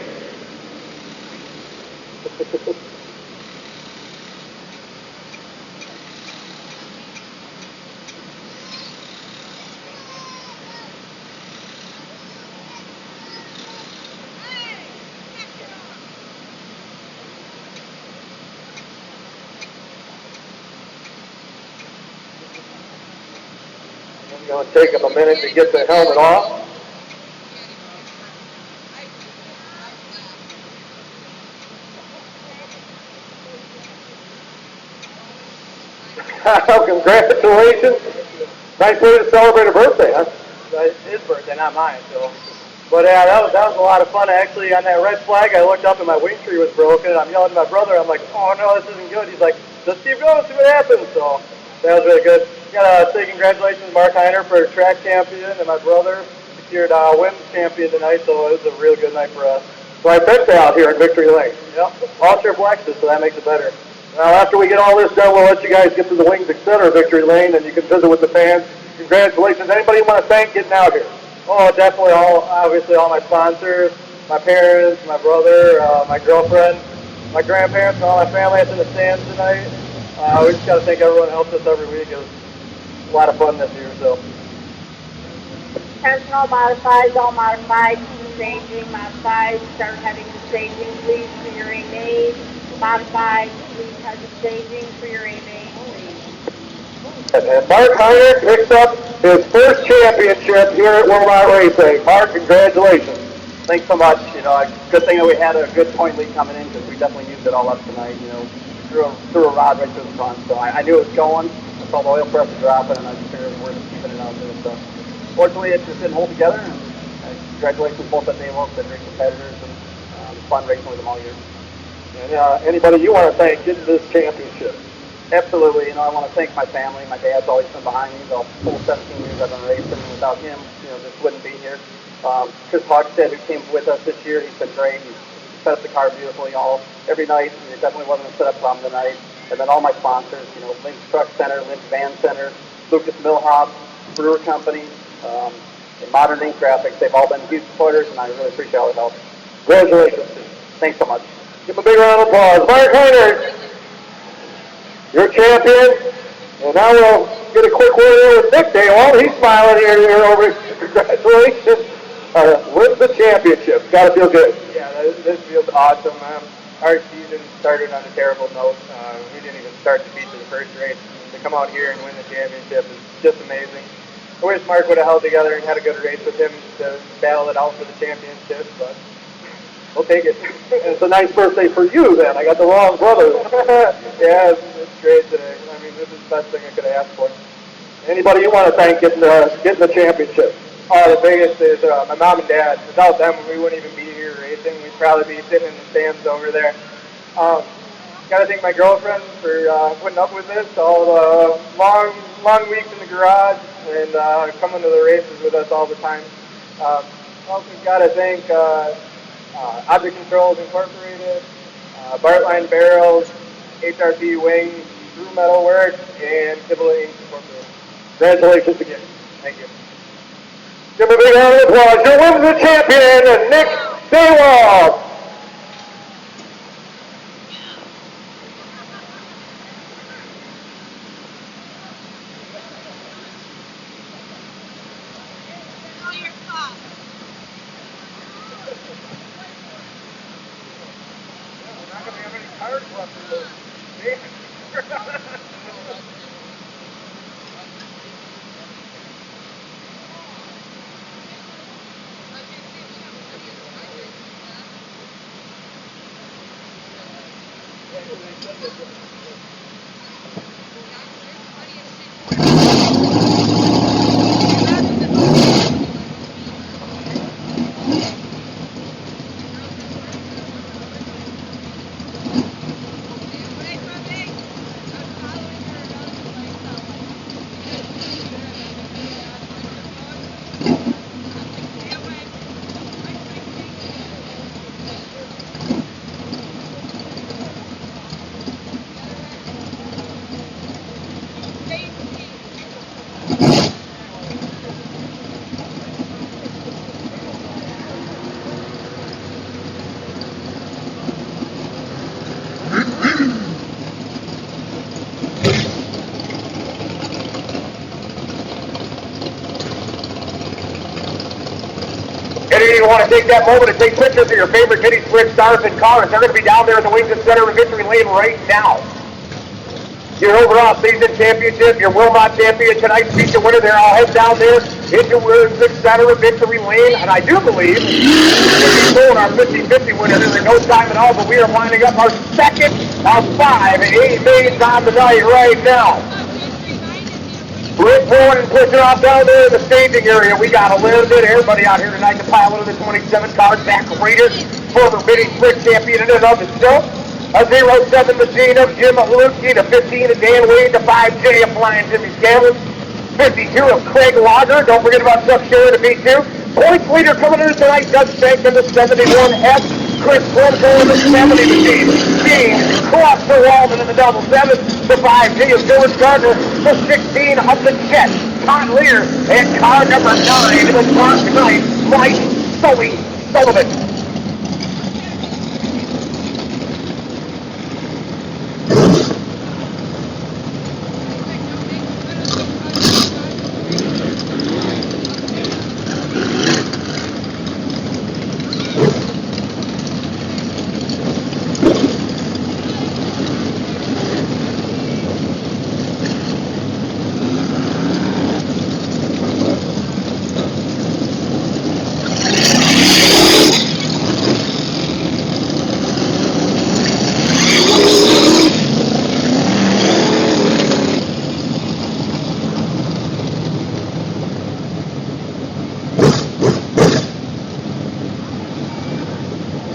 I'm going to take him a minute to get the helmet off. Congratulations. Nice way to celebrate a birthday, huh? His birthday, not mine, so. But yeah, that was a lot of fun. Actually, on that red flag, I looked up and my wing tree was broken. And I'm yelling at my brother. I'm like, oh no, this isn't good. He's like, just keep going, see what happens. So that was really good. Got to say congratulations to Mark Heiner for track champion, and my brother secured women's champion tonight. So it was a real good night for us. So I bet they out here in Victory Lane. Yep, all triplexes, so that makes it better. Now, after we get all this done, we'll let you guys get to the Wings Etc. Victory Lane, and you can visit with the fans. Congratulations. Anybody you want to thank getting out here? Oh, definitely obviously all my sponsors, my parents, my brother, my girlfriend, my grandparents, and all my family that's in the stands tonight. We just got to thank everyone who helps us every week. It was a lot of fun this year, so. Personal modifieds, all modified, staging, modified, start heading to staging, please, for your aim aid. Modified, please head to staging for your aim aid, please. And Mark Heiner picks up his first championship here at Wilmot Racing. Mark, congratulations. Thanks so much. You know, good thing that we had a good point lead coming in because we definitely used it all up tonight. You know, threw a rod right through the front, so I knew it was going. I saw the oil pressure dropping, and I just figured we're just keeping it out there. So, fortunately, it just didn't hold together. And congratulations both at Wilmot, the great competitors, and it's fun racing with them all year. And anybody you want to thank getting this championship? Absolutely. You know, I want to thank my family. My dad's always been behind me. The whole 17 years I've been racing. Without him, you know, this wouldn't be here. Chris Hogstead, who came with us this year, he's been great. He set up the car beautifully every night. And it definitely wasn't a setup problem tonight. And then all my sponsors, you know, Lynch Truck Center, Lynch Van Center, Lucas Millhoff, Brewer Company, and Modern Ink Graphics. They've all been huge supporters, and I really appreciate all the help. Congratulations. Thanks so much. Give him a big round of applause. Mark Heiner, your champion. And now we'll get a quick word with Nick Daywalt. He's smiling here over. Congratulations. Wins the championship. Got to feel good. Yeah, this feels awesome. Our season started on a terrible note. We didn't even start the beat to the first race. To come out here and win the championship is just amazing. I wish Mark would have held together and had a good race with him to battle it out for the championship, but we'll take it. It's a nice birthday for you then. I got the wrong brother. Yeah, it's great today. I mean, this is the best thing I could have asked for. Anybody you want to thank getting the championship? Oh, the biggest is my mom and dad. Without them, we wouldn't even be here racing. We'd probably be sitting in the stands over there. Got to thank my girlfriend for putting up with this, all the long weeks in the garage and coming to the races with us all the time. Also got to thank Object Controls Incorporated, Bartline Barrels, HRP Wings, Brew Metal Works, and Kibble Inc. Incorporated. Congratulations again. Thank you. Give him a big round of applause. Your Wilmot champion, Nick Saywald. You want to take that moment to take pictures of your favorite Kitty Sprint stars and cars. They're going to be down there in the wings and center of Victory Lane right now. Your overall season championship, your Wilmot champion, tonight's feature winner, they're all heading down there into the center of Victory Lane. And I do believe we'll be pulling our 50-50 winner in no time at all, but we are lining up our second of 5 8 on the night right now. We're pulling and pushing off down there in the staging area. We got a little bit of everybody out here tonight to pilot of the 27 car. Zach Rader, former mini sprint champion in and of itself. A 07 machine of Jim Lukey, the 15 of Dan Wade, the 5J of Flying Jimmy Scanlon. 52 of Craig Lager. Don't forget about Chuck Scherer, the B2. Points leader coming in tonight, Doug Shankman, the 71F. Chris Bledsoe in the 70 machine. James Cluster Wallman in the 77. The 5G of George Gardner. The 16 of the Jet. Todd Lear. And car number 9 in the car tonight, Mike Sullivan.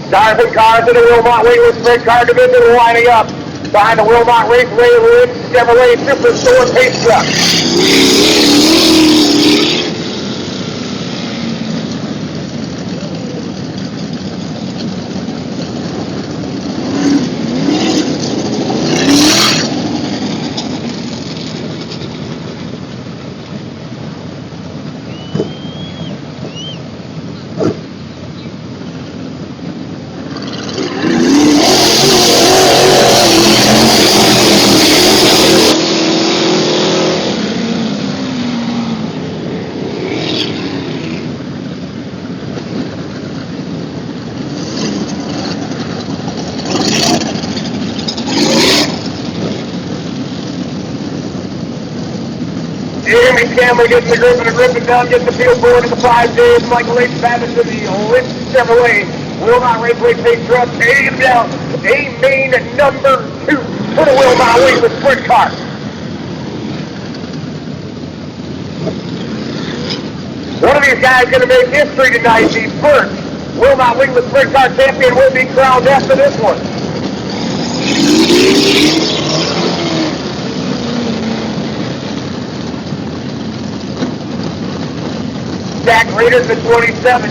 Stars and cars in the Wilmot Wheeler Sprint Car Division lining up behind the Wilmot Race Railroad Chevrolet Superstore pace truck. Jeremy Cameron gets the grip and down, gets the field forward at the 5J. Michael H. Babbitt to the Lynch Chevrolet. Wilmot Raceway pace truck, taking him down. A main number 2 for the Wilmot Wheeler Sprint Car. One of these guys going to make history tonight. The first Wilmot Wheeler Sprint Car champion will be crowned after this one. Zach Rader's at 27.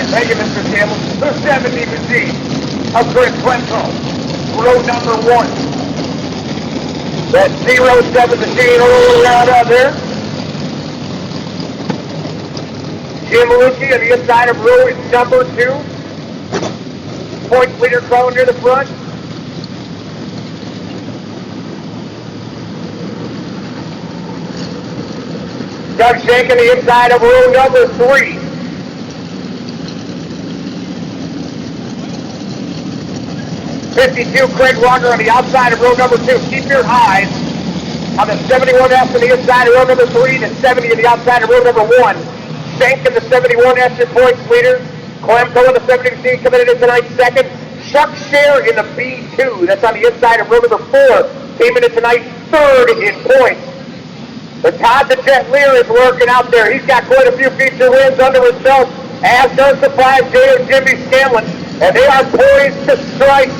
Thank you, Mr. Campbell. The 70 machine of Chris Bledsoe. Road number 1. That 07 machine all around out there. Jim Lucci on the inside of row is number 2. Points leader crawling near the front. Doug Shank on the inside of row number 3. '52 Craig Walker on the outside of row number 2. Keep your eyes on the 71S on the inside of row number 3, the 70 on the outside of row number 1. Shank in the 71S in points leader. Clemco in the 70 machine coming in tonight second. Chuck Scher in the B2, that's on the inside of row number 4, came in tonight third in points. But Todd the Jet Lear is working out there. He's got quite a few feature wins under his belt, as does the 5J of Jimmy Scanlon, and they are poised to strike.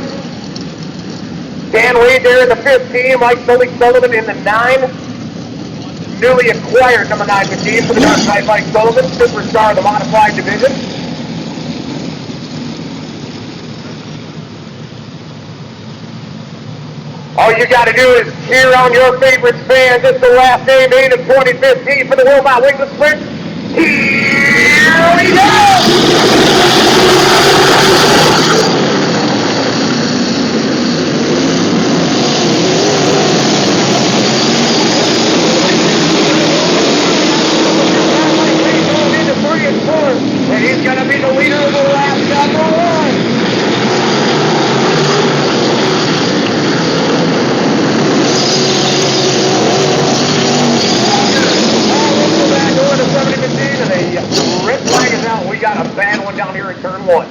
Dan Wade there in the 15, Mike Sullivan in the 9. Newly acquired number 9 machine for the Dark Knight Mike Sullivan, superstar of the modified division. All you got to do is cheer on your favorite fans. It's the last day made of 2015 for the Wilmot Wingless Sprint. Here we go! And he's going to be the leader of the lap, number 1. The red flag is out. We got a bad one down here in turn 1.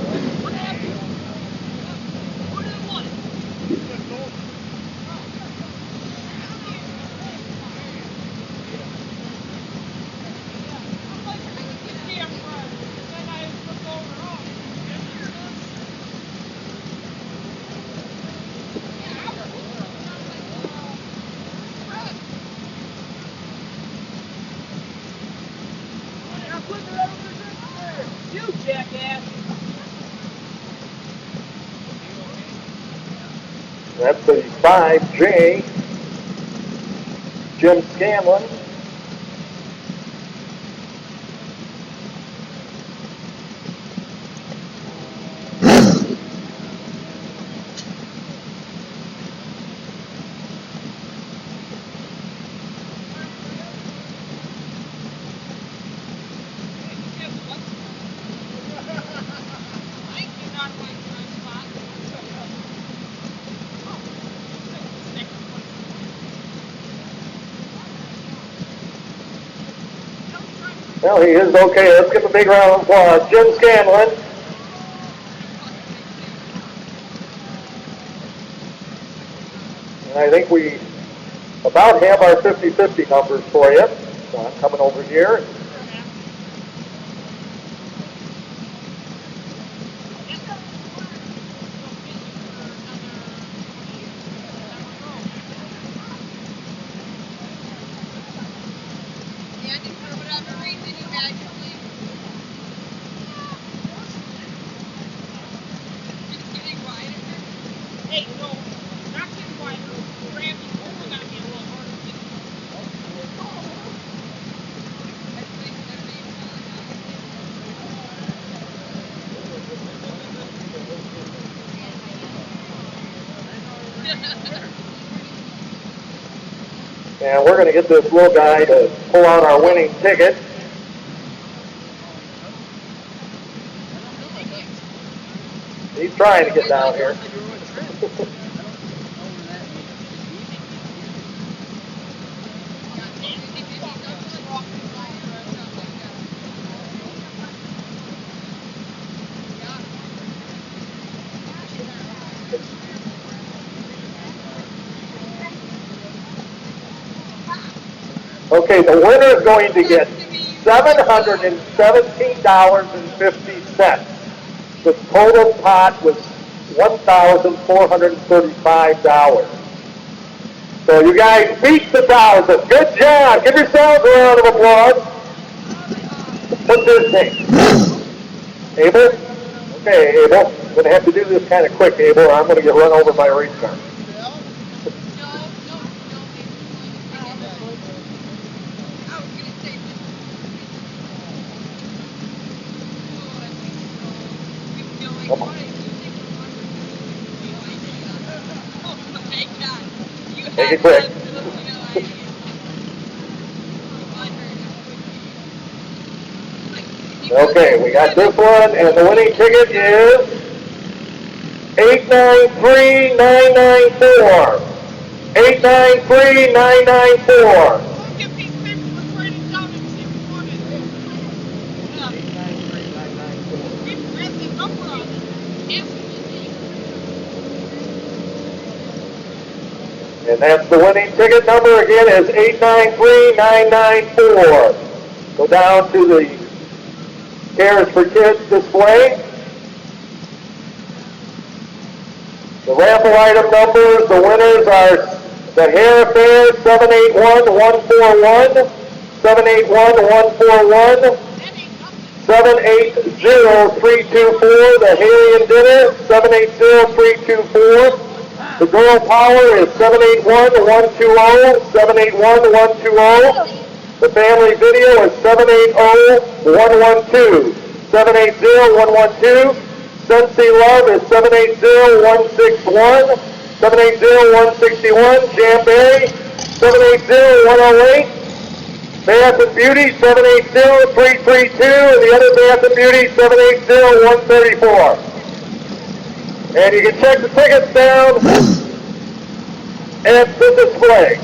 You jackass! That's the 5J, Jim Scanlon. Well, he is okay. Let's give a big round of applause. Jim Scanlon. And I think we about have our 50-50 numbers for you. So I'm coming over here. Hey, no, not getting wide. Grab me over, gotta be a little harder. And we're going to get this little guy to pull out our winning ticket. He's trying to get down here. Okay, the winner is going to get $717.50. The total pot was $1,435. So you guys beat the 1,000. Good job. Give yourselves a round of applause. What's his name? Abel? Okay, Abel. I'm going to have to do this kind of quick, Abel, or I'm going to get run over by a race car. make it quick. Okay, we got this one, and the winning ticket is 893994. 893994. And that's the winning ticket number again is 893994. Go down to the Cares for Kids display. The raffle item numbers, the winners are the Hair Affair 781141, 781141, 780324, the Haley and Dinner 780324. The Girl Power is 781-120, 781-120. The Family Video is 780-112, 780-112. Sensi Love is 780-161, 780-161. Jamberry 780-108. Bath and Beauty 780-332, and the other Bath and Beauty 780-134. And you can check the tickets down at the display.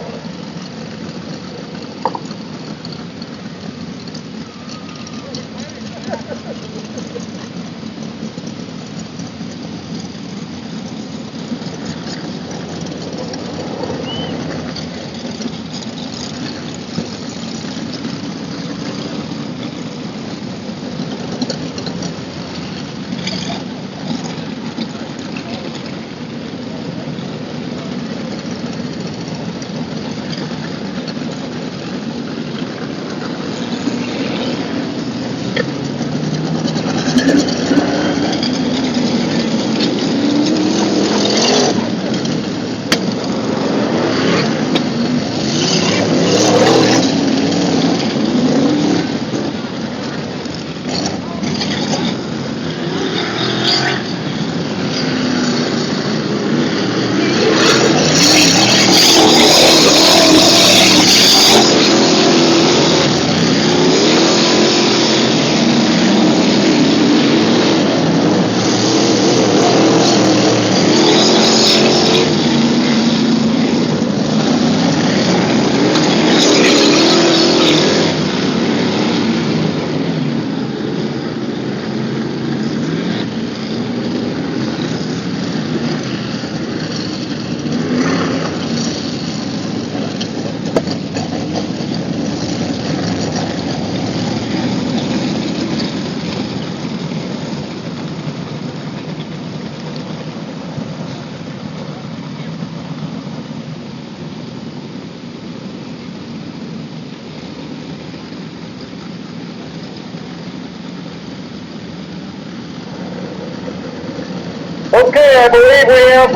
Okay, I believe we have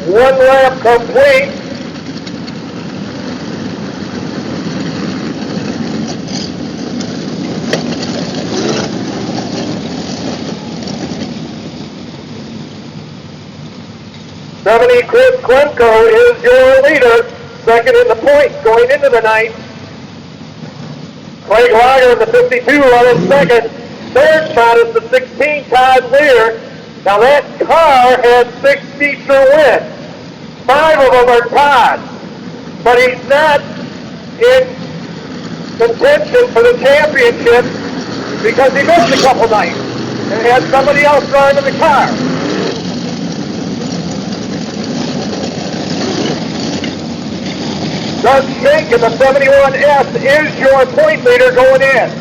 one lap complete. Chris Klemko is your leader, second in the points going into the night. Craig Lager in the 52 running second. Third spot is the 16, Todd Lear. Now that car had 6 feature wins. 5 of them are Todd's. But he's not in contention for the championship because he missed a couple nights and had somebody else driving the car. Doug Sink in the 71S is your point leader going in.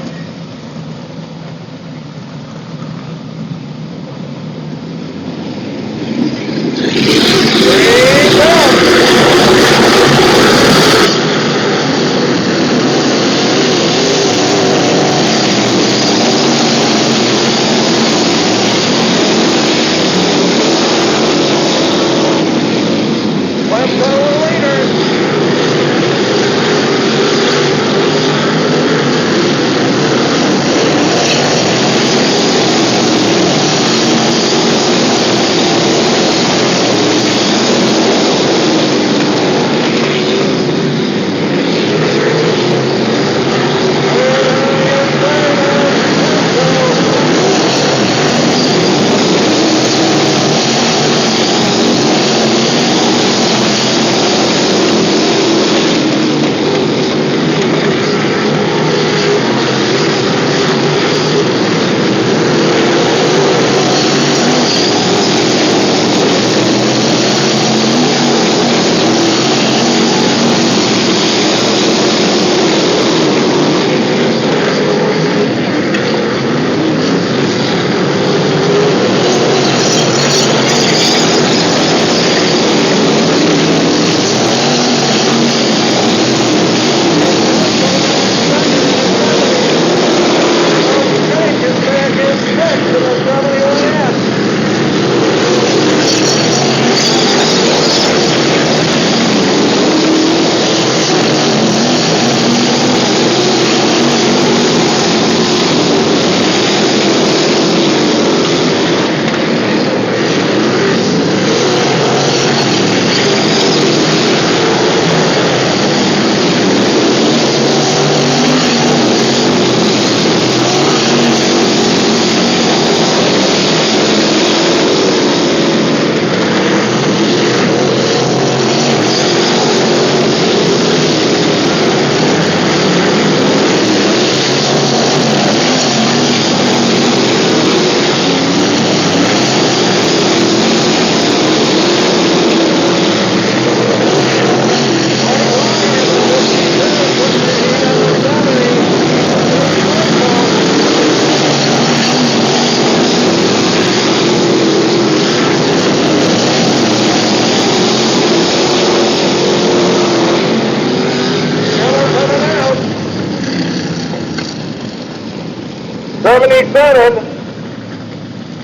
77,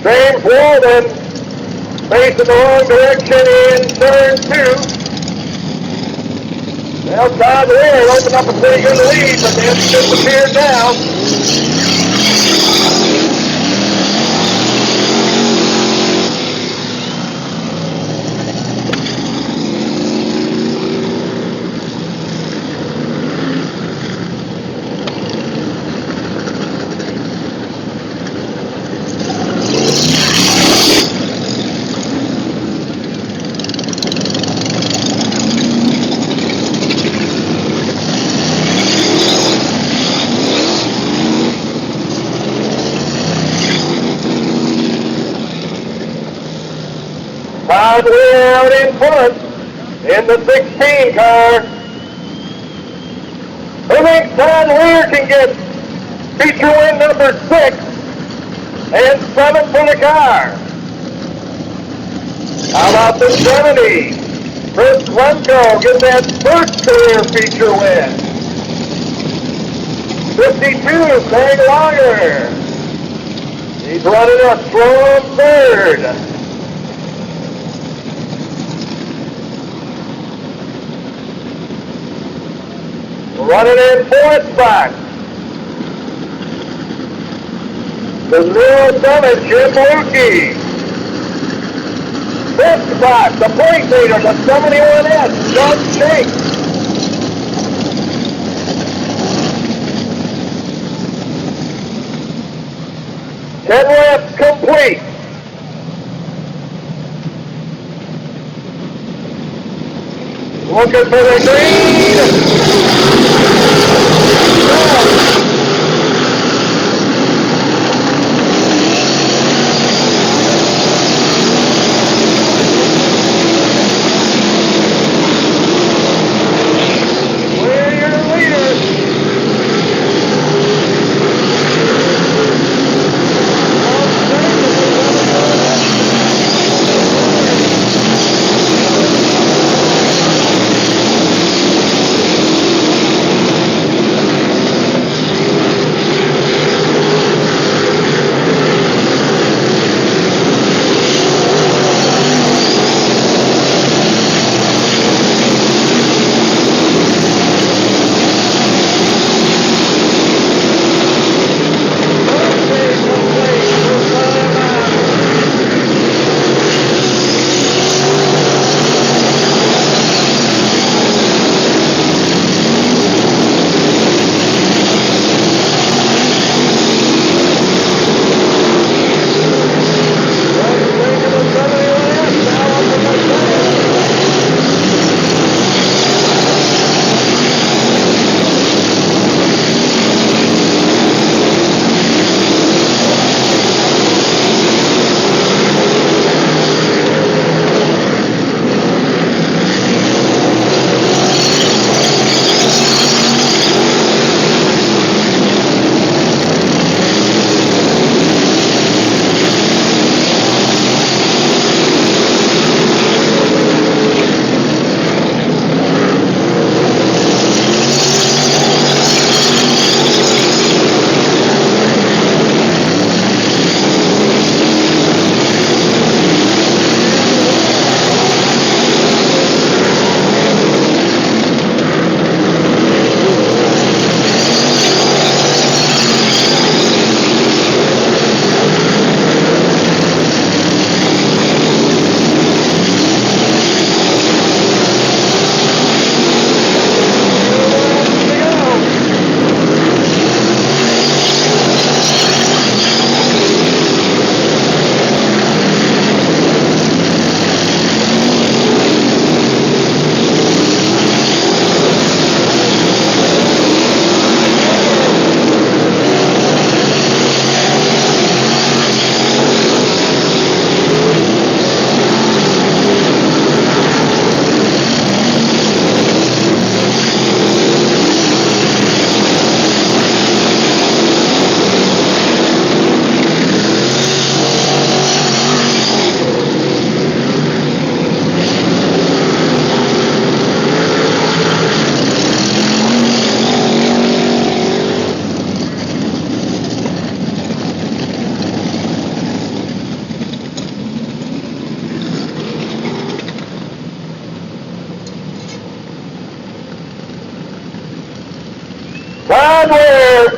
James Walden, facing the wrong direction in turn 2. Well, Todd Weir opened up a pretty good lead, but then disappeared now. Todd Weir out in front in the 16 car. Who thinks Todd Weir can get feature win number 6 and 7 for the car? How about the 70? Chris Lemko gets that first career feature win. 52, Craig Lager. He's running a strong third. Running in 4th spot. The 07, Jim Lukey. 5th spot, the point leader, the 71S, Doug Shank. Ten laps complete. Looking for the green.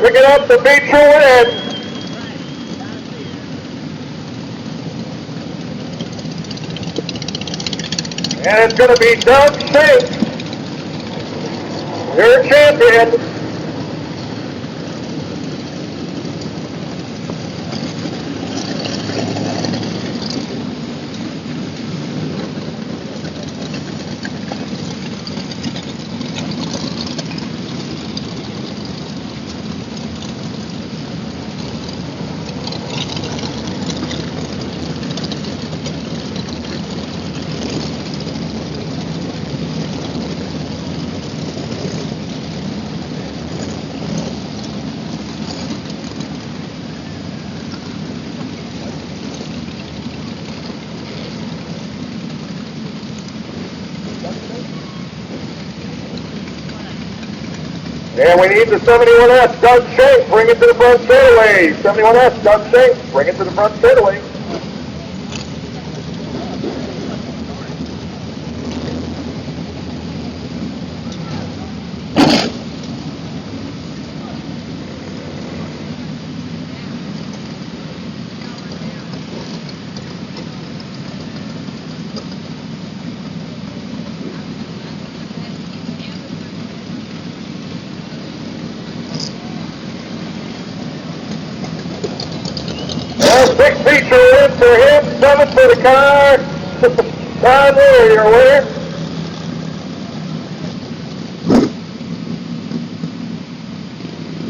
picking up the feature win. And it's going to be Doug Sink, your champion. And we need the 71S, Doug Shank, bring it to the front straightaway. 71S, Doug Shank, bring it to the front straightaway. Six feature win for him, 7 for the car. Down there, your winner.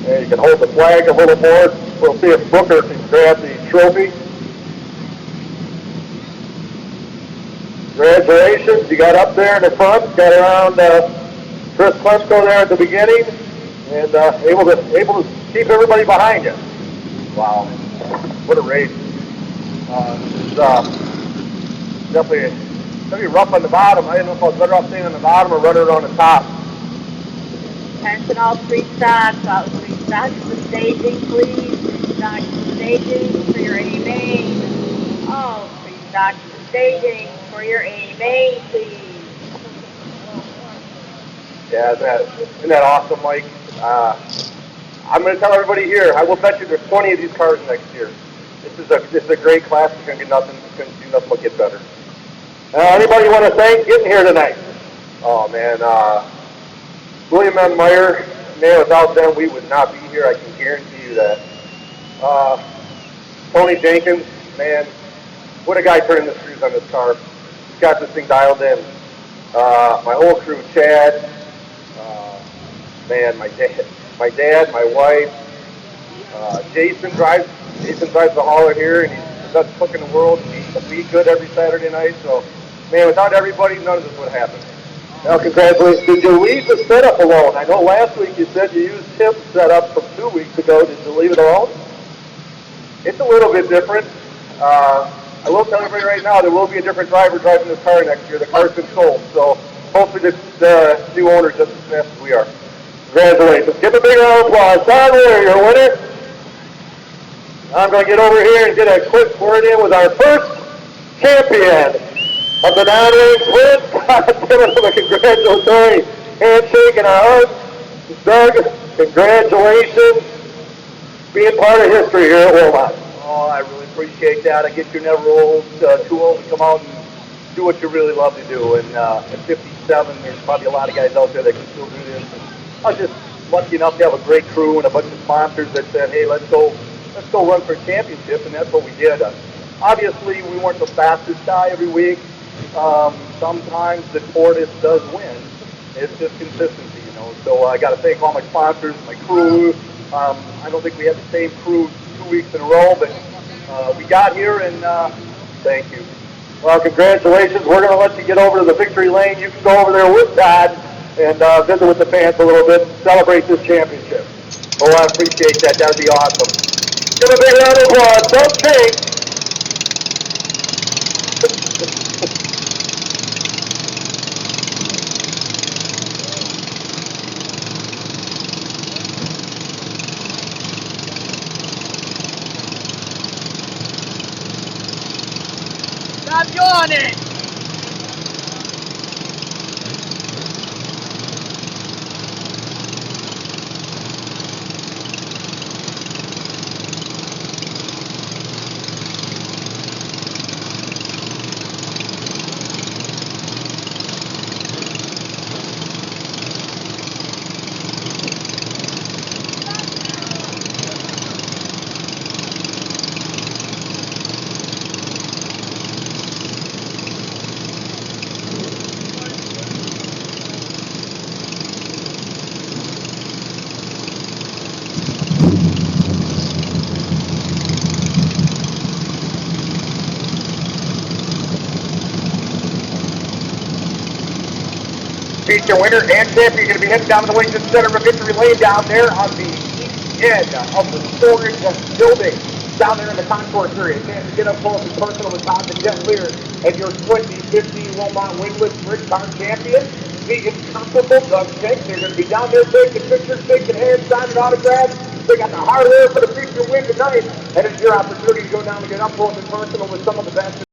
And you can hold the flag a little more. We'll see if Booker can grab the trophy. Congratulations, you got up there in the front, got around Chris Klemsko there at the beginning, and able to keep everybody behind you. Wow. What a race. It's definitely rough on the bottom. I didn't know if I was better off staying on the bottom or running on the top. Attention all three stocks, all three stocks for staging, please. Three stocks for staging for your A main. All three stocks for staging for your A main, please. Yeah, isn't that awesome, Mike? I'm going to tell everybody here, I will bet you there's 20 of these cars next year. This is a great class. It's going to do nothing but get better. Anybody you want to thank getting here tonight? Oh, man. William and Meyer, man, without them, we would not be here. I can guarantee you that. Tony Jenkins, man, what a guy turning the screws on this car. He's got this thing dialed in. My whole crew, Chad, man, my dad, my wife, Jason drives the hauler here, and he's the best cook in the world. We eat good every Saturday night, so, man, without everybody, none of this would happen. Now, congratulations. Did you leave the setup alone? I know last week you said you used Tim's setup from 2 weeks ago. Did you leave it alone? It's a little bit different. I will tell everybody right now, there will be a different driver driving this car next year. The car's been sold, so hopefully the new owner's just as fast as we are. Congratulations. Give a big round of applause. Don Lear, your winner. I'm going to get over here and get a quick word in with our first champion of the non-race win. Give us a congratulatory handshake and a hug. Doug, congratulations. Being part of history here at Wilmot. Oh, I really appreciate that. I guess you're never too old to come out and do what you really love to do. And at 57, there's probably a lot of guys out there that can still do this. And I was just lucky enough to have a great crew and a bunch of sponsors that said, hey, let's go run for a championship, and that's what we did. Obviously, we weren't the fastest guy every week. Sometimes the tortoise does win. It's just consistency, you know. So I got to thank all my sponsors, my crew. I don't think we had the same crew 2 weeks in a row, but we got here, and thank you. Well, congratulations. We're going to let you get over to the victory lane. You can go over there with Todd and visit with the fans a little bit and celebrate this championship. Oh, I appreciate that. That would be awesome. Give a big round of applause. Don't shake. Stop yawning! feature winner and champion. You're going to be heading down to the Lincoln Center of Victory Lane down there on the east end of the storage building. Down there in the concourse area. Chance to get up close and personal with Todd the Jet Leader and your 2050 Wilmot Wingless Sprint Car Champion. The incomparable Doug Shanks. They're going to be down there taking pictures, shaking hands, signing autographs. They got the hardware for the feature win tonight. And it's your opportunity to go down and get up close and personal with some of the best.